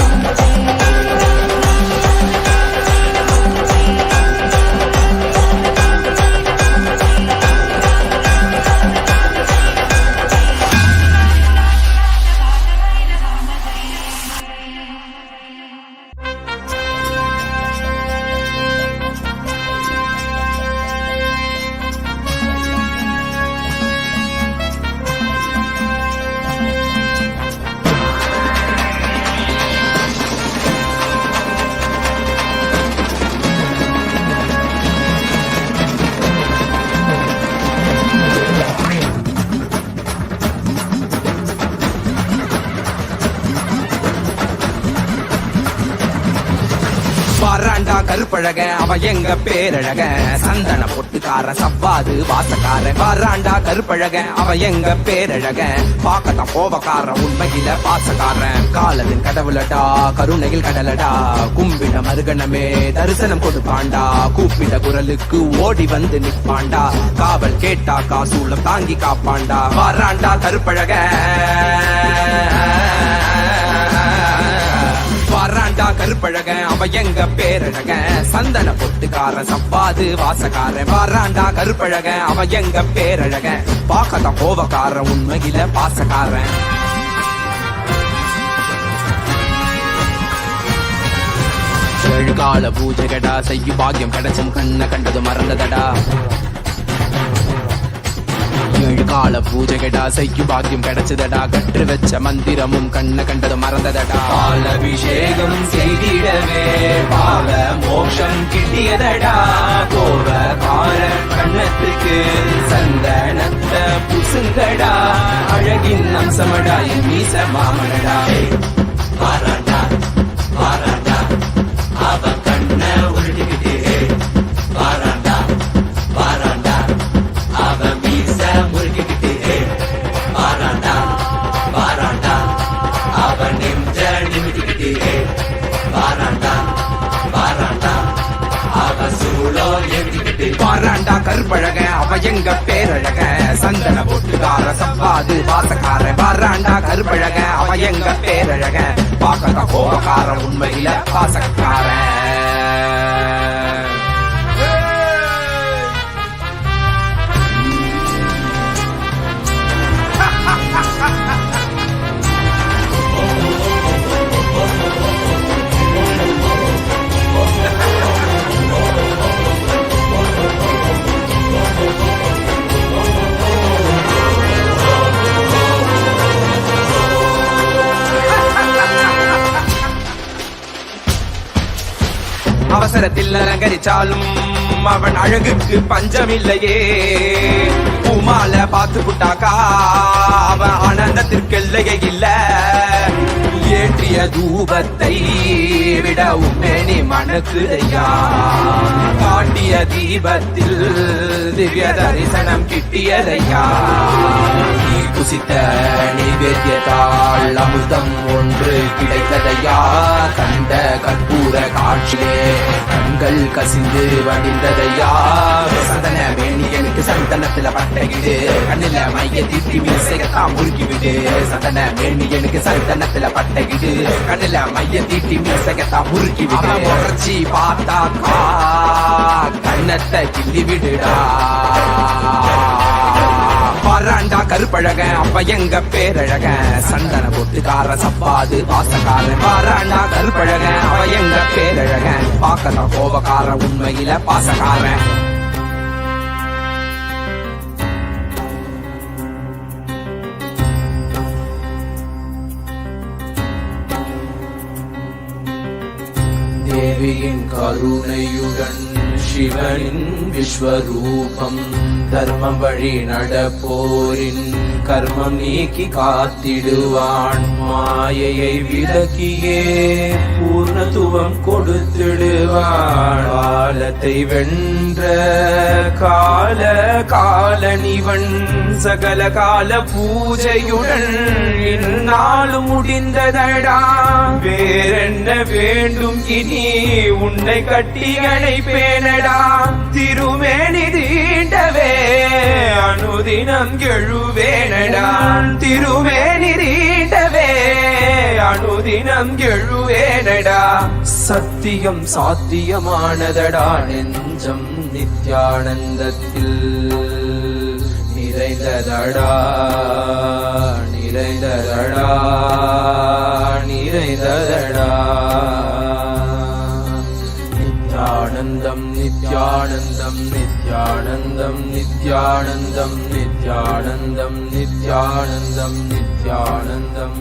வராண்டா கருப்பழக அவன் எங்க பேரழக சந்தன பொட்டுக்கார சவ்வாது வாசக்கார வராண்டா கருப்பழக அவன் எங்க பேரழக பாக்கத்தான் கோபக்கார உண்மையில பாசக்காரன் காலத்தின் கடவுளடா கருணையில் கடலடா கும்பிட மருகணமே தரிசனம் கொடுப்பாண்டா கூப்பிட குரலுக்கு ஓடி வந்து நிற்பாண்டா காவல் கேட்டா காசூலம் தாங்கி காப்பாண்டா வராண்டா கருப்பழக வராண்டா கருப்பழக அவன் எங்க பேரழக சந்தன பொட்டுக்கார சப்பாது வாசக்கார வராண்டா கருப்பழக அவன் எங்க பேரழக பாக்கத்தான் கோபக்கார உண்மையில பாசக்காரன் ஏழுகால பூஜைகடா செய்யும் பாக்கியம் கிடைச்சும் கண்ண கண்டது மறந்ததடா ஏழு கால பூஜைகடா செய்யும் பாக்கியம் கிடைச்சதடா கற்று வச்ச மந்திரமும் கண்ண கண்டது மறந்ததடா பாலபிஷேகம் செய்திடவே பாவ மோட்சம் கிட்டியதடா கோபக்கார கண்ணத்துக்கு சந்தனத்தை புசுங்கடா அழகின் அம்சமடா என் மீச மாமனடா வாராண்டா வாராண்டா அவ கண்ண உருட்டிக்கிட்டு வாராண்டா வாராண்டா அவ மீச முறுக்கிக்கிட்டு வாராண்டா வாராண்டா அவ நெஞ்ச நிமித்திக்கிட்டு வாராண்டா வாராண்டா அவ சூழோ எழுதிக்கிட்டு வாராண்டா கருப்பழக அவ எங்க பேரழக சந்தன பொட்டுக்கார சப்பாது வாசக்கார வாராண்டா கருப்பழக அவ எங்க பேரழக பாக்கத்தா கோபக்கார உண்மையில பாசக்கார அவசரத்தில் அலங்கரிச்சாலும் அவன் அழகுக்கு பஞ்சமில்லையே பூமால பார்த்து புட்டாக்கா அவன் ஆனந்தத்திற்கு எல்லையே இல்ல ஏற்றிய தூபத்தை விட உண்மைனி மனக்குதையா காட்டிய தீபத்தில் திவ்ய தரிசனம் கிட்டியதையா நீ குசித்த நைவேத்தியத்தால் அமிர்தம் ஒன்று கிடைத்ததையா கண்ட கற்பூர காட்சியே கண்கள் கசிந்து வடிந்ததையா சந்தன மேனியனுக்கு சந்தனத்துல பட்டையிடு கண்ணில மைய தீட்டி மீசையத்தான் முறுக்கிவிடு சந்தன மேனியனுக்கு சந்தனத்துல பட்டையிடு கண்ணில மைய தீட்டி மீசையத்தான் முறுக்கிவிடு முறைச்சி பார்த்தாக்கா கண்ணத்தை கிள்ளி விடுடா வராண்டா கருப்பழக அப்ப எங்க பேரழக சந்தன பொட்டுக்கார சப்பாது வாசக்கார வராண்டா கருப்பழக அவ எங்க பேரழக பாக்கத்தான் கோபக்கார உண்மையில பாசக்காரன் தேவியின் கருணையுடன் சிவனின் விஸ்வரூபம் தர்மம் வழி நடப்போரின் கர்மம் நீக்கி காத்திடுவான் மாயையை விலக்கியே பூர்ணத்துவம் கொடுத்திடுவான் காலத்தை வென்ற கால காலனிவன் சகல கால பூஜையுடன் இந்நாளும் முடிந்ததடா வேறென்ன வேண்டும் இனி உன்னை கட்டி அணைப்பேனடா திருமேனி தீண்டவே அனுதினம் எழுவேனடா திருமேனி தீண்டவே அனுதினம் எழுவேனடா சத்தியம் சாத்தியமானதடா நெஞ்சம் நித்யானந்தத்தில் நிறைந்ததடா நிறைந்ததடா நிறைந்ததடா நித்யானந்தம் நித்யானந்தம் நித்யானந்தம் நித்யானந்தம் நித்யானந்தம் நித்யானந்தம் நித்யானந்தம்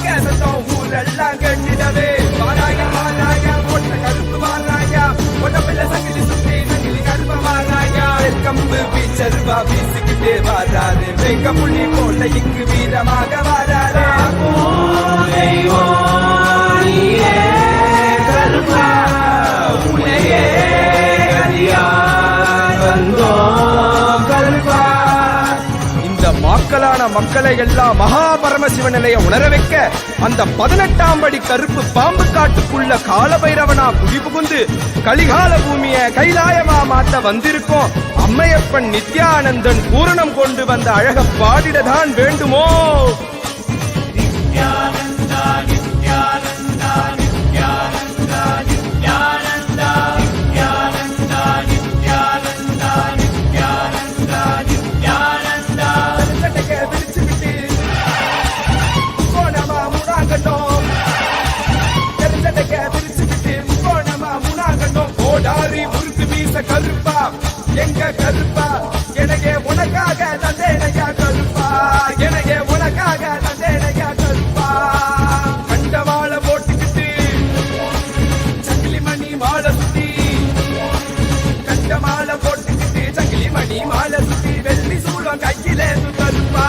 மாணிக்க சத்தம் ஊரெல்லாம் கட்டிடவே வாராயா வாராயா போட்ட கருப்பு வாராயா உடம்புல சங்கிலி சுத்தி சங்கிலி கருப்ப வாராயா கம்பு வீச்சருவா வீசிக்கிட்டே வாராரு வெங்க புள்ளி போல இங்கு வீரமாக வாராரு கருப்பா உனையே மக்களான மக்களை எல்லாம் மகா பரமசிவ நிலைய உணர வைக்க அந்த 18ஆம் படி கருப்பு பாம்பு காட்டுக்குள்ள காலபைரவனா குடி புகுந்து கலிகால பூமிய கைலாயமா மாத்த வந்திருக்கோம். அம்மையப்பன் நித்யானந்தன் பூரணம் கொண்டு வந்த அழக பாடிடதான் வேண்டுமோ? நித்யானந்தா நித்யானந்தா நித்யானந்தா நித்யானந்தா நித்யானந்தா நித்யானந்தா நித்யானந்தா நித்யானந்தா விரிச்சு விட்டு போனமா முனாகட்டும் தெரிஞ்சடைக்க விரிச்சு விட்டு போனமா முனாகட்டும் ஓடாரி முறுக்கு வீச கருப்பா எங்க கருப்பா எனக்கே உனக்காக தந்தேனையா கருப்பா எனக்கே உனக்காக தந்தேனையா கருப்பா கண்டவாள போட்டுக்கிட்டு சங்கிலி மணி மாலை சுத்தி கண்டமாலை போட்டுக்கிட்டு சங்கிலி மணி மாலை சுத்தி வெள்ளி சூழம் கையில கருப்பா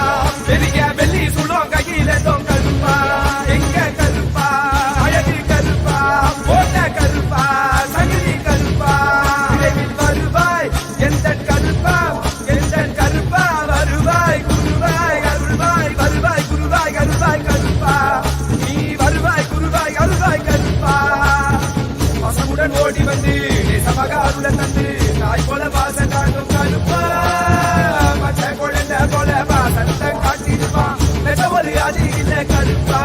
பெரிய வெள்ளி சூழம் கையில கருப்பா எங்க கருப்பா அழகு கருப்பா போட்ட கருப்பா சங்கிலி கருப்பா விரைவில் வருவாய் எந்த கருப்பா எந்த கருப்பா வருவாய் குருவாய் அருள்வாய் வருவாய் குருவாய் அருள்வாய் கருப்பா நீ வருவாய் குருவாய் அருள்வாய் கருப்பா பசமுடன் ஓடி வந்து நேசமாக அருள தந்து நாய் போல வாசம் காட்டும் கருப்பா மற்ற குழந்தை போல வாசத்தை காட்டிடுவான் மெச்ச ஒரு அழகில்ல கருப்பா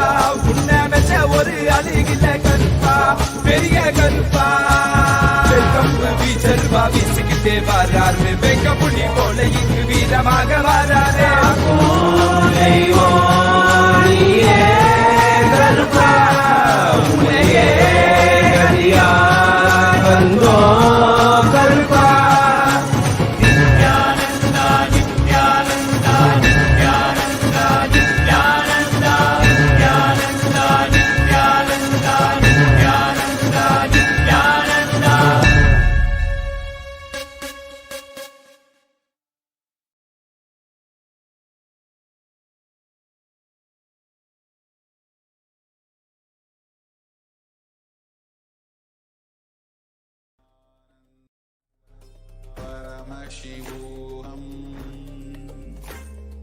உன்னை மெச்ச ஒரு அழகில்ல கருப்பா பெரிய கருப்பா கம்பு வீச்சருவா வீசிக்கிட்டே வராரு வெங்க புள்ளி போல இங்கு வீரமாக வராரு கருப்பா உனையே வந்தோ கருப்பா Nithyananda Nithyananda Nithyananda Nithyananda Nithyananda Nithyananda Nithyananda Nithyananda Paramashivoham.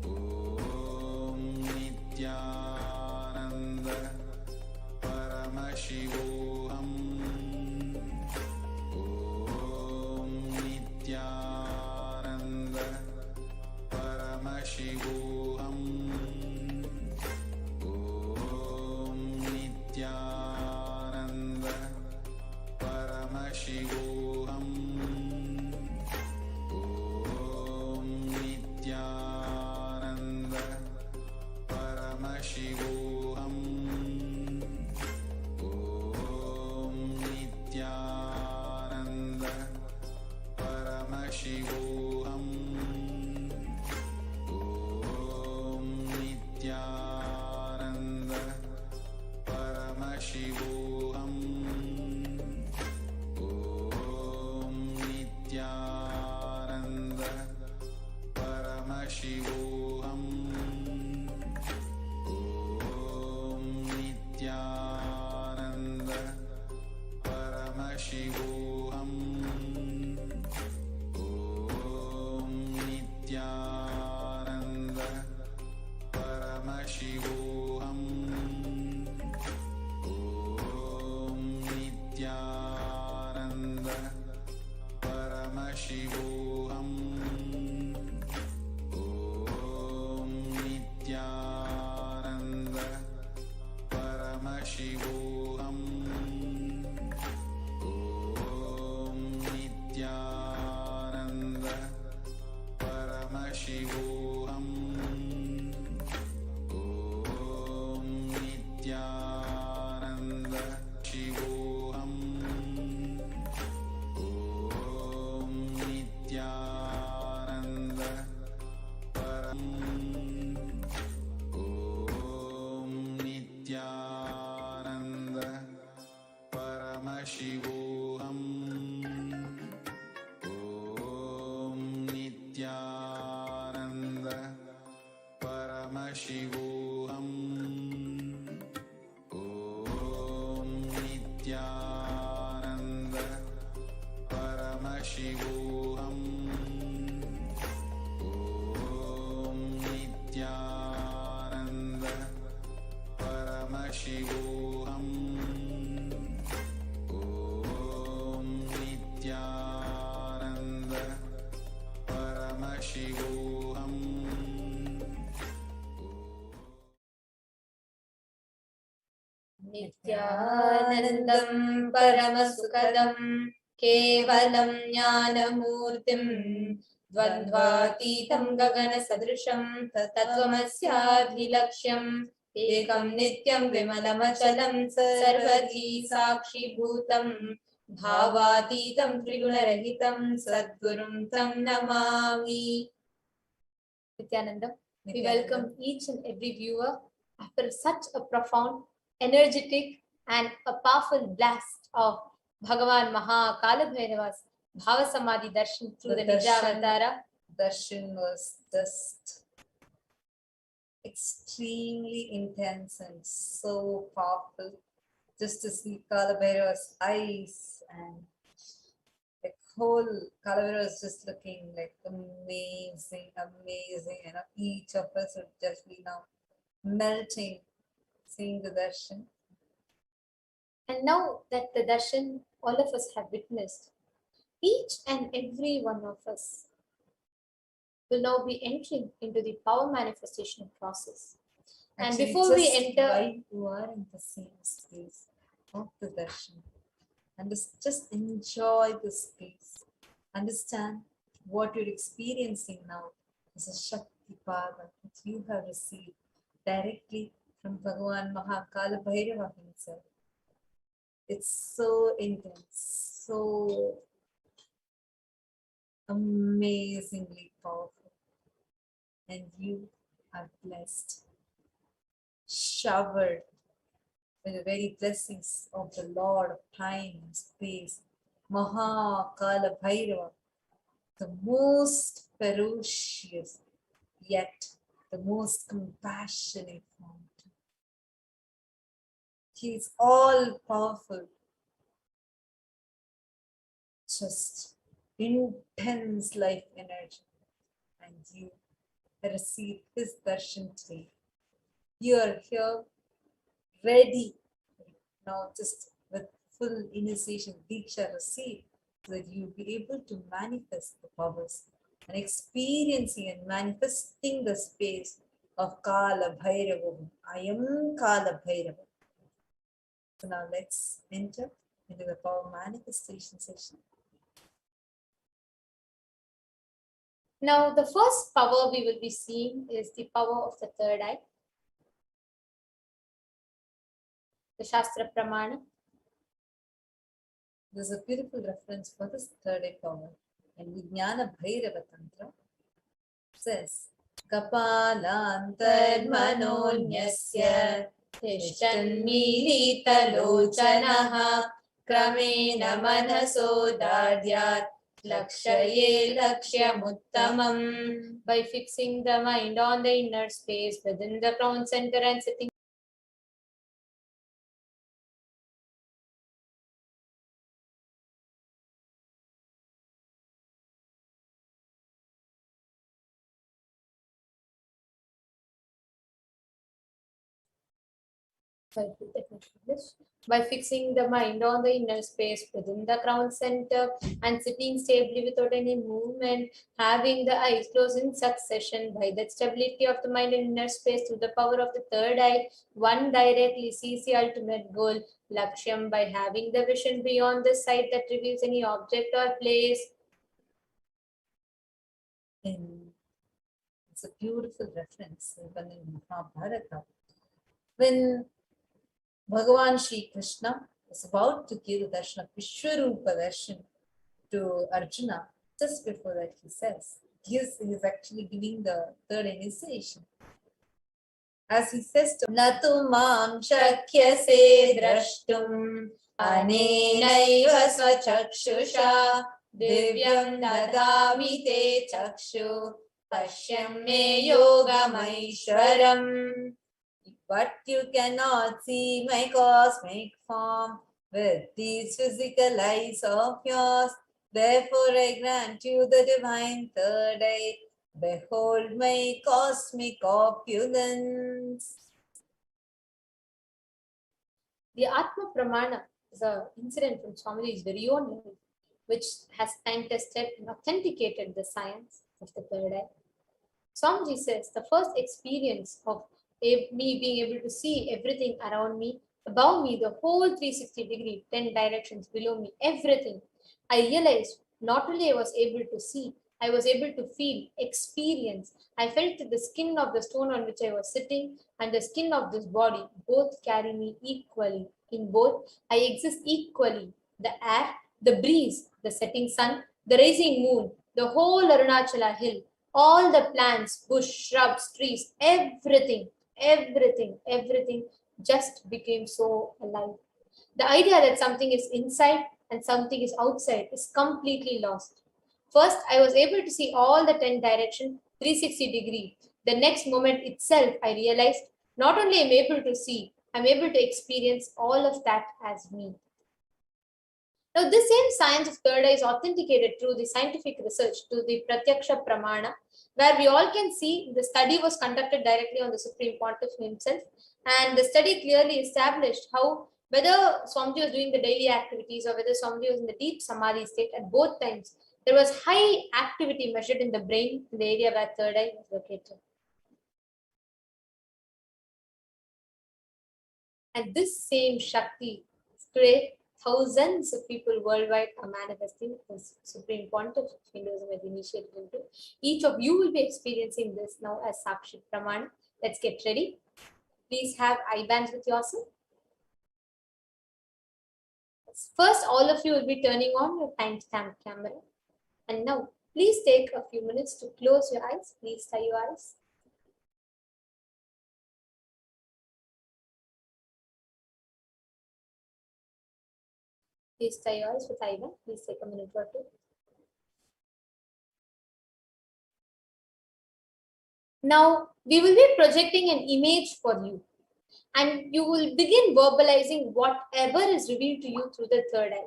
Om Nithyananda Paramashivoham. Om Nithyananda Paramashivoham. Om Nithyananda Paramashivoham. Om Nithyananda Paramashivoham. Om Nithyananda Paramashivoham. Om Nithyananda Paramashivoham. Om Nithyananda Paramashivoham. Om Nithyananda Paramashivoham. Om Nithyananda Paramashivoham. Om Nithyananda Paramashivoham. Om Nithyananda Paramashivoham. Om Nithyananda Paramashivoham. Om Nithyananda Shivoham. Om Om Nithyananda Paramashivoham. Om Nithyananda Paramashivoham. नित्यानन्दं परमसुखदं केवलं ज्ञानमूर्तिं द्वन्द्वातीतं गगनसदृशं तत्त्वमस्याधिलक्ष्यम् एकं नित्यं विमलमचलं सर्वधी साक्षिभूतं भावातीतं त्रिगुणरहितं सद्गुरुं तं Namami. Nithyanandam, we welcome each and every viewer after such a profound, energetic and a powerful blast of Bhagavan Maha Kalabhairava's Bhavasamadhi Darshan through the Nijavatara. Darshan was just extremely intense and so powerful. Just to see Kalabhairava's eyes and like whole Kalabhairava was just looking like amazing. You know, each of us would just be now melting, seeing the darshan. And now that the darshan all of us have witnessed, each and every one of us will now be entering into the power manifestation process. And before we enter, while you are in the same space of the darshan, and just enjoy the space. Understand what you're experiencing now is a Shakti Pada that you have received directly from Bhagavan Maha Kalabhairava himself. It's so intense, so amazingly powerful, and you are blessed, showered with the very blessings of the Lord of time and space, Maha Kalabhairava, the most ferocious yet the most compassionate fountain. He is all powerful, just intense life energy, and you receive his darshan today. You are here ready now, just with full initiation Diksha received, so that you'll be able to manifest the powers and experiencing and manifesting the space of Kalabhairava. I am Kalabhairava. So now let's enter into the power manifestation session. now the first power we will be seeing is the power of the third eye. The Shastra Pramana. There's a beautiful reference for this third eye power. And Vijnana Bhairava Tantra says, Kapalantarmanonyasya Tishtannirita-lochanaha Kramena manaso dadyat Lakshaye lakshyamuttamam. By fixing the mind on the inner space within the crown center and sitting by fixing the mind on the inner space within the crown center and sitting stably without any movement, having the eyes closed in succession. By that stability of the mind and inner space through the power of the third eye, one directly sees the ultimate goal, Lakshyam, by having the vision beyond the sight that reveals any object or place. It's a beautiful reference even in Mahabharata. When Bhagavan Shri Krishna is about to give the darshan of Vishwarupa darshan to Arjuna, just before that he says, he is actually giving the third initiation. As he says to Natu mam shakyase drashtum anenaiva svachakshusha divyam dadami te chakshu pashyam me yogamaishwaram. But you cannot see my cosmic form with these physical eyes of yours. Therefore I grant you the divine third eye. Behold my cosmic opulence. The Atma Pramana is an incident from Swamiji's very own life, which has time tested and authenticated the science of the third eye. Swamiji says the first experience of me being able to see everything around me, above me, the whole 360-degree, 10 directions below me, everything, I realized not only I was able to see, I was able to feel, experience. I felt that the skin of the stone on which I was sitting and the skin of this body both carry me equally. In both, I exist equally. The air, the breeze, the setting sun, the rising moon, the whole Arunachala hill, all the plants, bush, shrubs, trees, everything, everything just became so alive. The idea that something is inside and something is outside is completely lost. First, I was able to see all the 10 direction, 360-degree. The next moment itself, I realized not only am I able to see, I'm able to experience all of that as me. Now, this same science of third eye is authenticated through the scientific research to the Pratyaksha Pramana, where we all can see the study was conducted directly on the Supreme Pontiff himself, and the study clearly established how whether Swamiji was doing the daily activities or whether Swamiji was in the deep Samadhi state, at both times there was high activity measured in the brain in the area where third eye was located. And this same Shakti, today, thousands of people worldwide are manifesting as Supreme Pontiff of Hinduism has initiated into. Each of you will be experiencing this now as Sakshi Praman. Let's get ready. Please have eye bands with yourself. First, all of you will be turning on your timestamp camera. And now, please take a few minutes to close your eyes. Please tie your eyes. Please tie your eyes with eye band. Please take a minute or two. Now, we will be projecting an image for you, and you will begin verbalizing whatever is revealed to you through the third eye.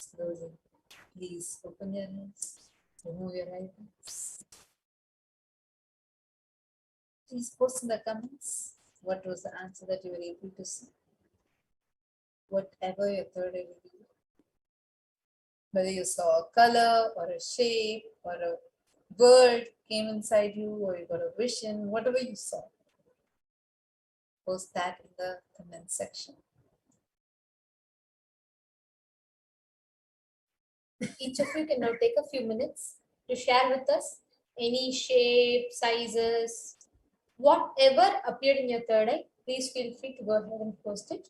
eyes closing. Please open your eyes. Remove your eyelids. Please post in the comments what was the answer that you were able to see. Whatever your third eye revealed. Whether you saw a color or a shape or a bird came inside you or you got a vision, whatever you saw. Post that in the comment section. Each of you can now take a few minutes to share with us any shape, sizes, whatever appeared in your third eye. Please feel free to go ahead and post it.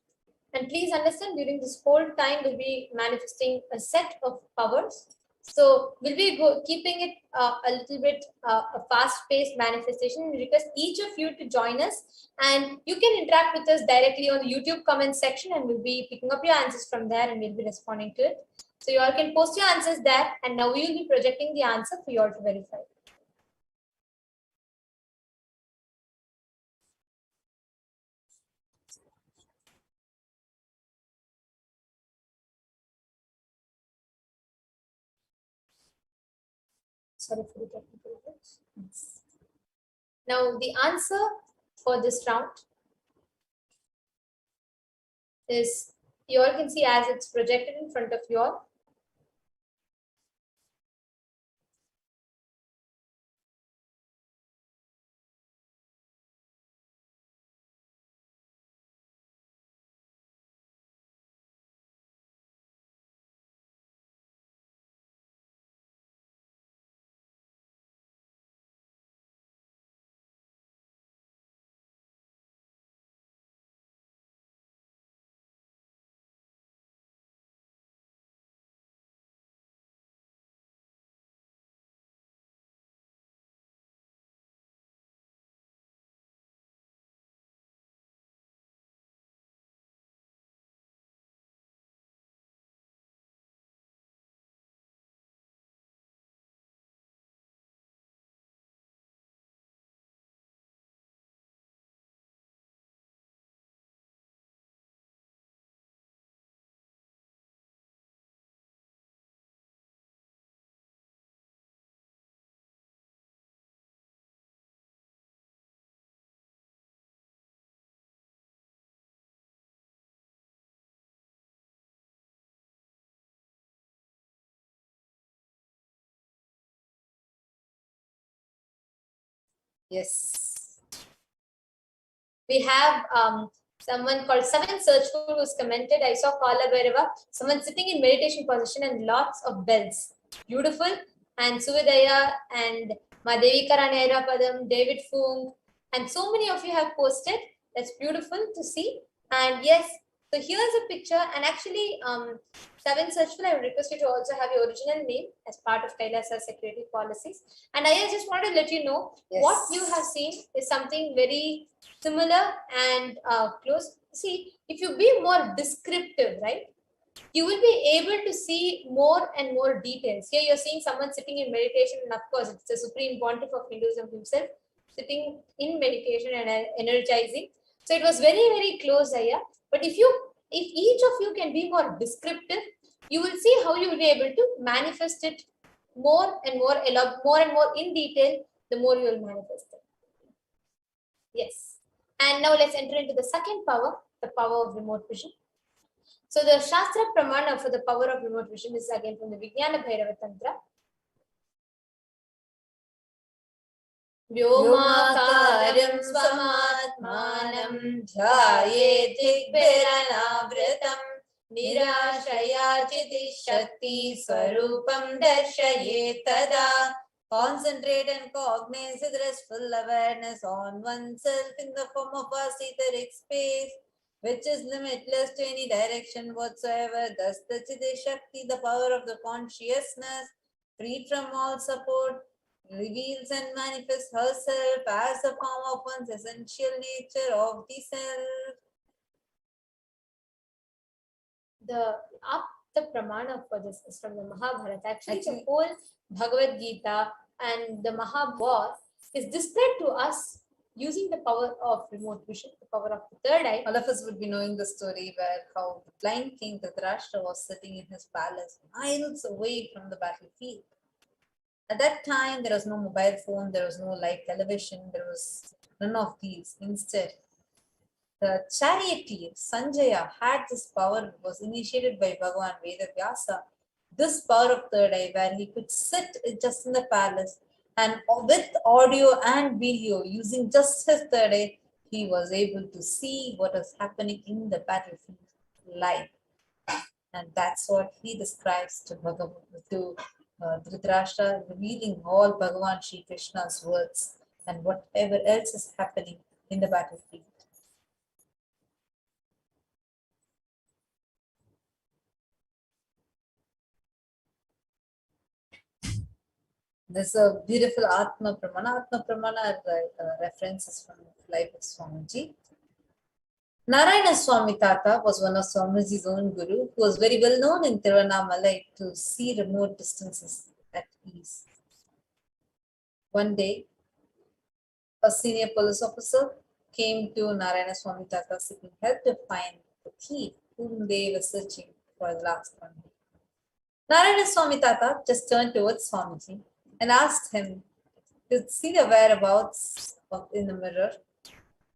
And please understand, during this whole time, we'll be manifesting a set of powers. So we'll be keeping it a little bit a fast-paced manifestation. We request each of you to join us, and you can interact with us directly on the YouTube comment section, and we'll be picking up your answers from there, and we'll be responding to it. So you all can post your answers there, and now we will be projecting the answer for you all to verify. Sorry for the technical glitch. Now the answer for this round is, you all can see as it's projected in front of you all. Yes. We have someone called Seven Searchful who's commented. I saw Kalabhairava, someone sitting in meditation position and lots of bells. Beautiful. And Suvidaya and Madevi Karanera Padam, David Fung, and so many of you have posted. That's beautiful to see. And yes, so here's a picture, and actually Seven Searchful, I would request you to also have your original name as part of Kailasa's security policies. And I just want to let you know, Yes. what you have seen is something very similar and close. See, if you be more descriptive, right, you will be able to see more and more details. Here you're seeing someone sitting in meditation, and of course it's the supreme pontiff of Hinduism himself sitting in meditation and energizing. So it was very, very close here. But if each of you can be more descriptive, you will see how you will be able to manifest it more and more in detail. The more you will manifest it. Yes. And now let's enter into the second power, the power of remote vision. So the Shastra Pramana for the power of remote vision is again from the Kalabhairava Tantra. Vyomakaram svamatmanam dhyaye digbhiranavritam nirashaya chiti shakti swarupam darshaye tada. Concentrate and cognize with restful awareness on oneself in the form of a etheric space, which is limitless to any direction whatsoever. Thus the Chiti Shakti, the power of the consciousness, freed from all support, reveals and manifests herself as a form of one's essential nature of the self. The pramana for this is from the Mahabharata. Actually, the whole Bhagavad Gita and the Mahabharata is described to us using the power of remote vision, the power of the third eye. All of us would be knowing the story where how the blind king Dhritarashtra was sitting in his palace, miles away from the battlefield. At that time, there was no mobile phone, there was no live television, there was none of these. Instead, the charioteer Sanjaya had this power, was initiated by Bhagavan Vedavyasa. This power of third eye, where he could sit just in the palace and with audio and video, using just his third eye, he was able to see what was happening in the battlefield live. And that's what he describes to Dhritarashtra, revealing all Bhagavan Shri Krishna's words and whatever else is happening in the battlefield. There's a beautiful Atma Pramana. Atma Pramana references from the life of Swamiji. Narayana Swami Tata was one of Swamiji's own guru, who was very well known in Tiruvannamalai to see remote distances at ease. One day, a senior police officer came to Narayana Swami Tata seeking help to find the thief whom they were searching for the last one day. Narayana Swami Tata just turned towards Swamiji and asked him to see the whereabouts in the mirror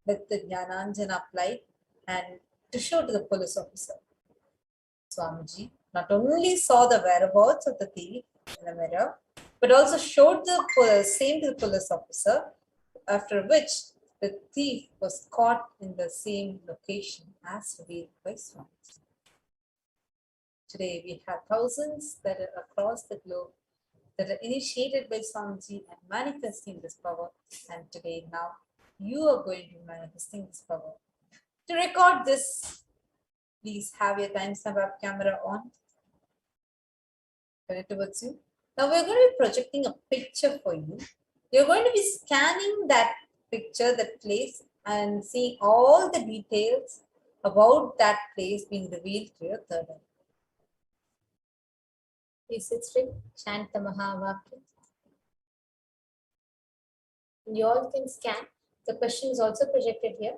with the Jnananjana applied and to show to the police officer. Swamiji not only saw the whereabouts of the thief in the mirror, but also showed the same to the police officer, after which the thief was caught in the same location as revealed by Swamiji. Today we have thousands that are across the globe that are initiated by Swamiji and manifesting this power. And today, now, you are going to be manifesting this power. To record this, please have your timestamp up camera on. Turn it towards you. Now we're going to be projecting a picture for you. You're going to be scanning that picture, that place, and seeing all the details about that place being revealed to your third eye. Please sit straight, chant the Mahavakya. You all can scan. The question is also projected here.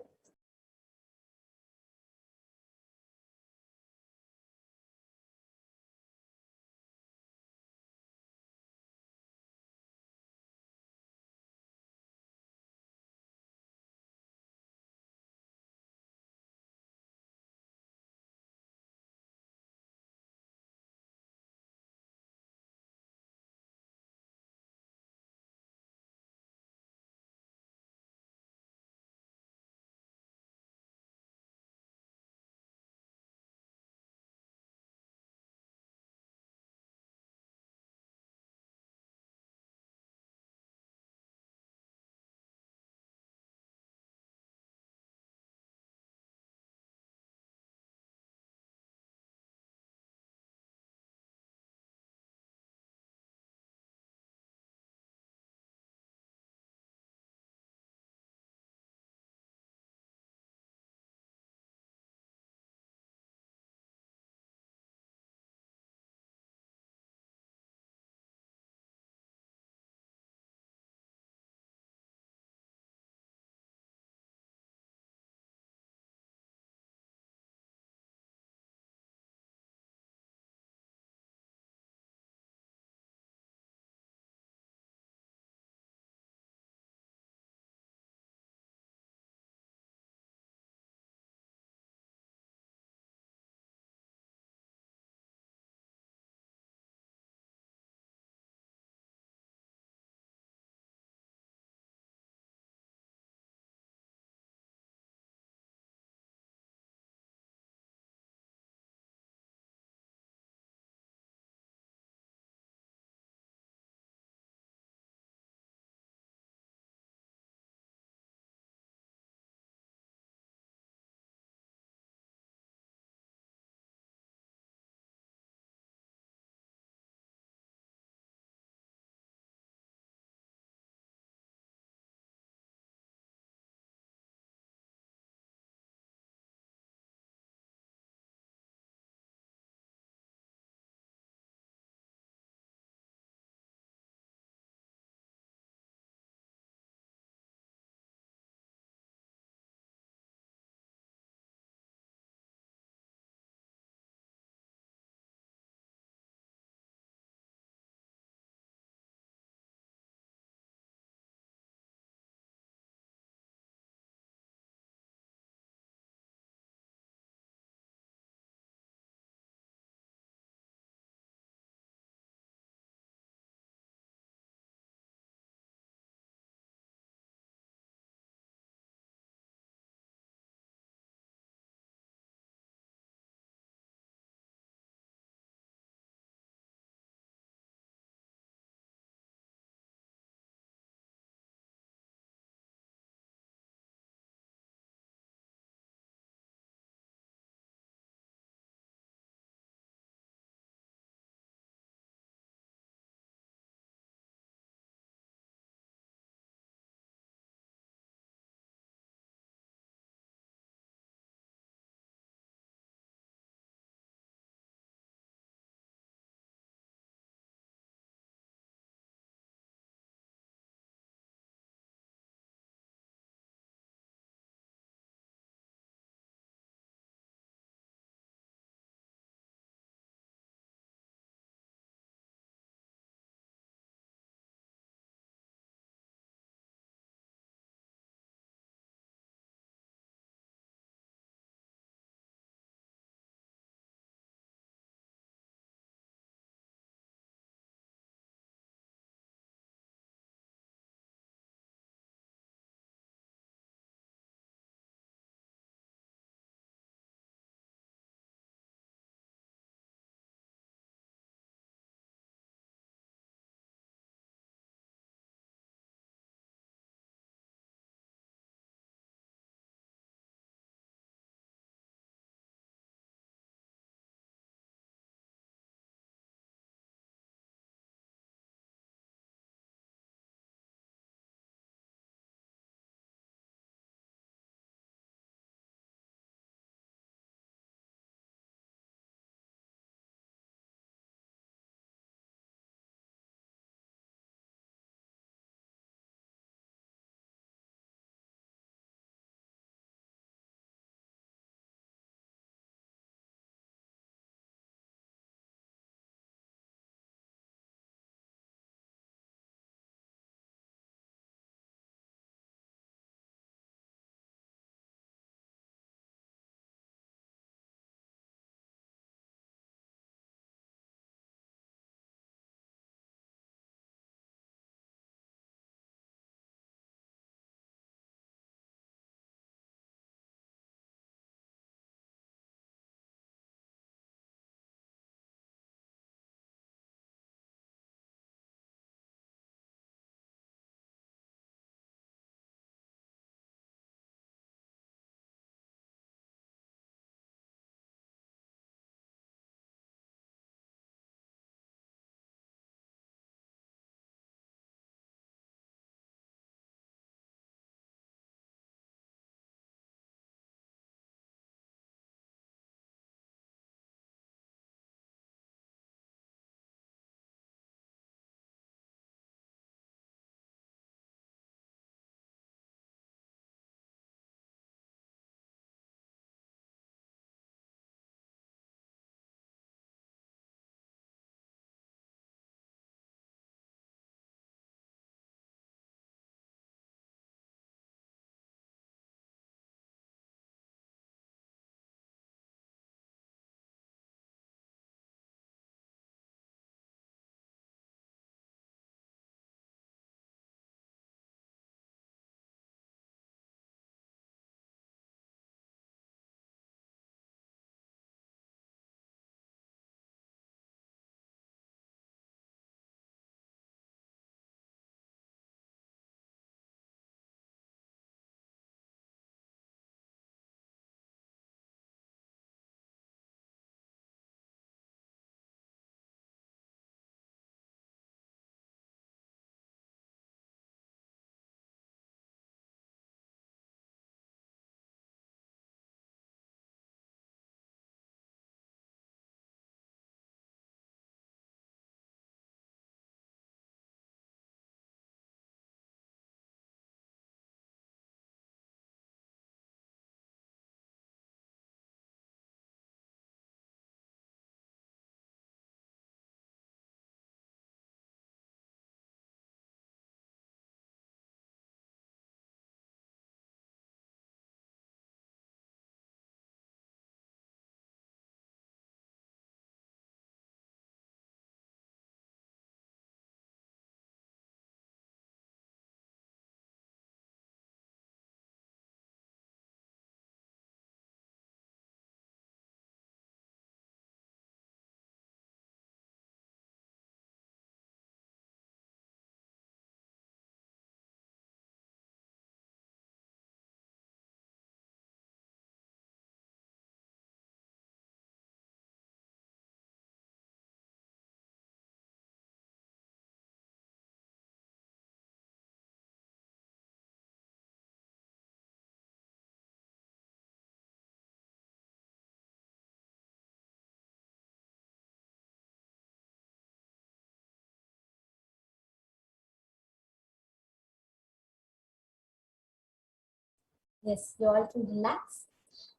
Yes, you all can relax.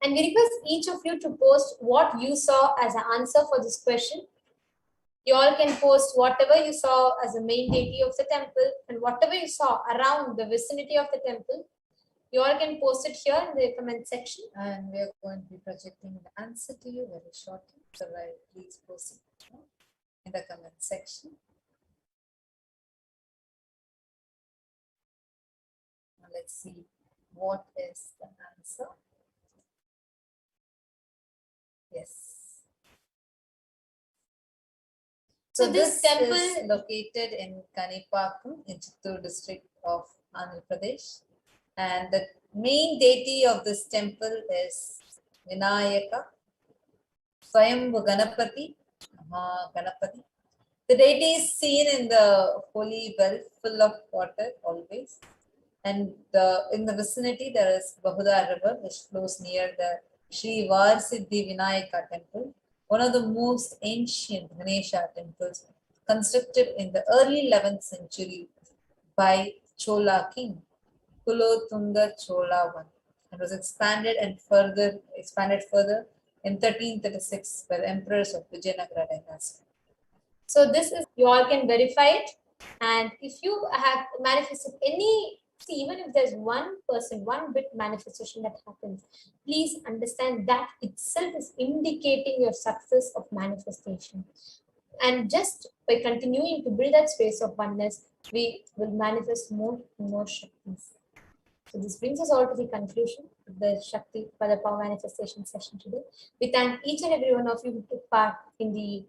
And we request each of you to post what you saw as an answer for this question. You all can post whatever you saw as the main deity of the temple and whatever you saw around the vicinity of the temple. You all can post it here in the comment section. And we are going to be projecting the answer to you very shortly. So please post it in the comment section. Now let's see what is the answer. Yes. So this temple is located in Kanipakam in Chittoor district of Andhra Pradesh. And the main deity of this temple is Vinayaka, Swayambhu Ganapati, Ganapati. The deity is seen in the holy well full of water always. And in the vicinity there is Bahuda river which flows near the Sri Varsiddhi Vinayaka temple, one of the most ancient Ganesha temples constructed in the early 11th century by Chola king Kulothunga Chola I, and was expanded further in 1336 by the emperors of Vijayanagara dynasty. So this is, you all can verify it. And if you have manifested any, see, even if there's 1%, 1 bit manifestation that happens, please understand that itself is indicating your success of manifestation. And just by continuing to build that space of oneness, we will manifest more and more Shaktis. So this brings us all to the conclusion of the Shakti for the Power Manifestation session today. We thank each and every one of you who took part in the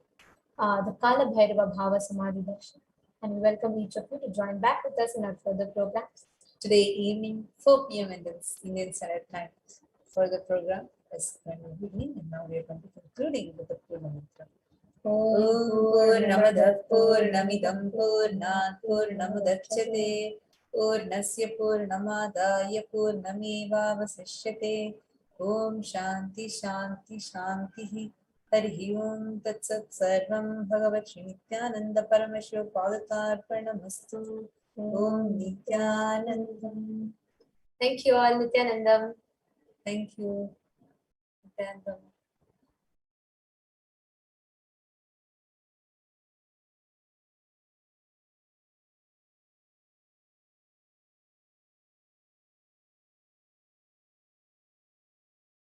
Kalabhairava Bhavasamadhi Darshan. And we welcome each of you to join back with us in our further programs. Today evening, 4 p.m. Indian Standard Time. For the program is going to begin, and now we are going to be concluding with the Purna Mantra. Om Purnamada Purnamidam Purnat Purnamudachyate Purnasya Purnamadaya Purnameva Vasishyate Om Shanti Shanti Shanti Harihi Om Tat Sat Sarvam Bhagavat Nithyananda Paramashivam Padatarpanamastu Om Nithyanandam. Thank you all, Nithyanandam. Thank you, Nithyanandam.